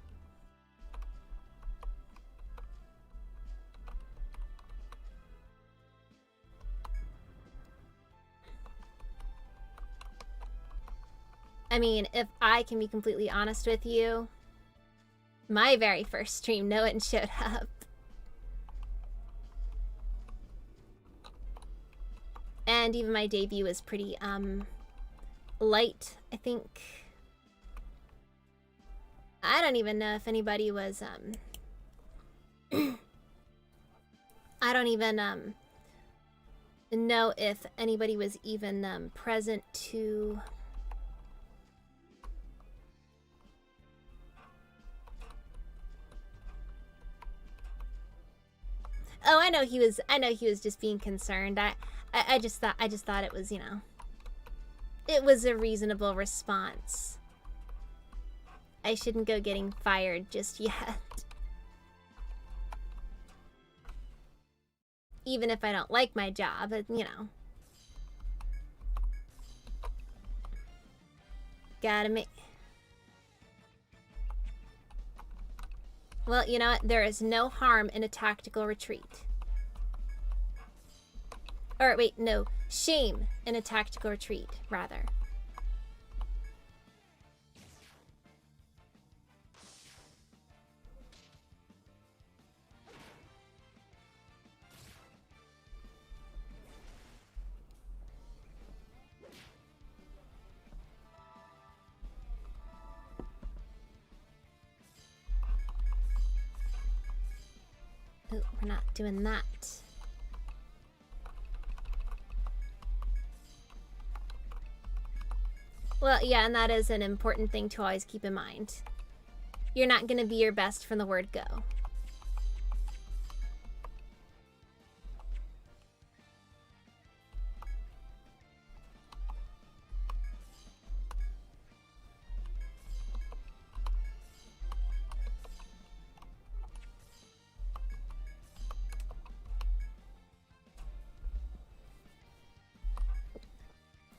I mean, if I can be completely honest with you, my very first stream, no one showed up. And even my debut was pretty, light, I think. I don't even know if anybody was, I don't even, know if anybody was even, present to... Oh, I know he was just being concerned. I just thought it was, you know, it was a reasonable response. I shouldn't go getting fired just yet. Even if I don't like my job, you know. Gotta make... Well, you know what? There is no harm in a tactical retreat. Or wait, no. Shame in a tactical retreat, rather. Oh, we're not doing that. Well, yeah, and that is an important thing to always keep in mind. You're not going to be your best from the word go.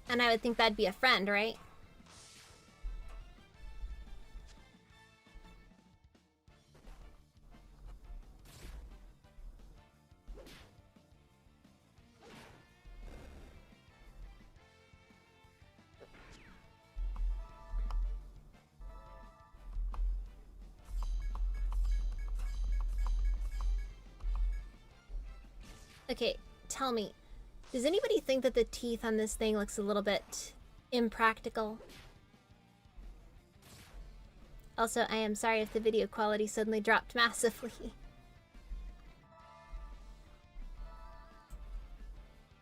And I would think that'd be a friend, right? Okay, tell me, does anybody think that the teeth on this thing looks a little bit impractical? Also, I am sorry if the video quality suddenly dropped massively.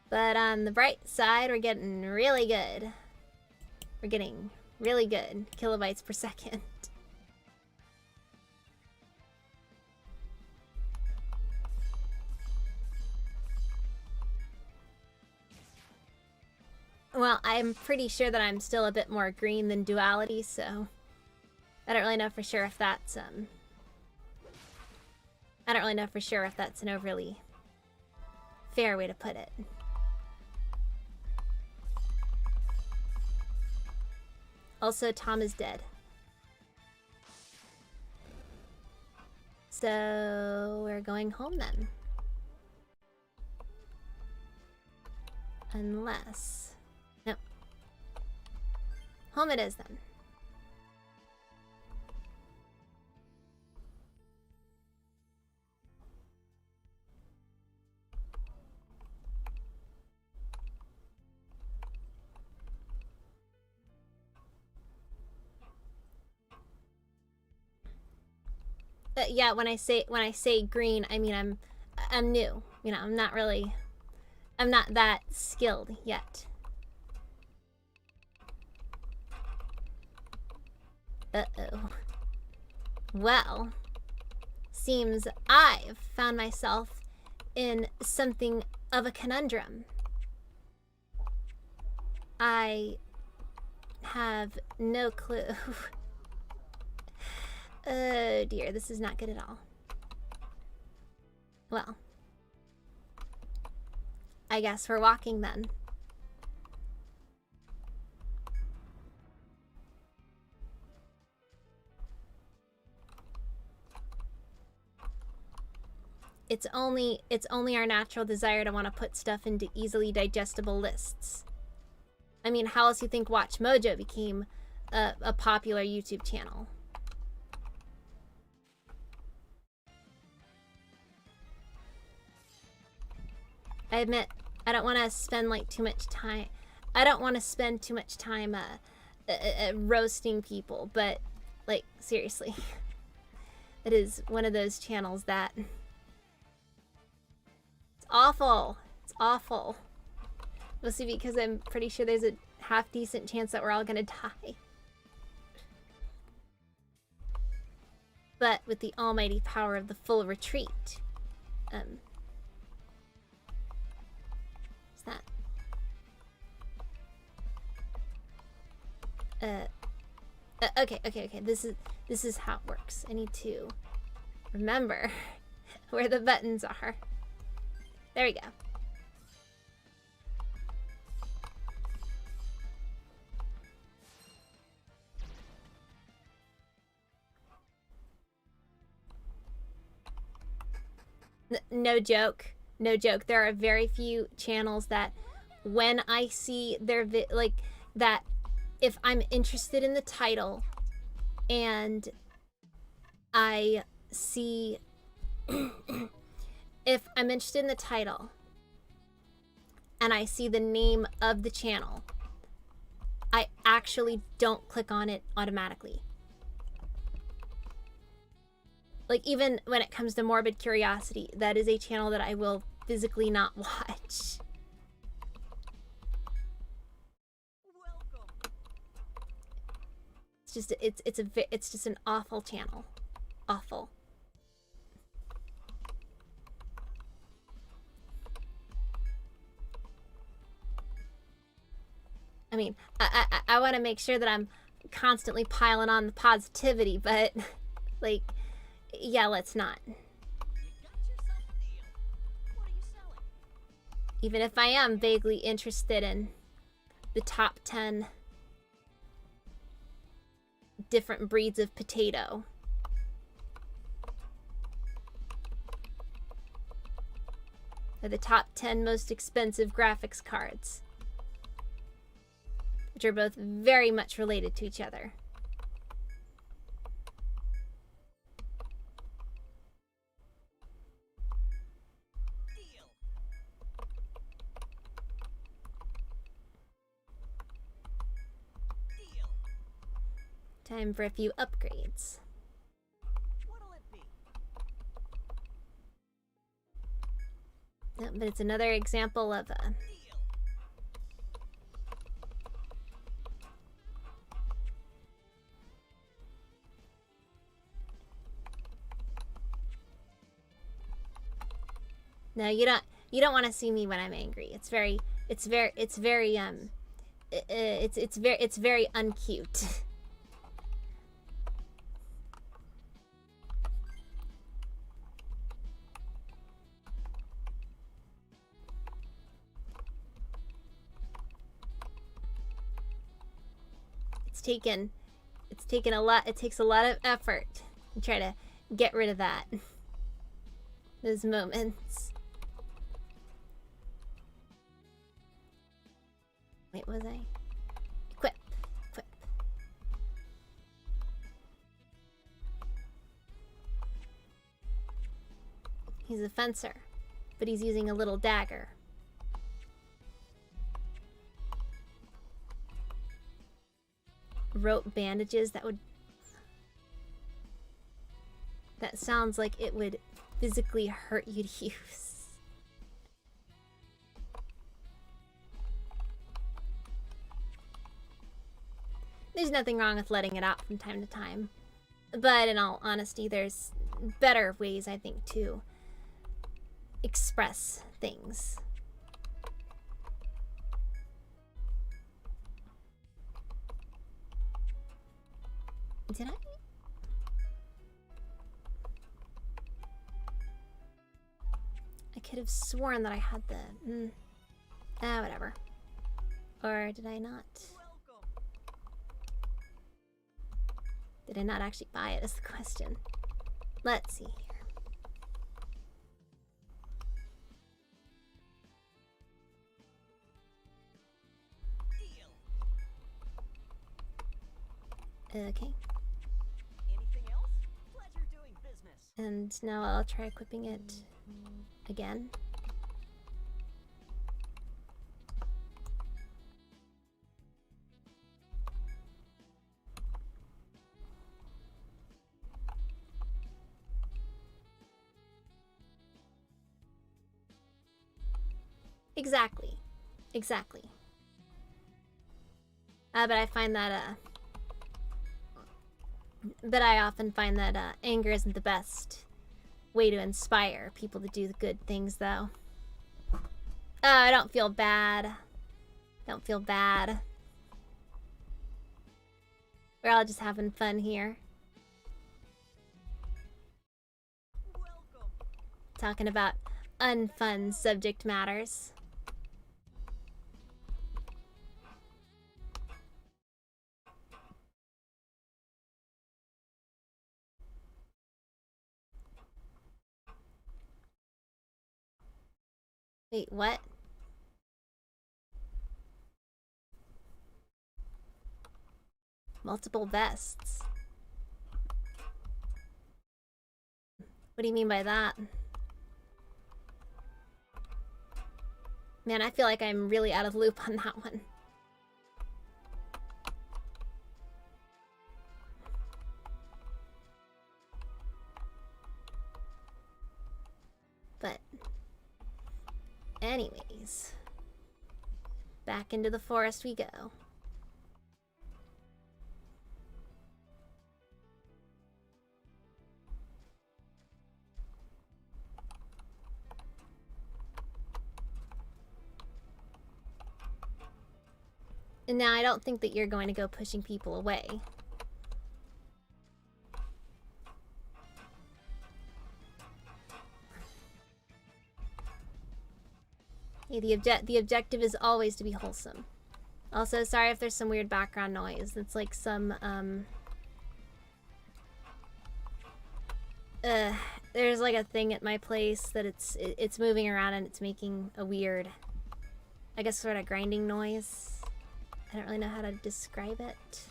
But on the bright side, we're getting really good. We're getting really good kilobytes per second. Well, I'm pretty sure that I'm still a bit more green than duality, so I don't really know for sure if that's I don't really know for sure if that's an overly fair way to put it. Also, Tom is dead. So we're going home then. Unless... Nope. Home it is then. Yeah, when I say green, I mean I'm new. You know, I'm not that skilled yet. Uh-oh. Well, seems I've found myself in something of a conundrum. I have no clue. Oh dear, this is not good at all. Well, I guess we're walking then. It's only our natural desire to want to put stuff into easily digestible lists. I mean, how else do you think Watch Mojo became a popular YouTube channel? I admit, I don't want to spend like too much time. I don't want to spend too much time roasting people, but like seriously, it is one of those channels that it's awful. It's awful. Mostly because I'm pretty sure there's a half decent chance that we're all gonna die. But with the almighty power of the full retreat, what's that? Okay. This is how it works. I need to remember where the buttons are. There we go. No joke. No joke. There are very few channels that when I see their that if I'm interested in the title and I see if I'm interested in the title and I see the name of the channel, I actually don't click on it automatically. Like, even when it comes to Morbid Curiosity, that is a channel that I will physically not watch. It's just it's just an awful channel. Awful. I mean, I want to make sure that I'm constantly piling on the positivity, but like, yeah, let's not. You got yourself a deal. What are you selling? Even if I am vaguely interested in the top 10 different breeds of potato. Or the top 10 most expensive graphics cards, which are both very much related to each other. Deal. Deal. Time for a few upgrades. What'll it be? Yep, but it's another example of a... Deal. No, you don't want to see me when I'm angry. It's very uncute. It takes a lot of effort to try to get rid of that. Those moments. Wait, was I? Equip. Equip. He's a fencer, but he's using a little dagger. Rope bandages, that sounds like it would physically hurt you to use. There's nothing wrong with letting it out from time to time, but in all honesty, there's better ways, I think, to express things. Did I? I could have sworn that I had the... whatever. Or did I not? Did I not actually buy it is the question. Let's see here. Okay. Anything else? Pleasure doing business. And now I'll try equipping it again. Exactly. Exactly. But I find that, but I often find that anger isn't the best way to inspire people to do the good things, though. I don't feel bad. Don't feel bad. We're all just having fun here. Welcome. Talking about unfun subject matters. Wait, what? Multiple vests. What do you mean by that? Man, I feel like I'm really out of the loop on that one. But anyways, back into the forest we go. And now I don't think that you're going to go pushing people away. Yeah, the objective is always to be wholesome. Also, sorry if there's some weird background noise. It's like some, there's like a thing at my place that it's moving around and it's making a weird, I guess, sort of grinding noise. I don't really know how to describe it.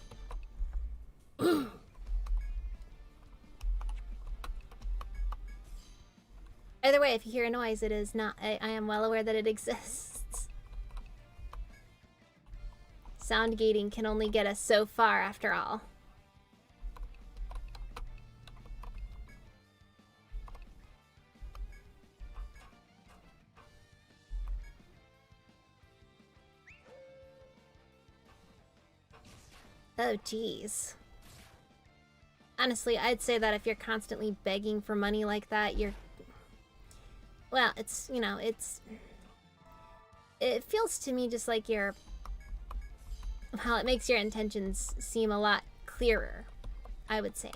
Either way, if you hear a noise, it is not... I am well aware that it exists. Sound gating can only get us so far, after all. Oh, geez. Honestly, I'd say that if you're constantly begging for money like that, you're... Well, it's, you know, it's... It feels to me just like you're... Well, it makes your intentions seem a lot clearer, I would say.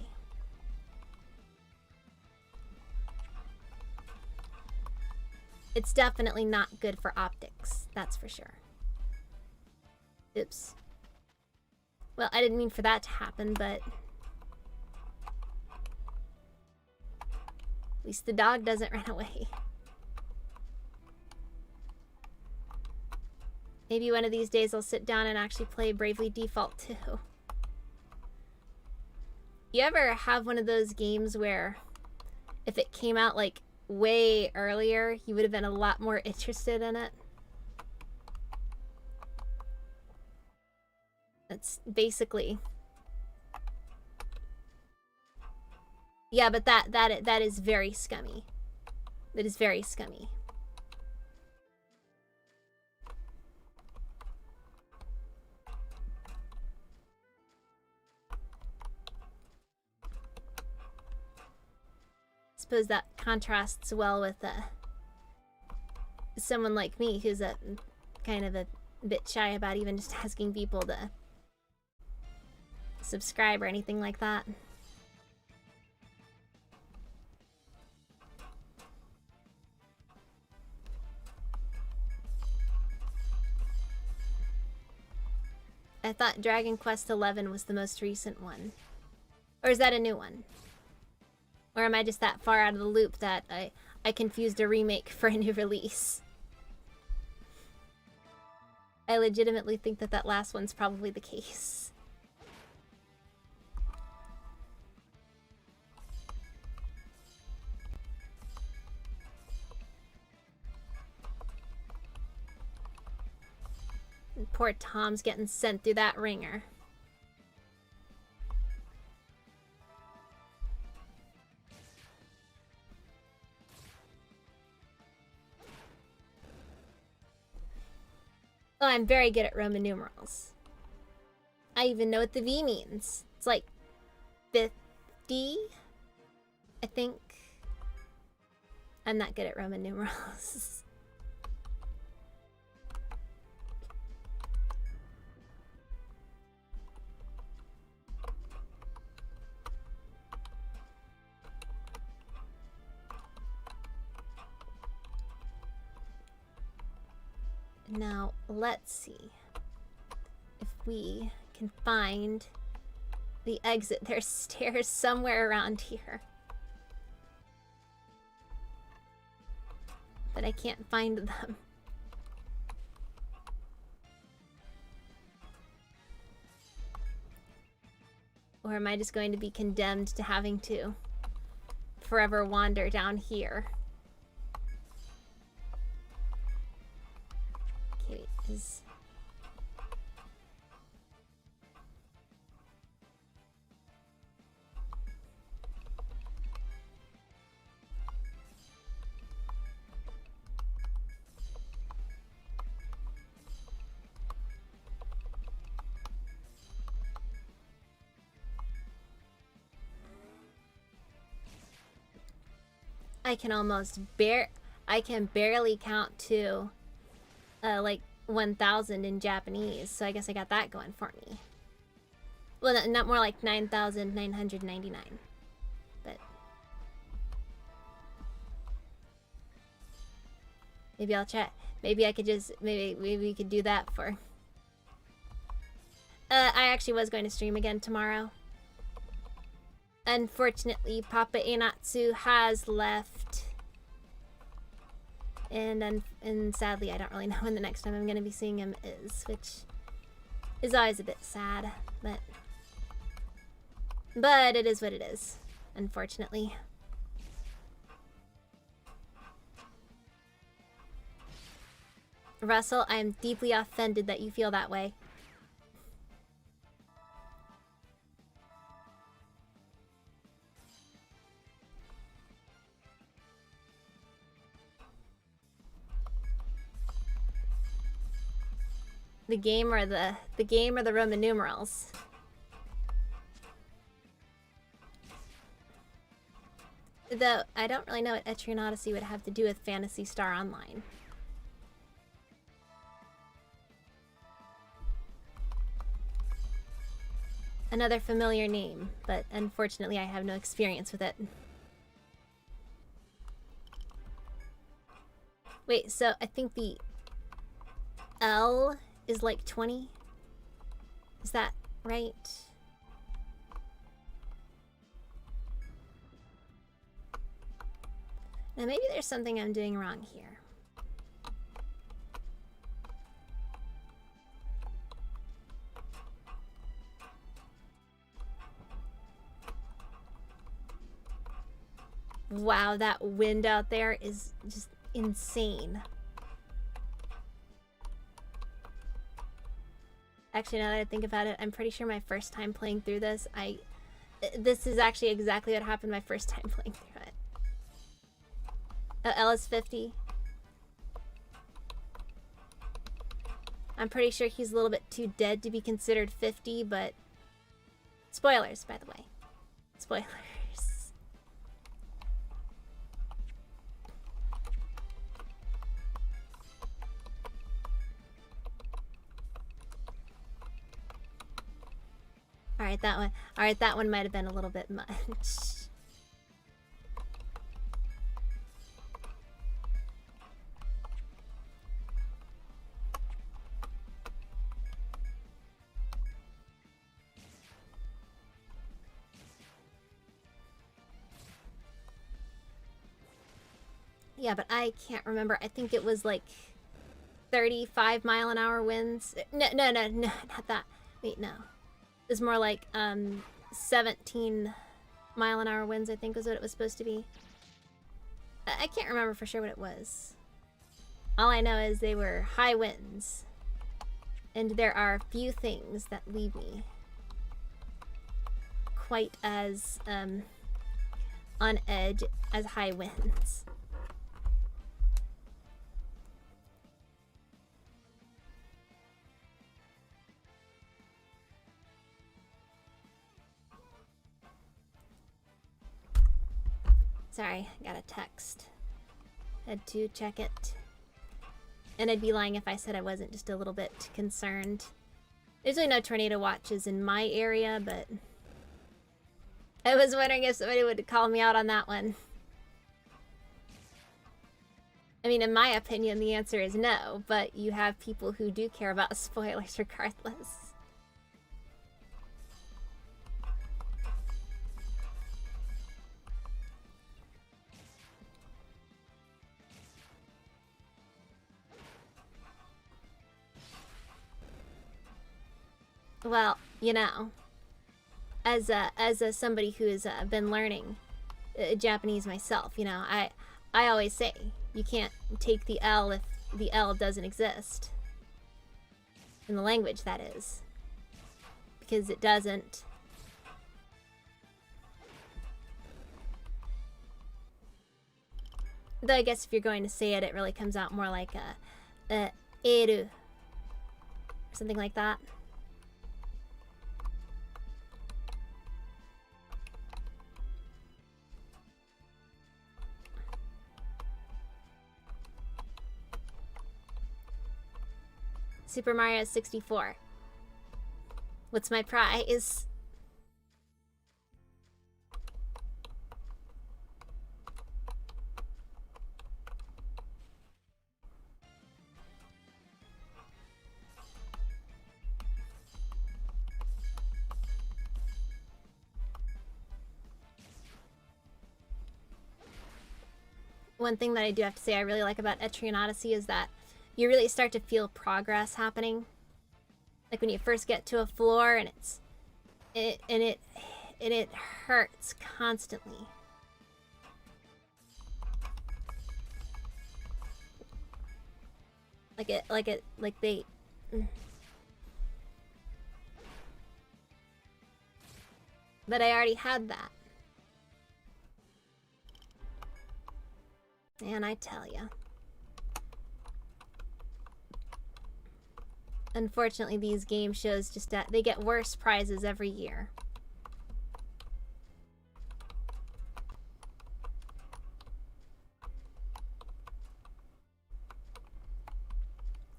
It's definitely not good for optics, that's for sure. Oops. Well, I didn't mean for that to happen, but... At least the dog doesn't run away. Maybe one of these days I'll sit down and actually play Bravely Default too. You ever have one of those games where if it came out like way earlier, you would have been a lot more interested in it? That's basically... Yeah, but that is very scummy. That is very scummy. Suppose that contrasts well with someone like me who's a kind of a bit shy about even just asking people to subscribe or anything like that. I thought Dragon Quest XI was the most recent one. Or is that a new one? Or am I just that far out of the loop that I confused a remake for a new release? I legitimately think that that last one's probably the case. And poor Tom's getting sent through that ringer. Oh, I'm very good at Roman numerals. I even know what the V means. It's like 50, I think. I'm not good at Roman numerals. Now, let's see if we can find the exit. There's stairs somewhere around here. But I can't find them. Or am I just going to be condemned to having to forever wander down here? Okay, is... I can barely count to like 1,000 in Japanese, so I guess I got that going for me. Well, not more like 9,999, but maybe I'll try. Maybe I could just maybe we could do that for. I actually was going to stream again tomorrow. Unfortunately, Papa Einatsu has left. And sadly, I don't really know when the next time I'm going to be seeing him is, which is always a bit sad, but it is what it is, unfortunately. Russell, I am deeply offended that you feel that way. The game or the Roman numerals? Though I don't really know what Etrian Odyssey would have to do with Phantasy Star Online. Another familiar name, but unfortunately I have no experience with it. Wait, so I think the L is like 20? Is that right? Now maybe there's something I'm doing wrong here. Wow, that wind out there is just insane. Actually, now that I think about it, I'm pretty sure my first time playing through this, this is actually exactly what happened my first time playing through it. Ellis 50. I'm pretty sure he's a little bit too dead to be considered 50, but spoilers, by the way. Spoilers. Alright, that one. Alright, that one might have been a little bit much. Yeah, but I can't remember. I think it was like 35-mile-an-hour winds. No, not that. Wait, no. It was more like 17-mile-an-hour winds, I think was what it was supposed to be. I can't remember for sure what it was. All I know is they were high winds. And there are few things that leave me quite as on edge as high winds. Sorry, I got a text. Had to check it. And I'd be lying if I said I wasn't just a little bit concerned. There's really no tornado watches in my area, but I was wondering if somebody would call me out on that one. I mean, in my opinion, the answer is no, but you have people who do care about spoilers regardless. Well, you know, as somebody who has been learning Japanese myself, you know, I always say you can't take the L if the L doesn't exist. In the language, that is. Because it doesn't. Though I guess if you're going to say it, it really comes out more like eru. Or something like that. Super Mario 64. What's my prize? One thing that I do have to say I really like about Etrian Odyssey is that you really start to feel progress happening. Like when you first get to a floor and it hurts constantly. Like they But I already had that. And I tell ya. Unfortunately, these game shows just they get worse prizes every year.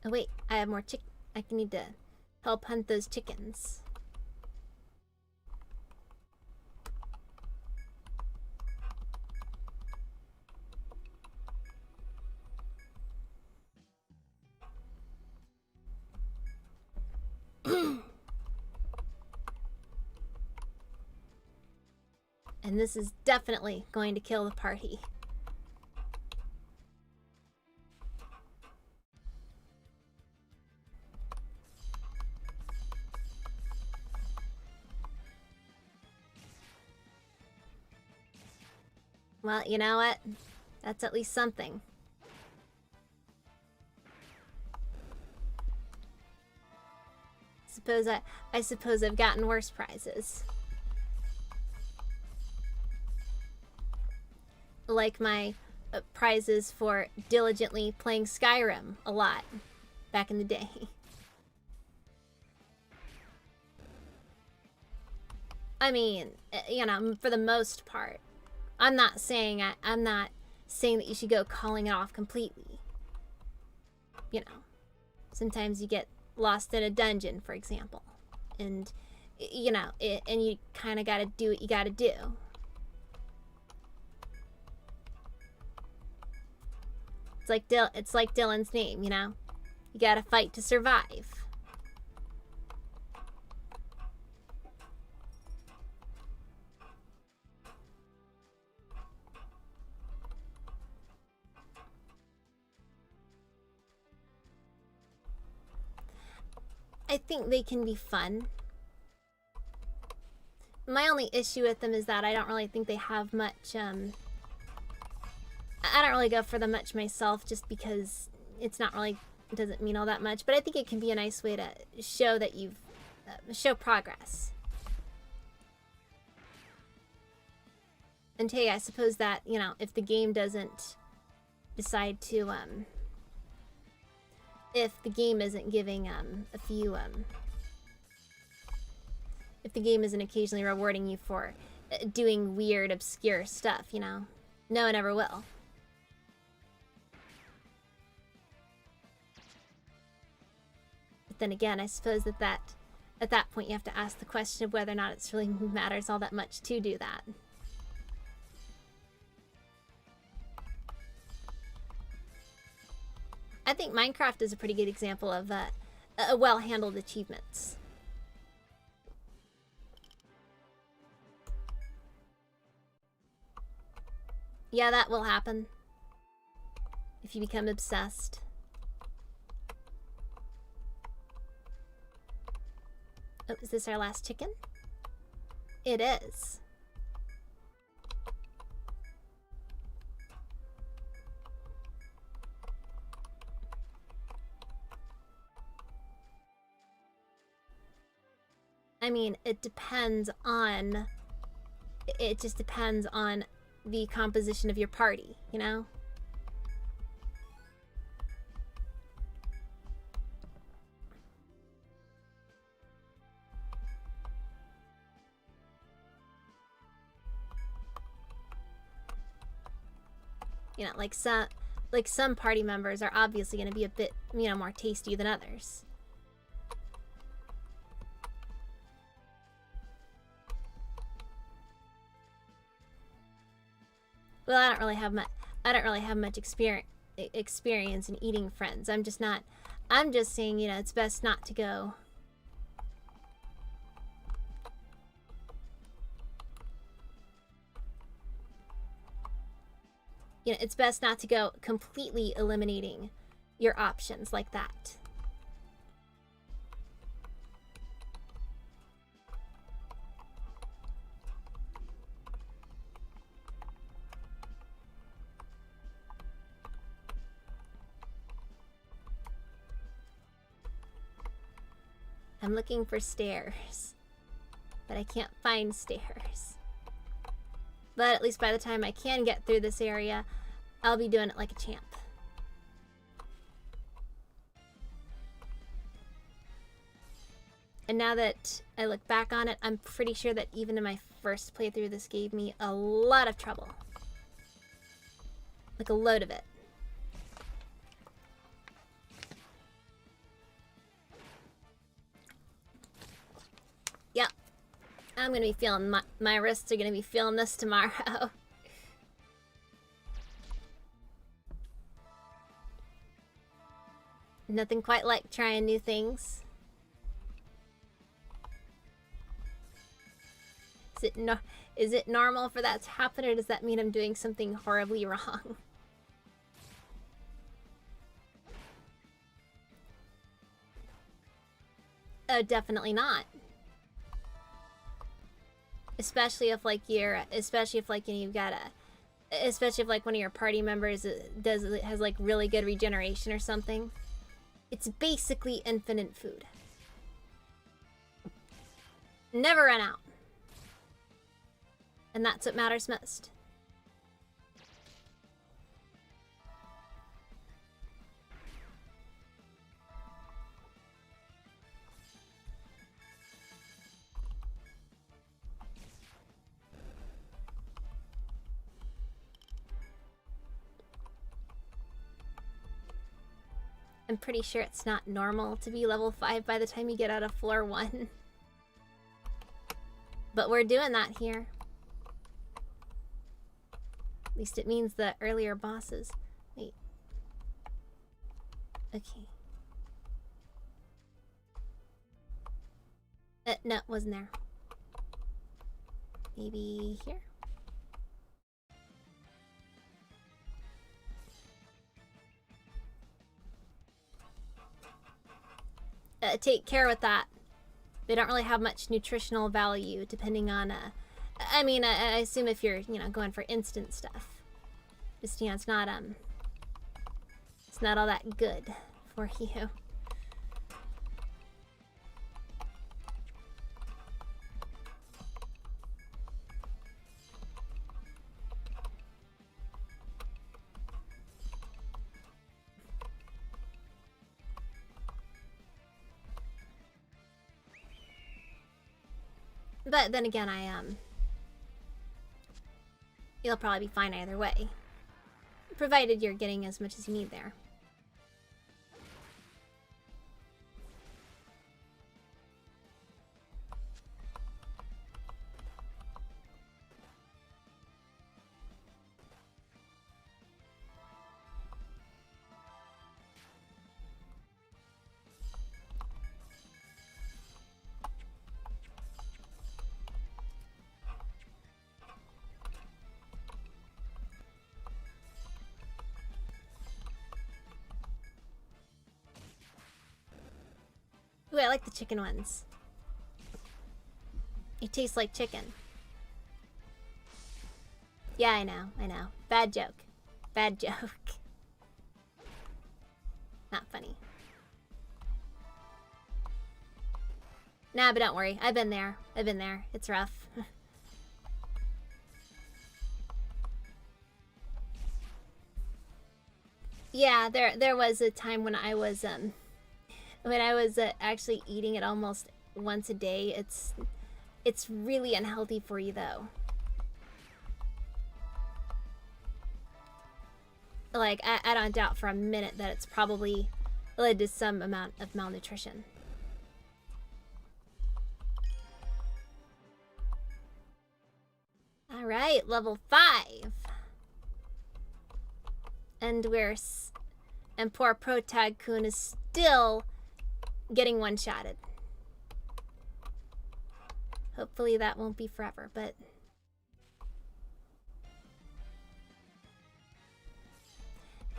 Oh wait, I have more I need to help hunt those chickens. And this is definitely going to kill the party. Well, you know what? That's at least something. I suppose I've gotten worse prizes. Like my prizes for diligently playing Skyrim a lot back in the day. I mean, you know, for the most part. I'm not saying that you should go calling it off completely. You know, sometimes you get lost in a dungeon, for example, and you know, and you kind of got to do what you got to do. It's like Dylan's name, you know? You got to fight to survive. I think they can be fun. My only issue with them is that I don't really think they have much, I don't really go for them much myself just because it's not really, it doesn't mean all that much, but I think it can be a nice way to show that you've, show progress. And hey, I suppose that, you know, if the game doesn't decide to, if the game isn't giving, a few, if the game isn't occasionally rewarding you for doing weird, obscure stuff, you know, no one ever will. But then again, I suppose that at that point you have to ask the question of whether or not it really matters all that much to do that. I think Minecraft is a pretty good example of well-handled achievements. Yeah, that will happen if you become obsessed. Oh, is this our last chicken? It is. I mean, it just depends on the composition of your party, you know? You know, like some party members are obviously going to be a bit, you know, more tasty than others. Well, I don't really have much experience in eating friends. I'm just saying, you know, it's best not to go. You know, it's best not to go completely eliminating your options like that. I'm looking for stairs, but I can't find stairs. But at least by the time I can get through this area, I'll be doing it like a champ. And now that I look back on it, I'm pretty sure that even in my first playthrough, this gave me a lot of trouble. Like a load of it. Yep. I'm gonna be feeling, my wrists are gonna be feeling this tomorrow. Nothing quite like trying new things. Is it normal for that to happen, or does that mean I'm doing something horribly wrong? Oh, definitely not. Especially if like you've got especially if like one of your party members has like really good regeneration or something. It's basically infinite food. Never run out. And that's what matters most. I'm pretty sure it's not normal to be level 5 by the time you get out of floor 1. But we're doing that here. At least it means the earlier bosses. Wait. Okay. No, it wasn't there. Maybe here? Take care with that. They don't really have much nutritional value depending on, I mean, I assume if you're, you know, going for instant stuff. Just, you know, it's not all that good for you. But then again, you'll probably be fine either way. Provided you're getting as much as you need there. Ooh, I like the chicken ones. It tastes like chicken. Yeah, I know. Bad joke. Bad joke. Not funny. Nah, but don't worry. I've been there. It's rough. Yeah, there was a time when I was actually eating it almost once a day. It's really unhealthy for you though. Like, I don't doubt for a minute that it's probably led to some amount of malnutrition. Alright, level 5. And poor Protag-kun is still getting one-shotted. Hopefully that won't be forever, but...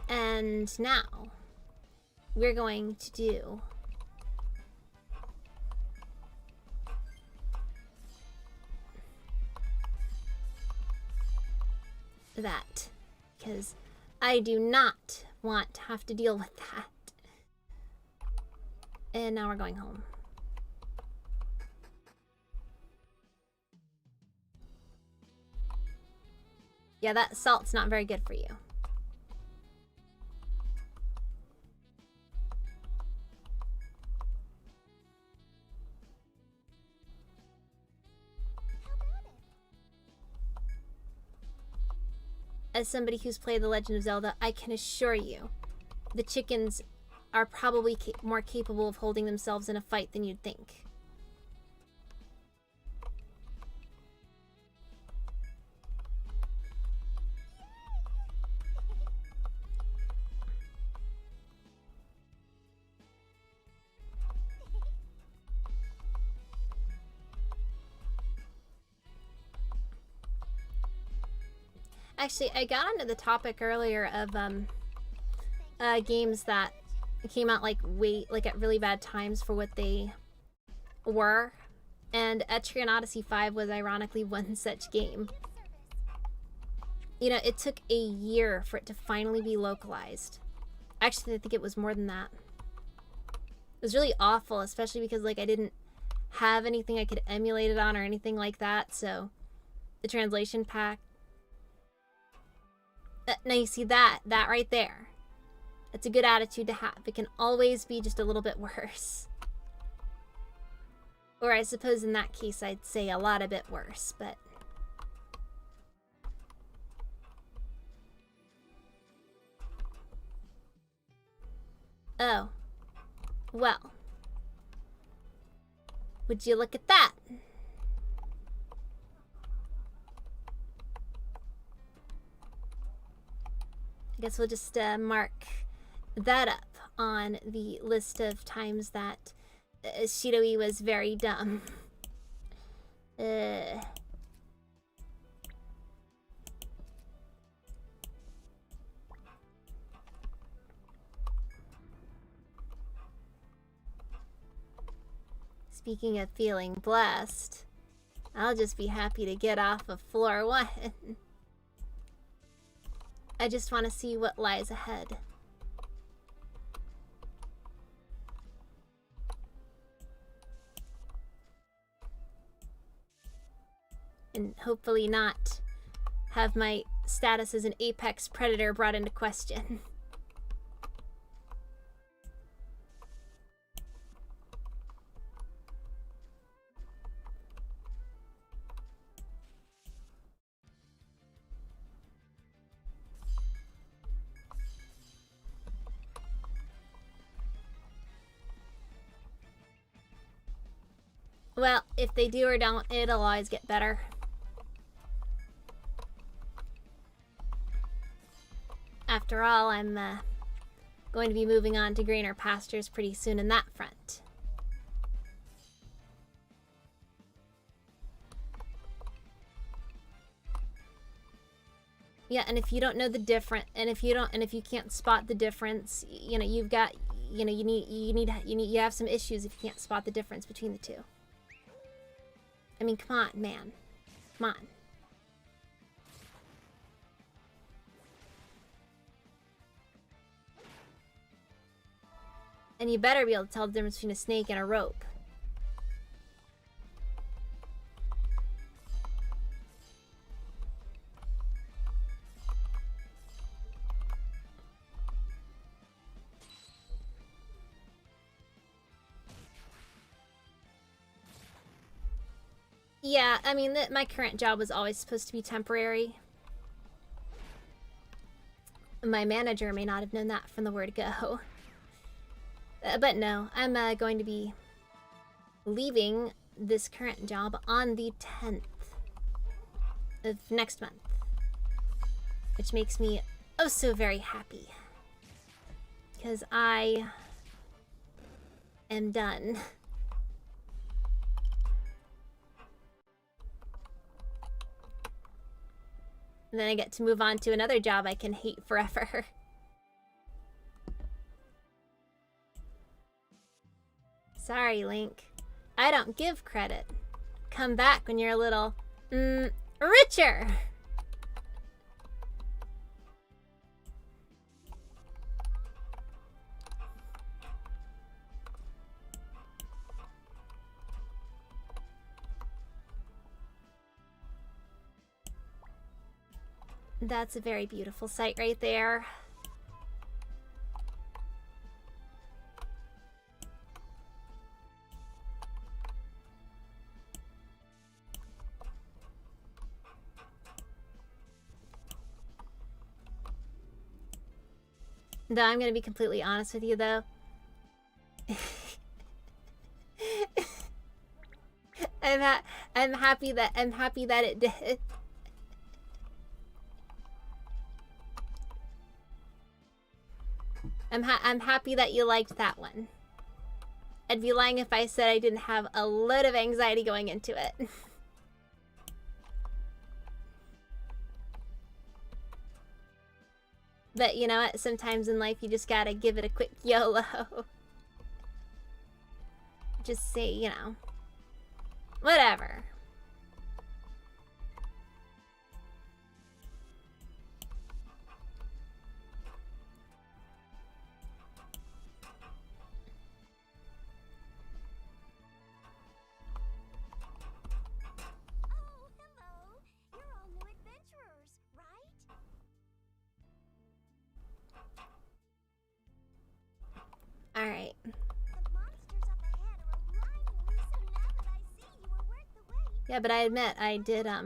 And now, we're going to do... that. Because I do not want to have to deal with that. And now we're going home. Yeah, that salt's not very good for you. As somebody who's played The Legend of Zelda, I can assure you, the chickens are probably more capable of holding themselves in a fight than you'd think. Actually, I got onto the topic earlier of games that came out like at really bad times for what they were, and Etrian Odyssey 5 was ironically one such game. You know, it took a year for it to finally be localized. Actually, I think it was more than that. It was really awful, especially because, like, I didn't have anything I could emulate it on or anything like that, so the translation pack. Now you see that right there. That's a good attitude to have. It can always be just a little bit worse. Or I suppose in that case I'd say a lot a bit worse, but... Oh. Well. Would you look at that? I guess we'll just mark that up on the list of times that Shidoi was very dumb. Speaking of feeling blessed, I'll just be happy to get off of floor 1. I just want to see what lies ahead. And hopefully not have my status as an apex predator brought into question. Well, if they do or don't, it'll always get better. After all, I'm going to be moving on to greener pastures pretty soon in that front. Yeah, and if you don't know the difference, and if you can't spot the difference, you know, you've got, you know, you have some issues if you can't spot the difference between the two. I mean, come on, man. Come on. And you better be able to tell the difference between a snake and a rope. Yeah, I mean, my current job was always supposed to be temporary. My manager may not have known that from the word go. But no, I'm going to be leaving this current job on the 10th of next month. Which makes me oh so very happy. Because I am done. And then I get to move on to another job I can hate forever. Sorry, Link. I don't give credit. Come back when you're a little, richer! That's a very beautiful sight right there. Though I'm gonna be completely honest with you, though. I'm happy that it did. I'm happy that you liked that one. I'd be lying if I said I didn't have a load of anxiety going into it. But you know what? Sometimes in life you just gotta give it a quick YOLO. Just say, you know, whatever. Yeah, but I admit I did I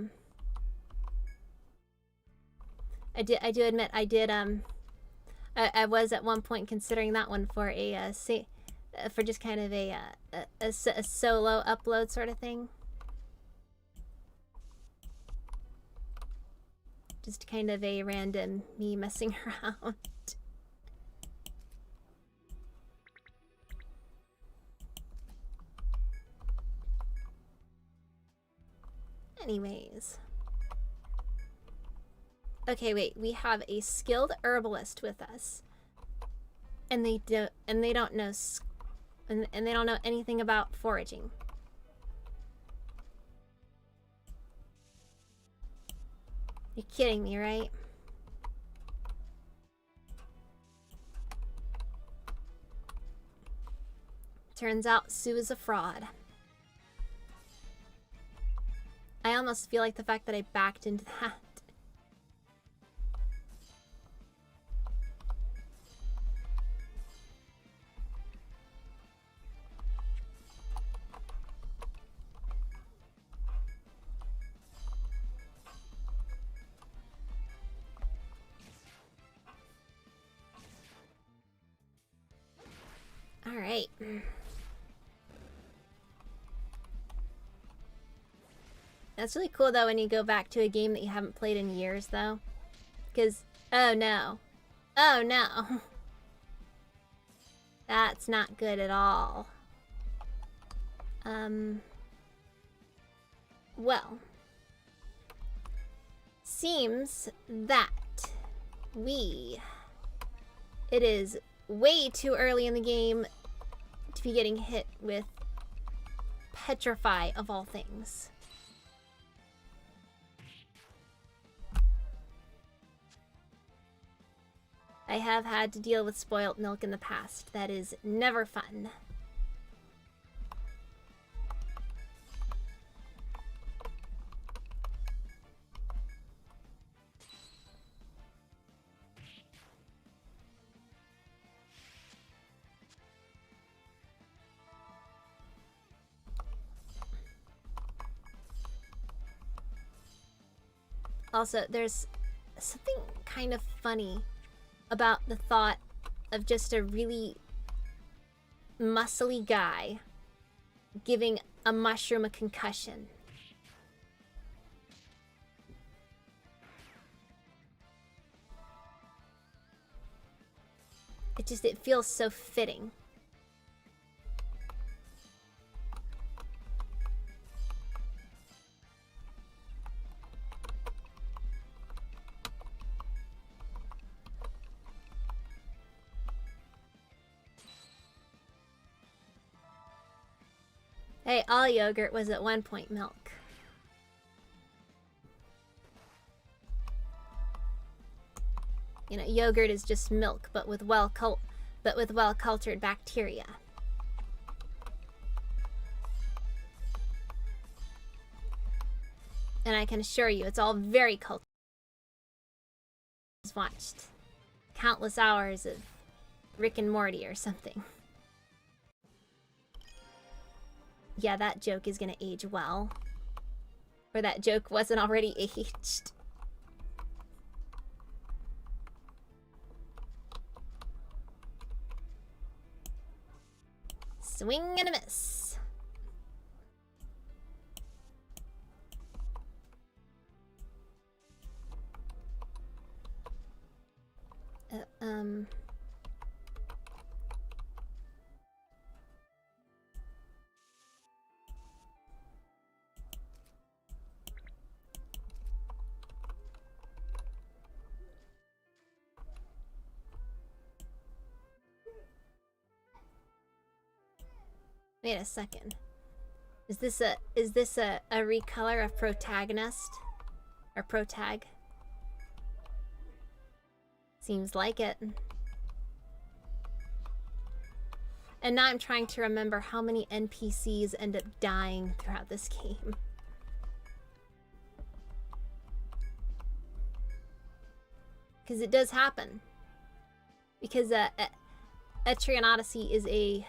do admit I did I was at one point considering that one for a for just kind of a solo upload sort of thing. Just kind of a random me messing around. Anyways. Okay, wait. We have a skilled herbalist with us. And they don't know and they don't know anything about foraging. You're kidding me, right? Turns out Sue is a fraud. I almost feel like the fact that I backed into that. All right. That's really cool though when you go back to a game that you haven't played in years though. Because, oh no. Oh no. That's not good at all. Well. Seems that it is way too early in the game to be getting hit with Petrify of all things. I have had to deal with spoiled milk in the past. That is never fun. Also, there's something kind of funny about the thought of just a really muscly guy giving a mushroom a concussion. It feels so fitting. Hey, all yogurt was at one point milk. You know, yogurt is just milk, but with well-cultured bacteria. And I can assure you, it's all very cultured. I've watched countless hours of Rick and Morty or something. Yeah, that joke is gonna age well. Or that joke wasn't already aged. Swing and a miss. Wait a second. Is this a recolor of protagonist? Or protag? Seems like it. And now I'm trying to remember how many NPCs end up dying throughout this game. Because it does happen. Because Etrian Odyssey is a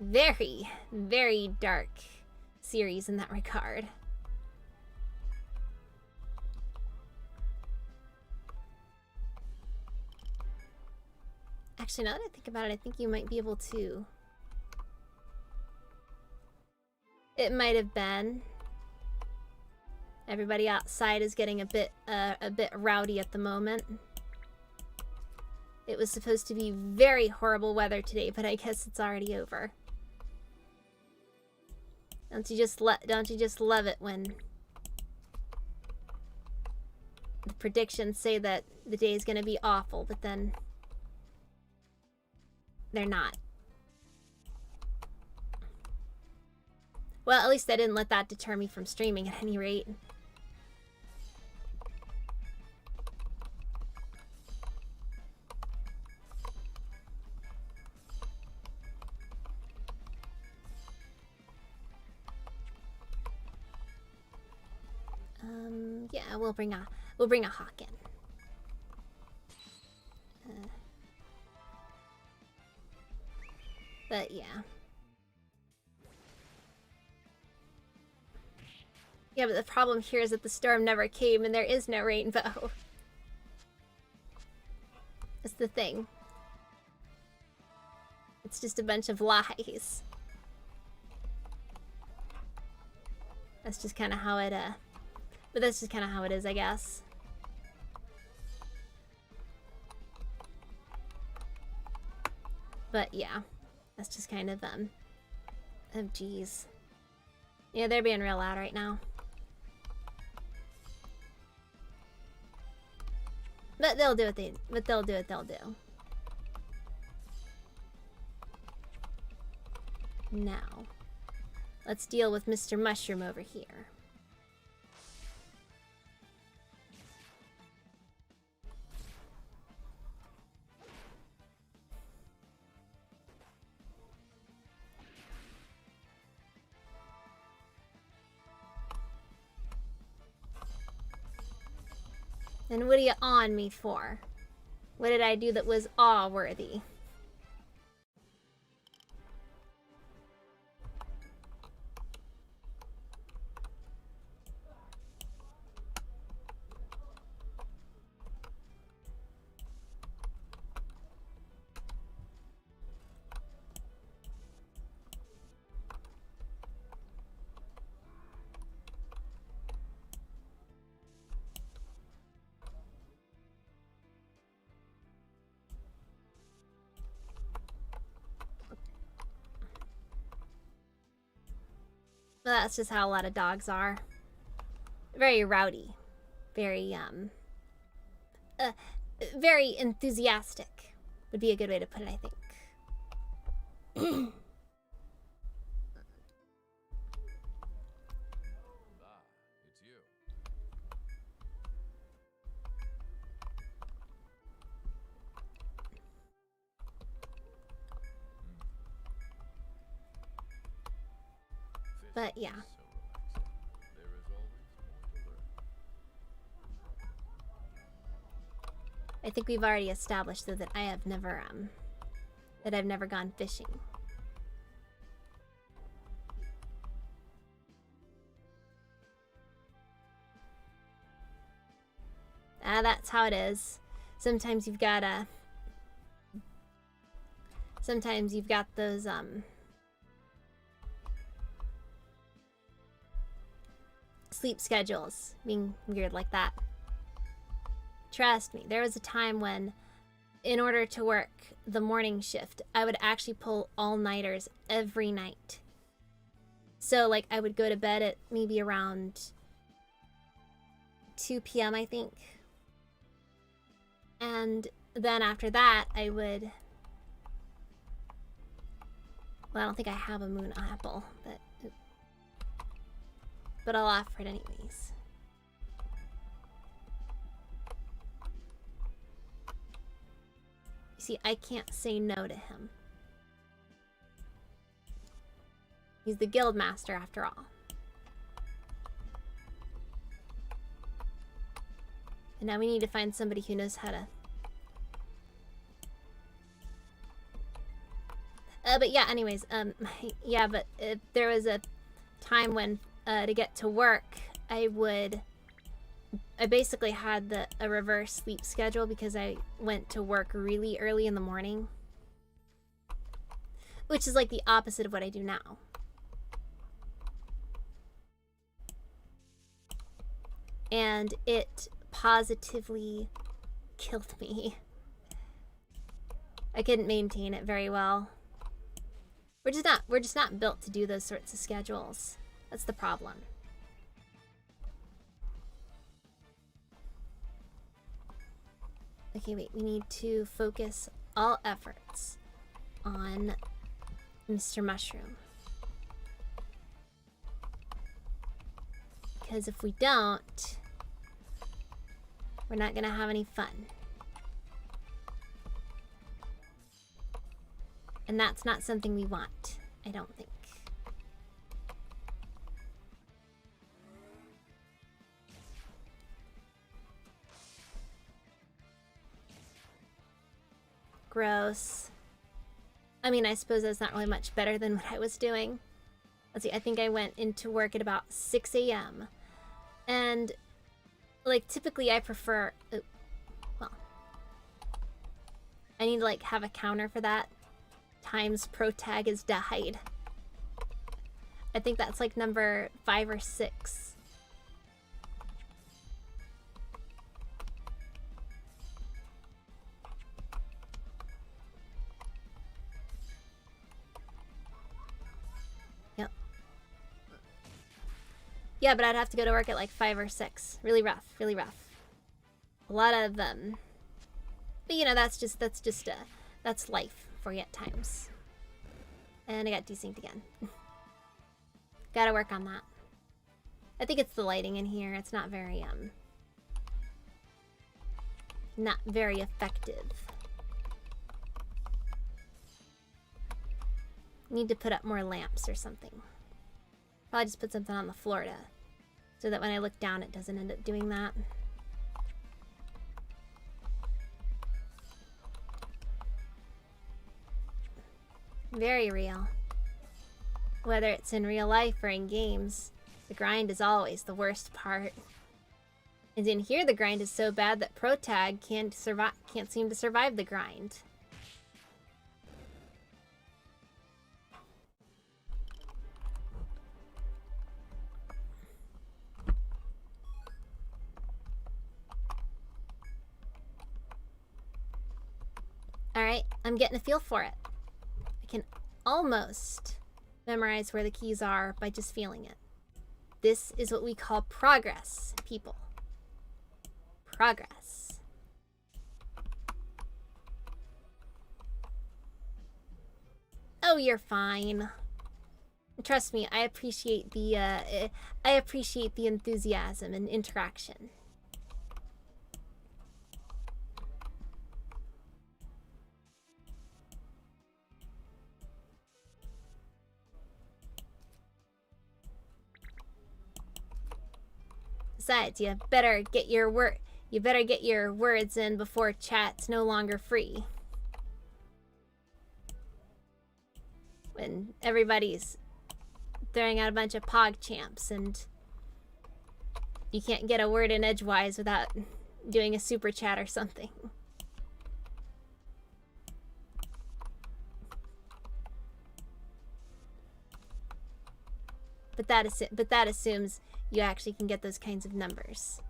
very, very dark series in that regard. Actually, now that I think about it, I think you might be able to. It might have been. Everybody outside is getting a bit rowdy at the moment. It was supposed to be very horrible weather today, but I guess it's already over. Don't you just love it when the predictions say that the day is going to be awful, but then they're not. Well, at least I didn't let that deter me from streaming at any rate. Yeah, we'll bring a hawk in. But yeah. Yeah, but the problem here is that the storm never came and there is no rainbow. That's the thing. It's just a bunch of lies. That's just kind of how it, but that's just kind of how it is, I guess. But yeah, that's just kind of, oh geez. Yeah, they're being real loud right now. But they'll do what they'll do. Now, let's deal with Mr. Mushroom over here. And what are you on me for? What did I do that was awe-worthy? Well, that's just how a lot of dogs are. Very rowdy. Very, very enthusiastic would be a good way to put it, I think. It's you. But yeah. There is always more to learn. I think we've already established though that I've never gone fishing. That's how it is. Sometimes you've got those sleep schedules being weird like that. Trust me, there was a time when, in order to work the morning shift, I would actually pull all-nighters every night. So, like, I would go to bed at maybe around 2 p.m., I think. And then after that, I would... Well, I don't think I have a moon apple, but I'll offer it anyways. You see, I can't say no to him. He's the guild master after all. And now we need to find somebody who knows how to... but yeah, anyways, yeah, but there was a time when, to get to work, I would I basically had a reverse sleep schedule because I went to work really early in the morning, which is like the opposite of what I do now. And it positively killed me. I couldn't maintain it very well. We're just not built to do those sorts of schedules. That's the problem. Okay, wait, we need to focus all efforts on Mr. Mushroom. Because if we don't, we're not gonna have any fun. And that's not something we want, I don't think. Gross. I mean, I suppose that's not really much better than what I was doing. Let's see, I think I went into work at about 6 a.m. And, like, typically I prefer... well, I need to, like, have a counter for that. Times pro tag has died. I think that's, like, number 5 or 6. Yeah, but I'd have to go to work at like 5 or 6. Really rough, really rough. A lot of them. But you know, that's life for you at times. And I got desynced again. Gotta work on that. I think it's the lighting in here. It's not very effective. Need to put up more lamps or something. Probably just put something on the floor so that when I look down it doesn't end up doing that. Very real. Whether it's in real life or in games, the grind is always the worst part. And in here the grind is so bad that ProTag can't seem to survive the grind. Alright, I'm getting a feel for it. I can almost memorize where the keys are by just feeling it. This is what we call progress, people. Progress. Oh, you're fine. Trust me, I appreciate the enthusiasm and interaction. Besides, you better get your words in before chat's no longer free. When everybody's throwing out a bunch of pog champs and you can't get a word in edgewise without doing a super chat or something. But that assumes you actually can get those kinds of numbers.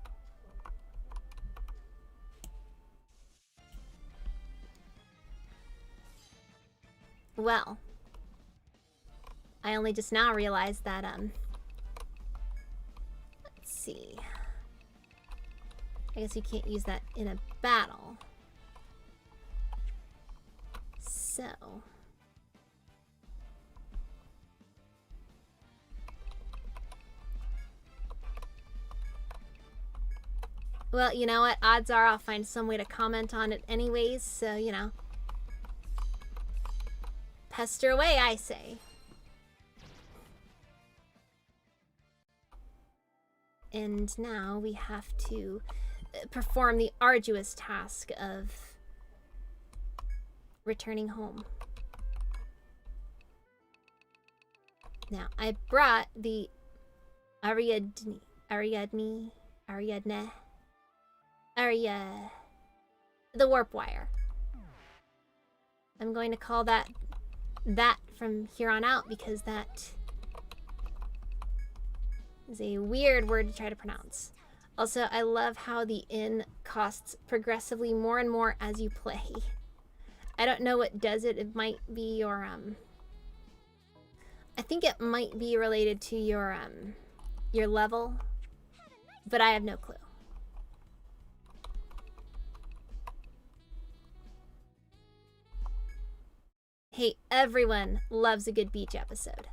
Well, I only just now realized that, let's see. I guess you can't use that in a battle. So... well, you know what? Odds are I'll find some way to comment on it anyways, so, you know. Pester away, I say. And now we have to perform the arduous task of returning home. Now, I brought the Ariadne the warp wire. I'm going to call that from here on out because that is a weird word to try to pronounce. Also, I love how the inn costs progressively more and more as you play. I don't know what does it. It might be your I think it might be related to your level, but I have no clue. Hey, everyone loves a good beach episode.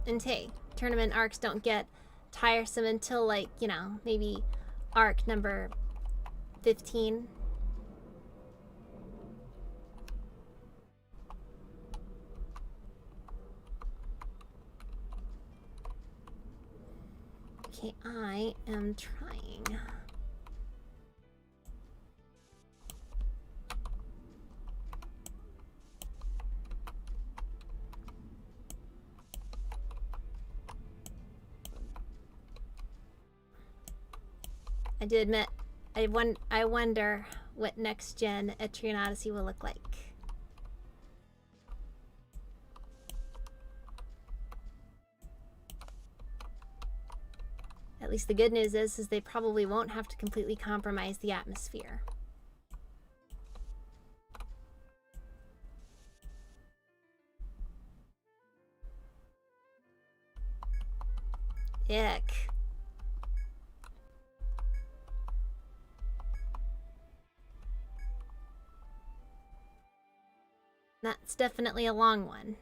And hey, tournament arcs don't get tiresome until, like, you know, maybe arc number 15. Okay, I am trying. I do admit, I wonder what next gen Etrian Odyssey will look like. At least the good news is they probably won't have to completely compromise the atmosphere. Ick. That's definitely a long one.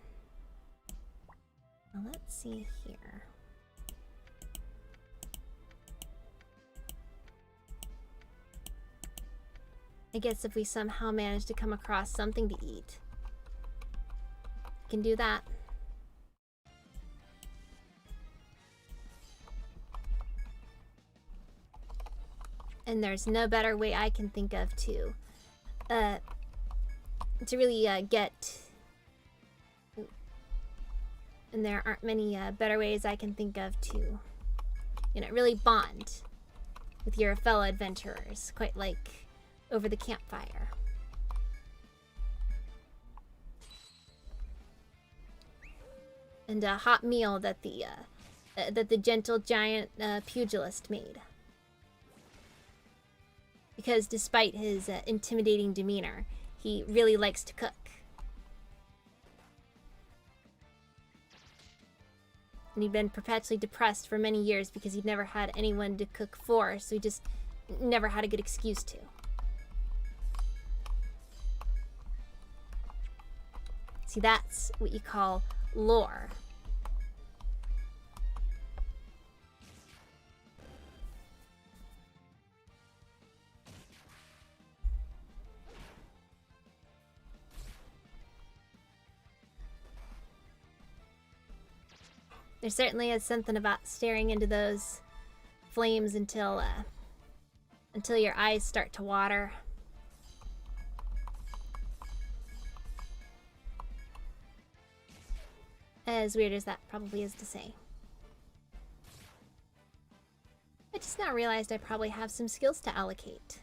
Now let's see here. I guess if we somehow manage to come across something to eat, we can do that. And there's no better way I can think of to really get, and there aren't many better ways I can think of to, you know, really bond with your fellow adventurers, quite like over the campfire. And a hot meal that the gentle giant pugilist made. Because despite his intimidating demeanor, he really likes to cook. And he'd been perpetually depressed for many years because he'd never had anyone to cook for, so he just never had a good excuse to. See, that's what you call lore. There certainly is something about staring into those flames until your eyes start to water. As weird as that probably is to say. I just now realized I probably have some skills to allocate.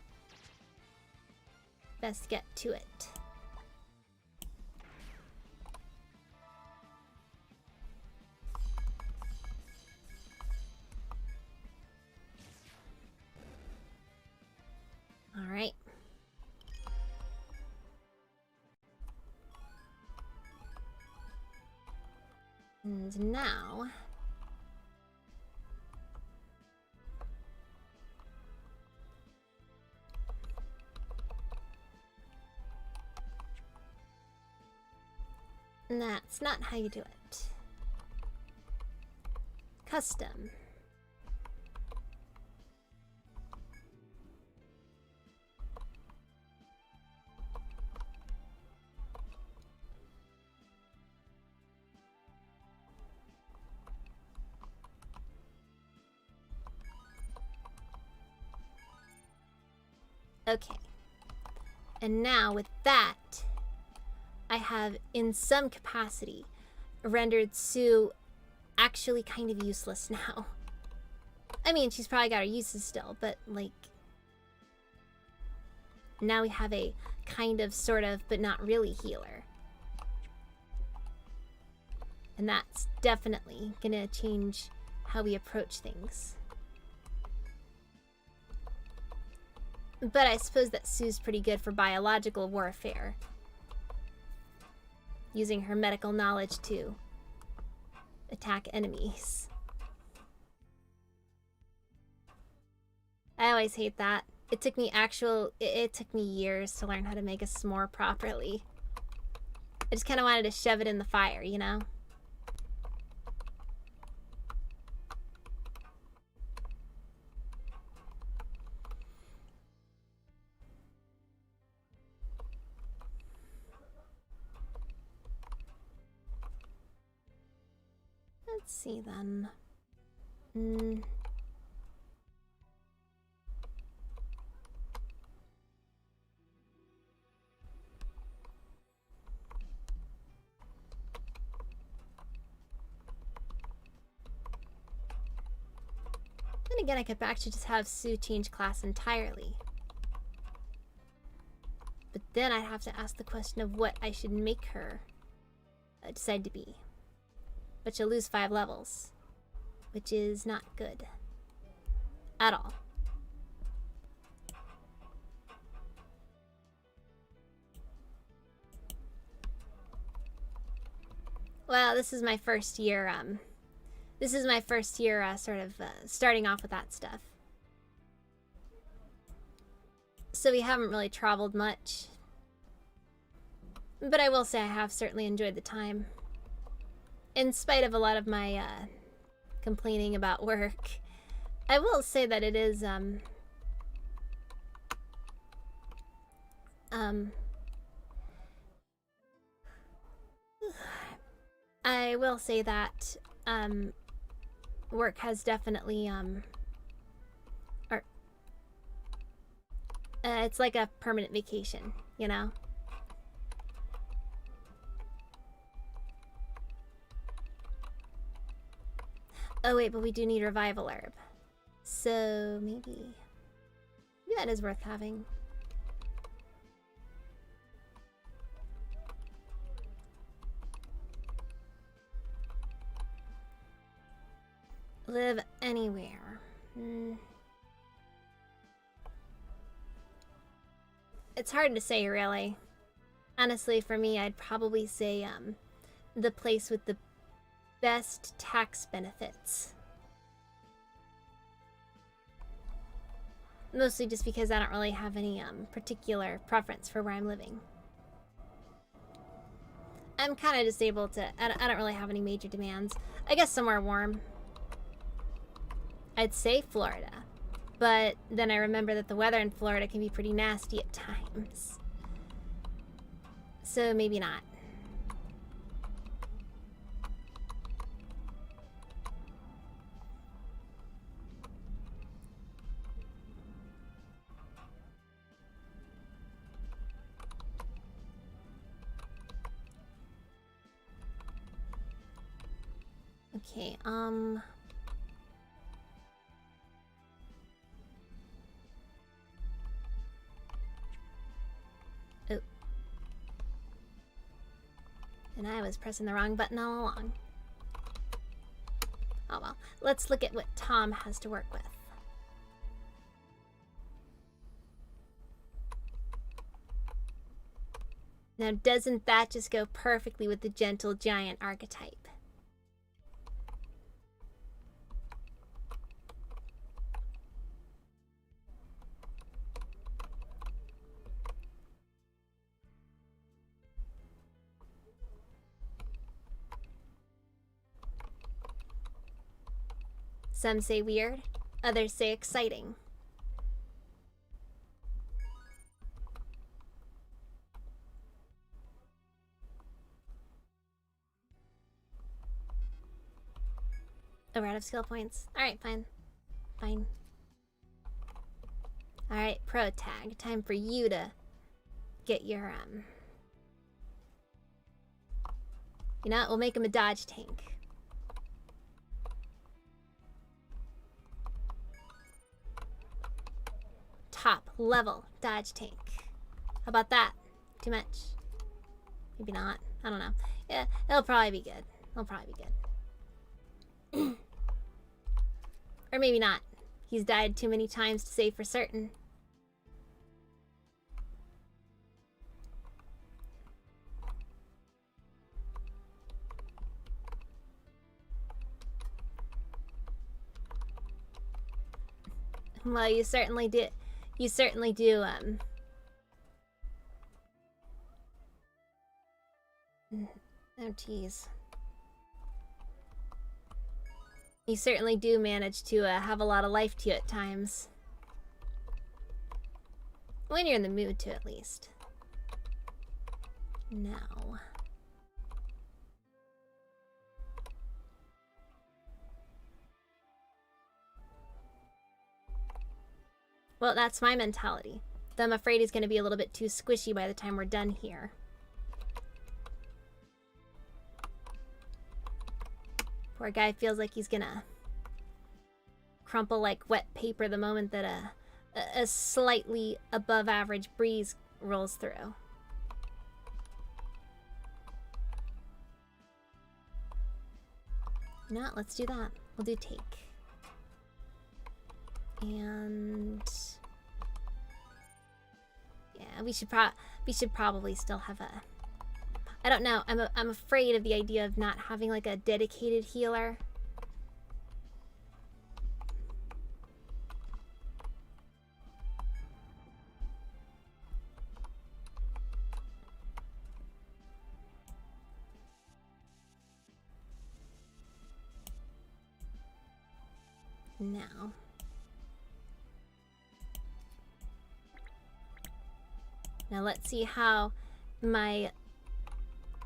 Best get to it. All right. And now that's not how you do it. Custom. Okay. And now with that, I have, in some capacity, rendered Sue actually kind of useless now. I mean, she's probably got her uses still, but, like, now we have a kind of, sort of, but not really healer. And that's definitely gonna change how we approach things. But I suppose that Sue's pretty good for biological warfare, using her medical knowledge to attack enemies. I always hate that. It took me it took me years to learn how to make a s'more properly. I just kind of wanted to shove it in the fire, you know? Let's see then. Then again, I could actually just have Sue change class entirely. But then I'd have to ask the question of what I should make her decide to be. But she'll lose 5 levels, which is not good at all. Well, this is my first year, starting off with that stuff. So we haven't really traveled much. But I will say I have certainly enjoyed the time. In spite of a lot of my complaining about work, I will say that it is I will say that work has definitely it's like a permanent vacation, you know? Oh wait, but we do need revival herb. So maybe that is worth having. Live anywhere. It's hard to say, really. Honestly, for me, I'd probably say the place with the best tax benefits. Mostly just because I don't really have any particular preference for where I'm living. I'm kind of just able to... I don't really have any major demands. I guess somewhere warm. I'd say Florida. But then I remember that the weather in Florida can be pretty nasty at times. So maybe not. Okay, Oh. And I was pressing the wrong button all along. Oh well, let's look at what Tom has to work with. Now, doesn't that just go perfectly with the gentle giant archetype? Some say weird, others say exciting. Oh, we're out of skill points. Alright, fine. Fine. Alright, pro tag. Time for you to get your, You know what? We'll make him a dodge tank. Top level dodge tank. How about that? Too much? Maybe not. I don't know. Yeah, it'll probably be good. It'll probably be good. Or maybe not. He's died too many times to say for certain. Well, you certainly do. You certainly do, Oh, geez. You certainly do manage to have a lot of life to you at times. When you're in the mood to, at least. Now. Well, that's my mentality. Though I'm afraid he's going to be a little bit too squishy by the time we're done here. Poor guy feels like he's gonna crumple like wet paper the moment that a slightly above average breeze rolls through. No, let's do that. We'll do take. And yeah, we should probably still have a. I don't know. I'm afraid of the idea of not having like a dedicated healer. Now. Now let's see how my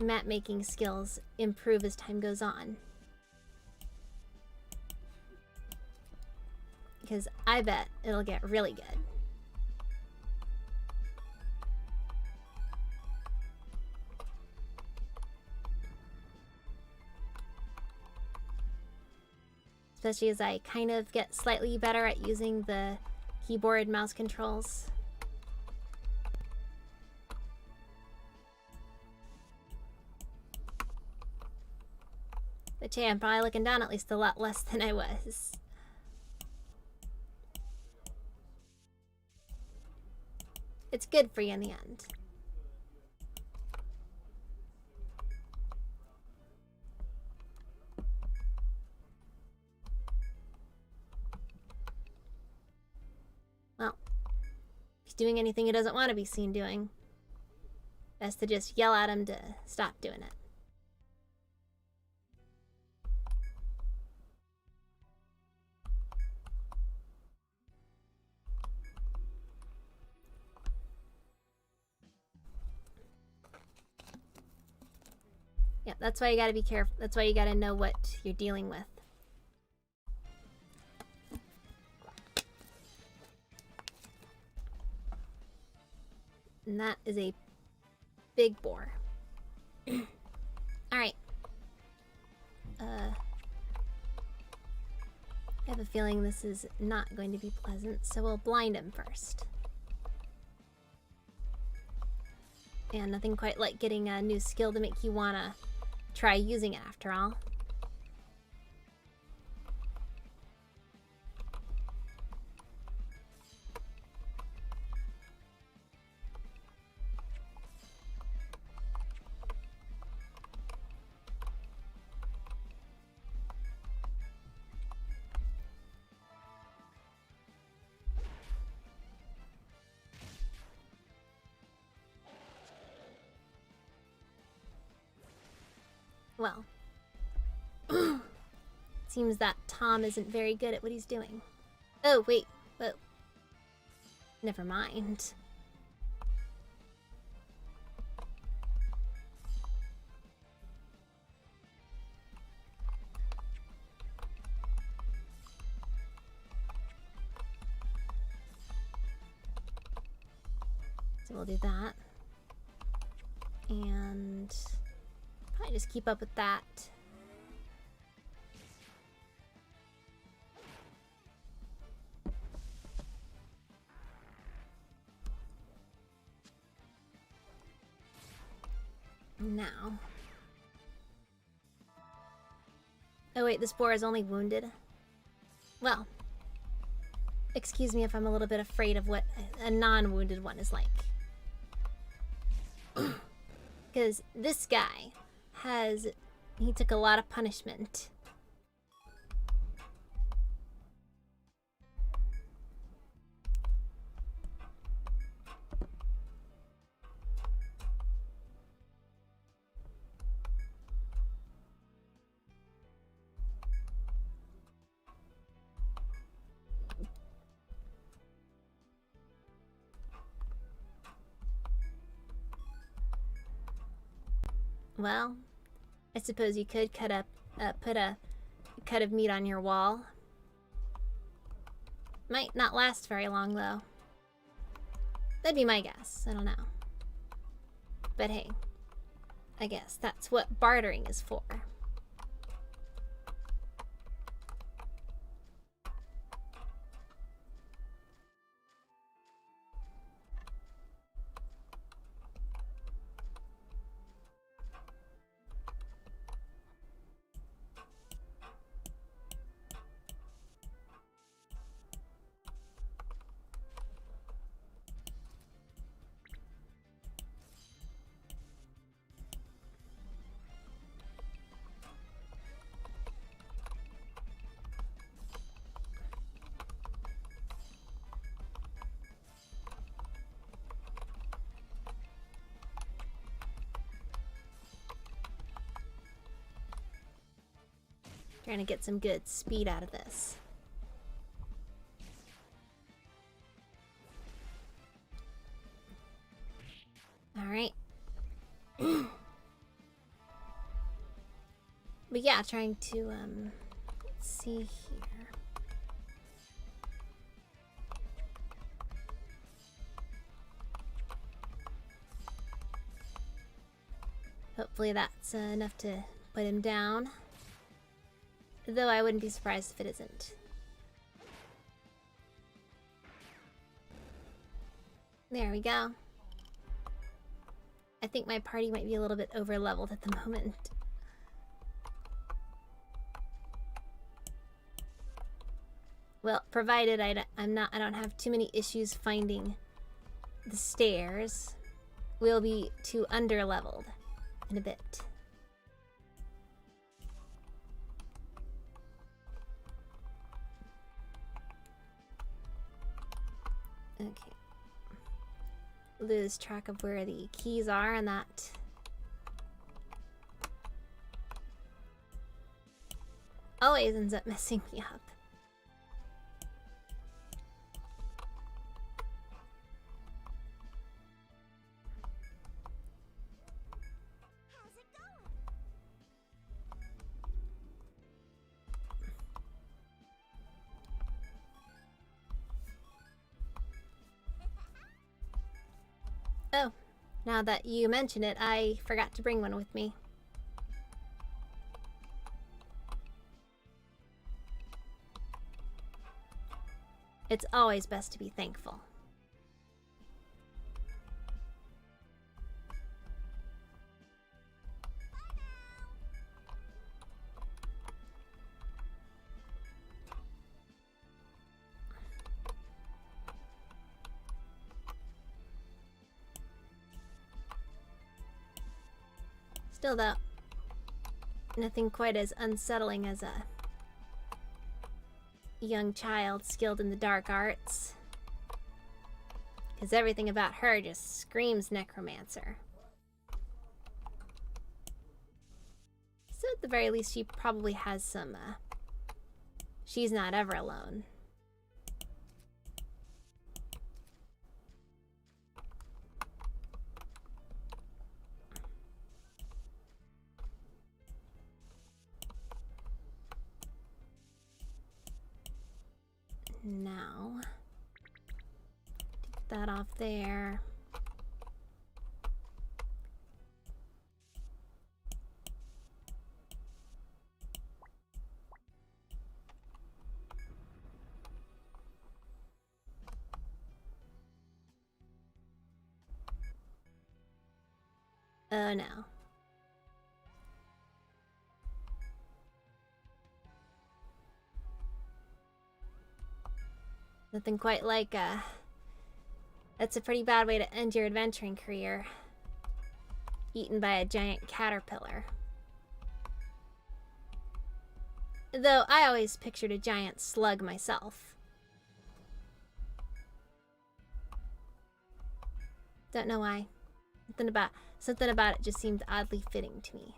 map making skills improve as time goes on. Because I bet it'll get really good. Especially as I kind of get slightly better at using the keyboard mouse controls. But yeah, I'm probably looking down at least a lot less than I was. It's good for you in the end. Well, if he's doing anything he doesn't want to be seen doing, best to just yell at him to stop doing it. Yeah, that's why you gotta be careful. That's why you gotta know what you're dealing with. And that is a big boar. Alright. I have a feeling this is not going to be pleasant, so we'll blind him first. And nothing quite like getting a new skill to make you wanna try using it after all. Well, seems that Tom isn't very good at what he's doing. Oh, wait. Whoa. Never mind. So we'll do that. And probably just keep up with that. Now. Oh wait, this boar is only wounded? Well, excuse me if I'm a little bit afraid of what a non-wounded one is like. Because this guy he took a lot of punishment. Well, I suppose you could put a cut of meat on your wall. Might not last very long, though. That'd be my guess. I don't know. But hey, I guess that's what bartering is for. Trying to get some good speed out of this. Alright. But yeah, trying to, let's see here. Hopefully that's enough to put him down. Though I wouldn't be surprised if it isn't. There we go. I think my party might be a little bit over leveled at the moment. Well, provided I don't have too many issues finding the stairs, we'll be too under leveled in a bit. Okay. Lose track of where the keys are, and that always ends up messing me up. How's it going? Oh, now that you mention it, I forgot to bring one with me. It's always best to be thankful. Still though, nothing quite as unsettling as a young child skilled in the dark arts. Because everything about her just screams necromancer. So at the very least she probably has some, she's not ever alone. Now, take that off there. Oh no. Nothing quite like that's a pretty bad way to end your adventuring career. Eaten by a giant caterpillar. Though I always pictured a giant slug myself. Don't know why. Something about it just seemed oddly fitting to me.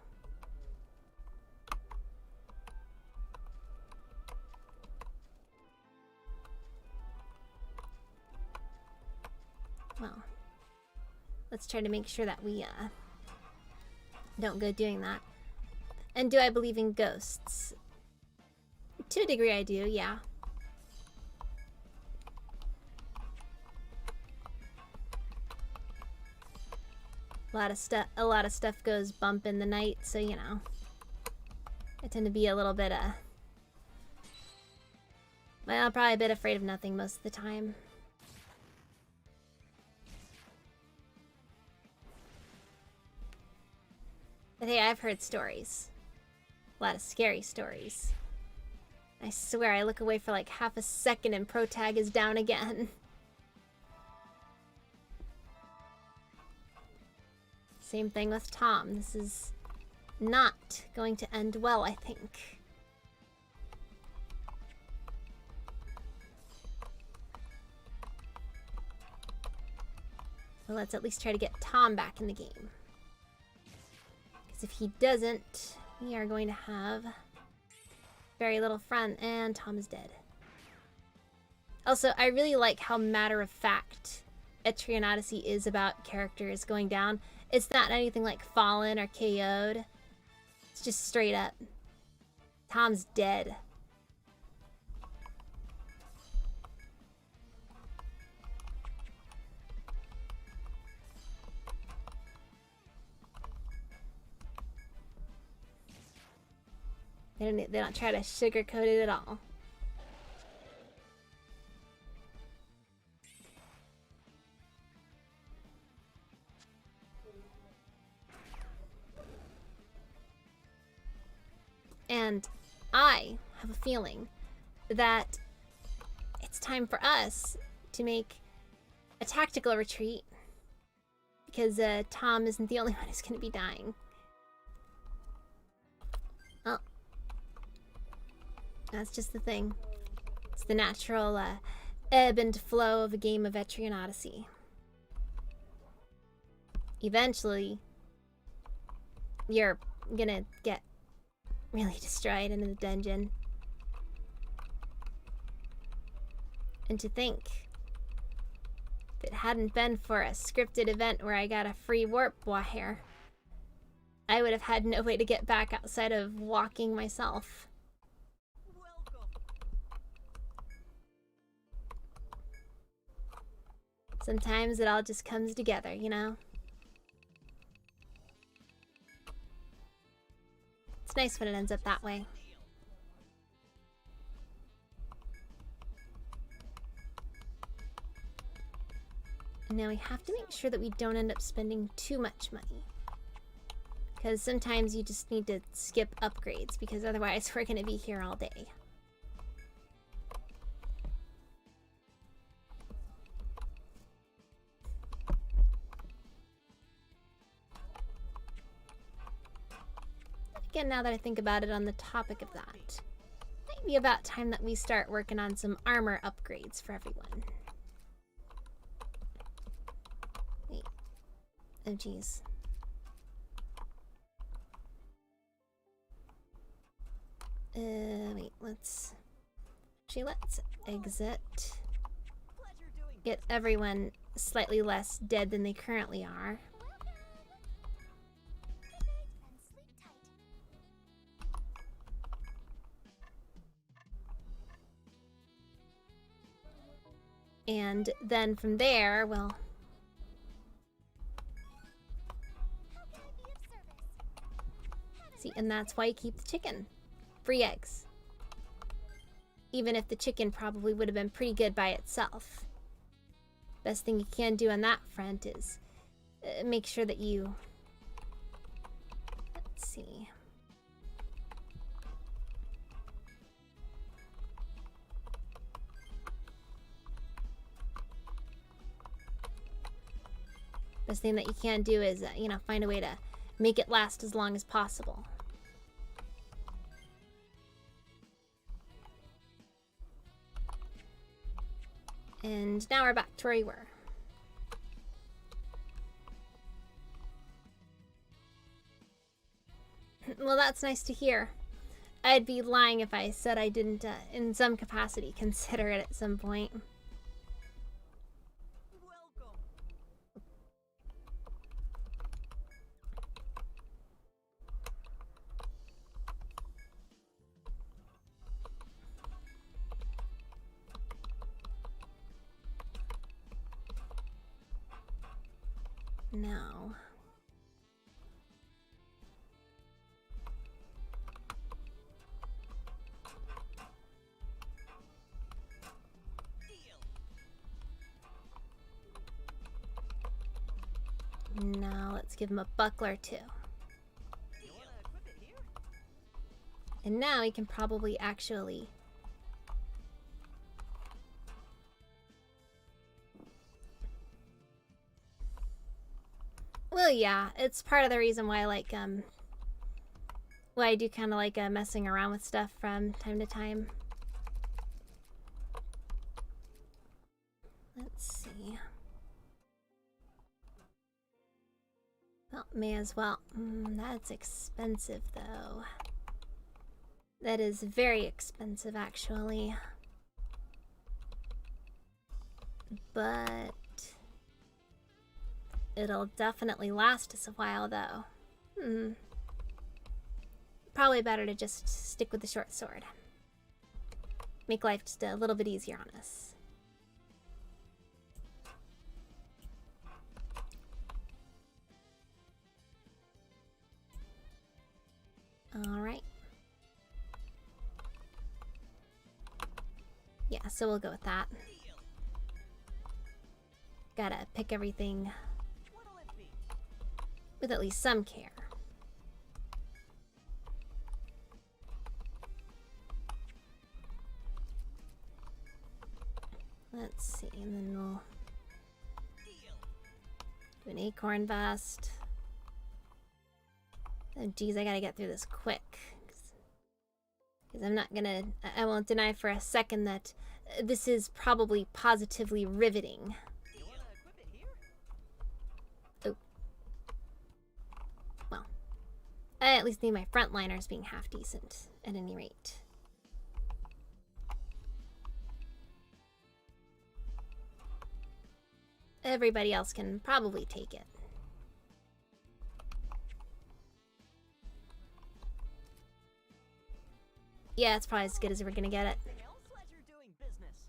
Well, let's try to make sure that we don't go doing that. And do I believe in ghosts? To a degree I do, yeah. A lot of stuff goes bump in the night, so you know. I tend to be a little bit well, probably a bit afraid of nothing most of the time. But hey, I've heard stories. A lot of scary stories. I swear I look away for like half a second and pro tag is down again. Same thing with Tom. This is not going to end well, I think. Well, let's at least try to get Tom back in the game. Because if he doesn't, we are going to have very little fun, and Tom is dead. Also, I really like how matter-of-fact Etrian Odyssey is about characters going down. It's not anything like Fallen or KO'd. It's just straight up. Tom's dead. They don't try to sugarcoat it at all. And I have a feeling that it's time for us to make a tactical retreat, because Tom isn't the only one who's going to be dying. Oh. That's just the thing. It's the natural ebb and flow of a game of Etrian Odyssey. Eventually, you're gonna get really destroyed into the dungeon. And to think, if it hadn't been for a scripted event where I got a free warp wire, I would have had no way to get back outside of walking myself. Sometimes it all just comes together, you know? It's nice when it ends up that way. And now we have to make sure that we don't end up spending too much money. Because sometimes you just need to skip upgrades, because otherwise we're going to be here all day. Again, now that I think about it on the topic of that, it might be about time that we start working on some armor upgrades for everyone. Wait. Oh, geez. Wait, let's exit. Get everyone slightly less dead than they currently are. And then from there, well... See, and that's why you keep the chicken. Free eggs. Even if the chicken probably would have been pretty good by itself. Best thing you can do on that front is make sure that you let's see. Best thing that you can do is, you know, find a way to make it last as long as possible. And now we're back to where we were. Well, that's nice to hear. I'd be lying if I said I didn't, in some capacity, consider it at some point. Welcome. Now. Now let's give him a buckler too. You wanna equip it here? And now he can probably actually... Well, yeah, it's part of the reason why I like, why I do kind of like messing around with stuff from time to time. Let's see. Well, may as well. That's expensive, though. That is very expensive, actually. But it'll definitely last us a while, though. Probably better to just stick with the short sword. Make life just a little bit easier on us. Alright. Yeah, so we'll go with that. Gotta pick everything What'll it be? with at least some care. Let's see, and then we'll do an acorn vest. Oh geez, I gotta get through this quick. Because I'm not gonna... I won't deny for a second that this is probably positively riveting. You wanna equip it here? Oh. Well, I at least need my frontliners being half decent, at any rate. Everybody else can probably take it. Yeah, it's probably as good as we're gonna get it. Anything else? Pleasure doing business.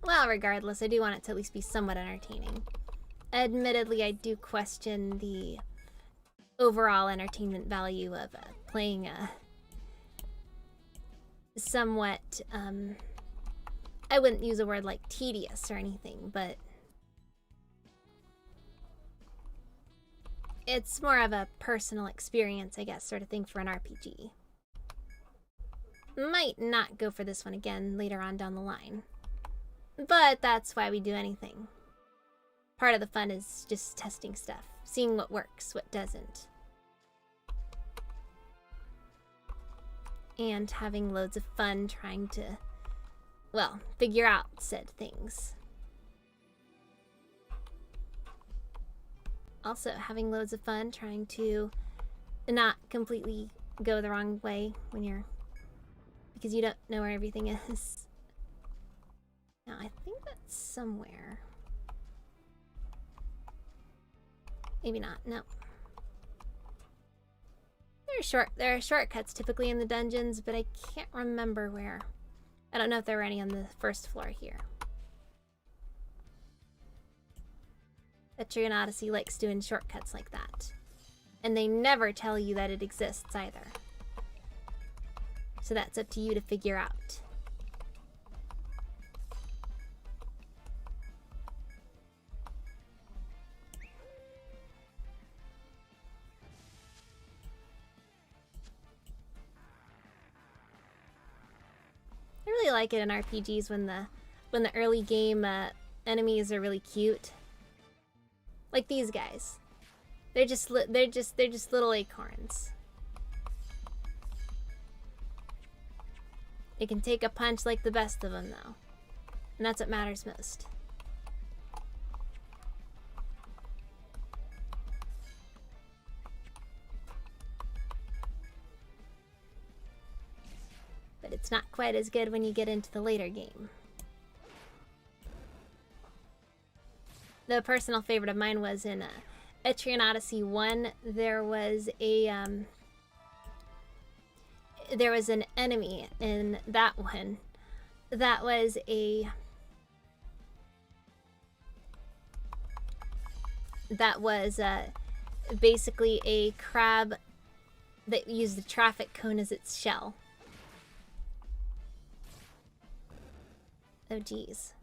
Well, regardless, I do want it to at least be somewhat entertaining. Admittedly, I do question the overall entertainment value of playing a somewhat, I wouldn't use a word like tedious or anything, but it's more of a personal experience, I guess, sort of thing for an RPG. Might not go for this one again later on down the line. But that's why we do anything. Part of the fun is just testing stuff, seeing what works, what doesn't. And having loads of fun trying to, well, figure out said things. Also, having loads of fun trying to not completely go the wrong way when you're... because you don't know where everything is. Now, I think that's somewhere. Maybe not. No. There are shortcuts typically in the dungeons, but I can't remember where. I don't know if there were any on the first floor here. Etrian Odyssey likes doing shortcuts like that. And they never tell you that it exists either. So that's up to you to figure out. like it in RPGs when the early game enemies are really cute. Like these guys. They're just little acorns. They can take a punch like the best of them though. And that's what matters most. But it's not quite as good when you get into the later game. The personal favorite of mine was in Etrian Odyssey 1. There was an enemy in that one that was basically a crab that used the traffic cone as its shell. Oh geez.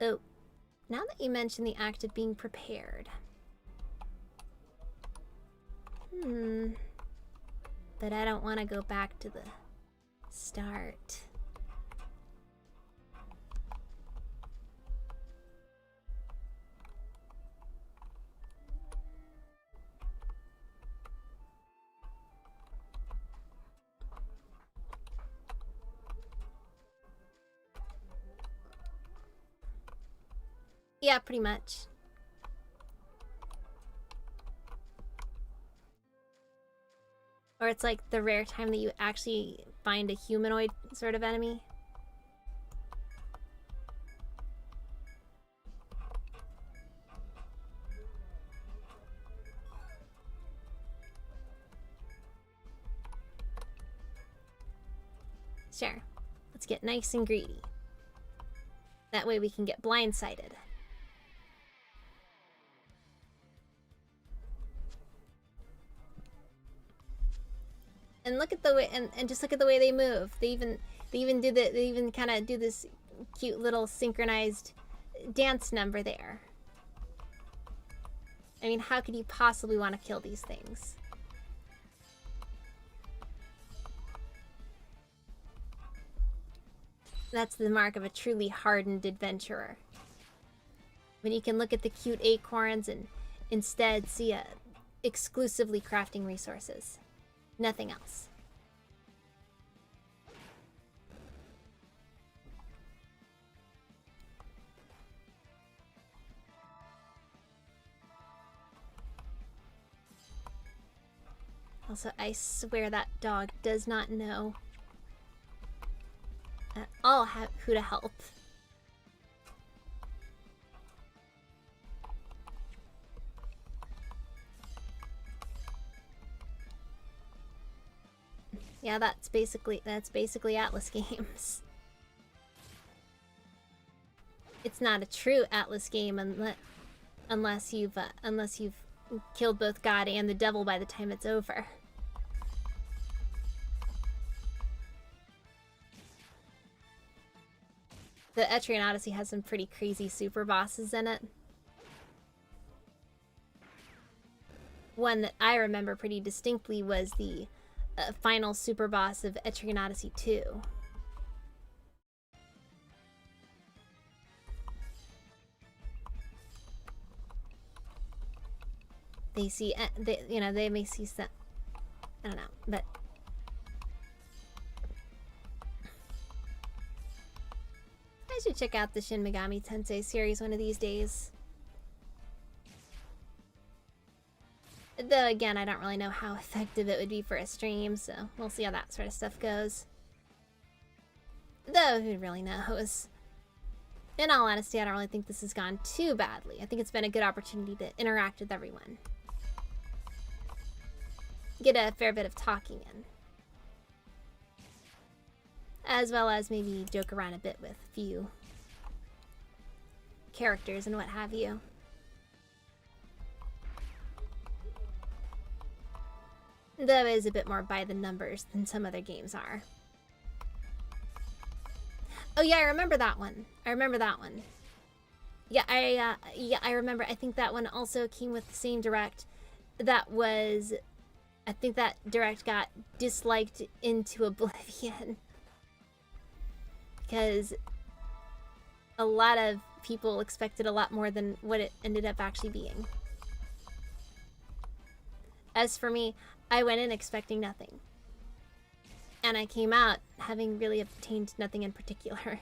Oh, now that you mention the act of being prepared. But I don't want to go back to the start. Yeah, pretty much. Or it's like the rare time that you actually find a humanoid sort of enemy. Sure. Let's get nice and greedy. That way we can get blindsided. And look at the way, and just look at the way they move. They even kind of do this cute little synchronized dance number there. I mean, how could you possibly want to kill these things? That's the mark of a truly hardened adventurer. When you can look at the cute acorns and instead see exclusively crafting resources. Nothing else. Also, I swear that dog does not know at all who to help. Yeah, that's basically Atlas games. It's not a true Atlas game unless you've killed both God and the devil by the time it's over. The Etrian Odyssey has some pretty crazy super bosses in it. One that I remember pretty distinctly was the final super boss of Etrian Odyssey 2. They may see some, I don't know, but I should check out the Shin Megami Tensei series one of these days. Though, again, I don't really know how effective it would be for a stream, so we'll see how that sort of stuff goes. Though, who really knows? In all honesty, I don't really think this has gone too badly. I think it's been a good opportunity to interact with everyone. Get a fair bit of talking in. As well as maybe joke around a bit with a few characters and what have you. Though it is a bit more by the numbers than some other games are. Oh yeah, I remember that one. Yeah, I remember. I think that one also came with the same direct. That was, I think that direct got disliked into oblivion because a lot of people expected a lot more than what it ended up actually being. As for me, I went in expecting nothing. And I came out having really obtained nothing in particular.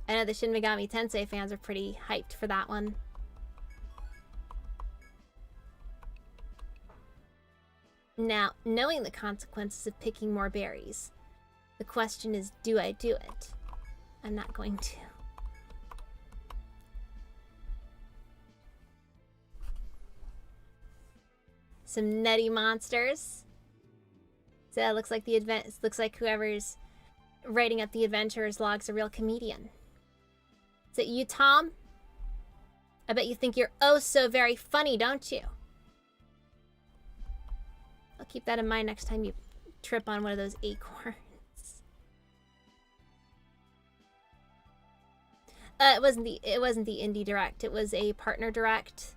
I know the Shin Megami Tensei fans are pretty hyped for that one. Now, knowing the consequences of picking more berries, the question is, do I do it? I'm not going to. Some nutty monsters. So it looks like looks like whoever's writing up the adventurer's log's a real comedian. Is it you, Tom? I bet you think you're oh so very funny, don't you? I'll keep that in mind next time you trip on one of those acorns. It wasn't the indie direct. It was a partner direct.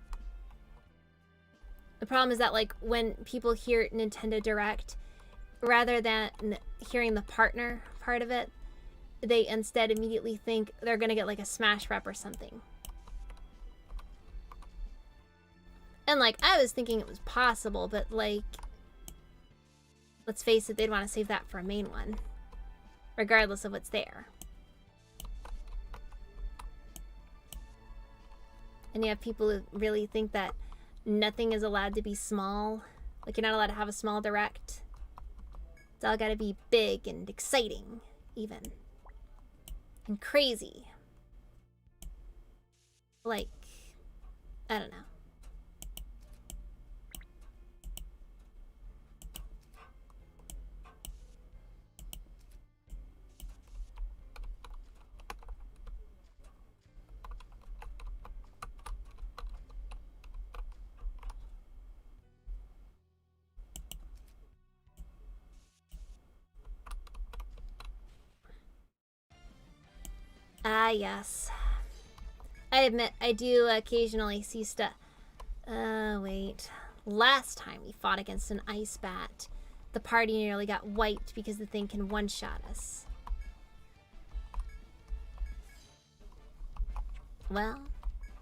The problem is that, like, when people hear Nintendo Direct, rather than hearing the partner part of it, they instead immediately think they're gonna get like a Smash rep or something. And like, I was thinking it was possible, but like, let's face it, they'd want to save that for a main one, regardless of what's there. And you have people who really think that nothing is allowed to be small. Like, you're not allowed to have a small direct. It's all gotta be big and exciting, even. And crazy. Like, I don't know. Ah, yes. I admit, I do occasionally see stuff. Wait. Last time we fought against an ice bat, the party nearly got wiped because the thing can one-shot us. Well,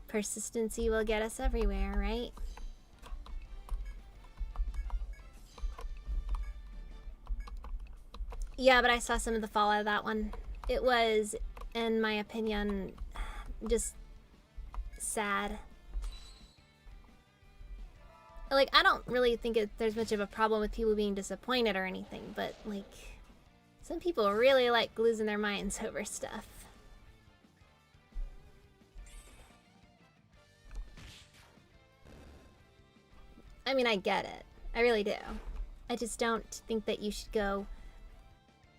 persistency will get us everywhere, right? Yeah, but I saw some of the fallout of that one. It was, in my opinion, just sad. Like, I don't really think there's much of a problem with people being disappointed or anything, but, like, some people really like losing their minds over stuff. I mean, I get it. I really do. I just don't think that you should go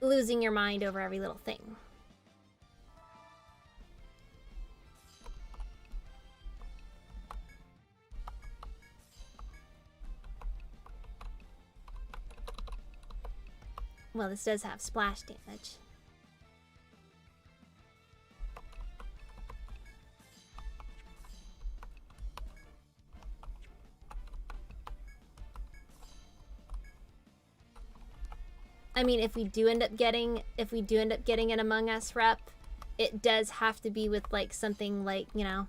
losing your mind over every little thing. Well, this does have splash damage. I mean, if we do end up getting an Among Us rep, it does have to be with like something like, you know,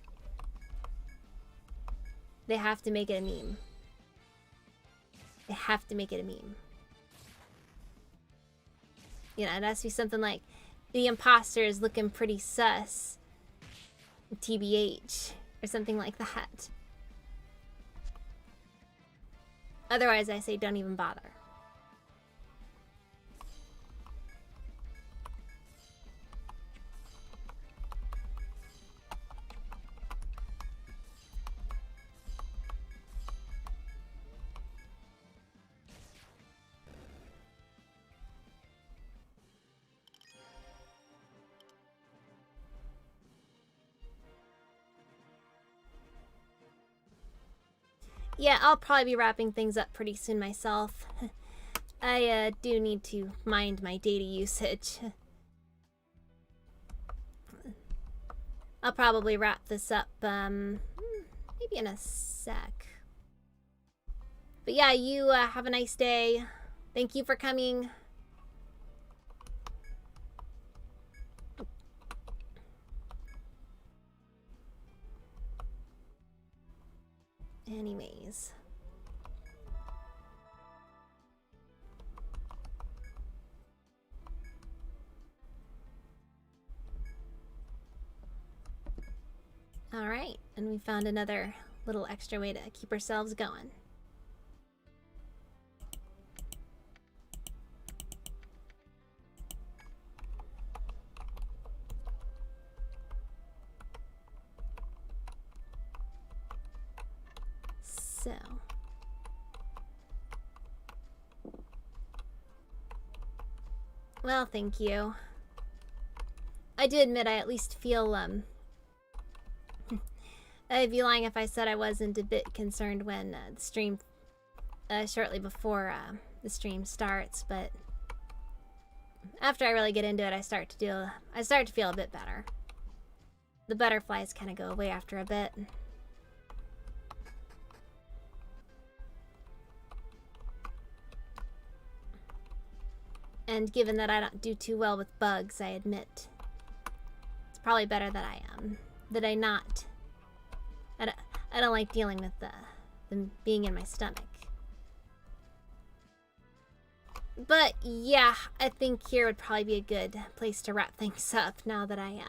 they have to make it a meme. They have to make it a meme. You know, it has to be something like, the imposter is looking pretty sus, TBH, or something like that. Otherwise, I say don't even bother. Yeah, I'll probably be wrapping things up pretty soon myself. I do need to mind my data usage. I'll probably wrap this up, maybe in a sec. But yeah, you have a nice day. Thank you for coming. Anyways. Alright, and we found another little extra way to keep ourselves going. So. Well, thank you. I do admit I at least feel, I'd be lying if I said I wasn't a bit concerned when the stream, shortly before the stream starts, but after I really get into it, I start to feel a bit better. The butterflies kind of go away after a bit. And given that I don't do too well with bugs, I admit it's probably better that I don't like dealing with them being in my stomach. But yeah, I think here would probably be a good place to wrap things up now that I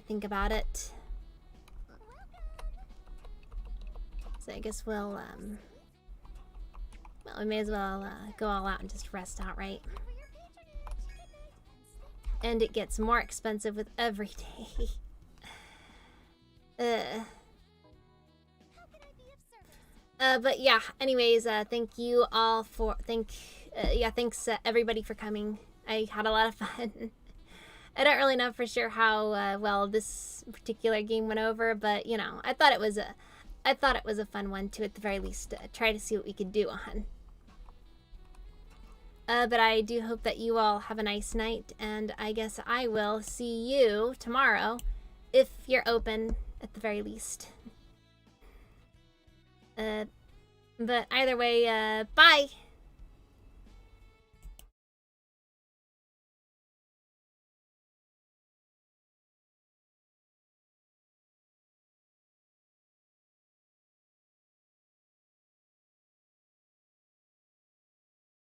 think about it. So I guess well, we may as well go all out and just rest out, right? And it gets more expensive with every day. But yeah, anyways, thank you all for, thanks everybody for coming. I had a lot of fun. I don't really know for sure how well this particular game went over, but you know, I thought it was a fun one to, at the very least, try to see what we could do on. But I do hope that you all have a nice night, and I guess I will see you tomorrow, if you're open, at the very least. But either way, bye!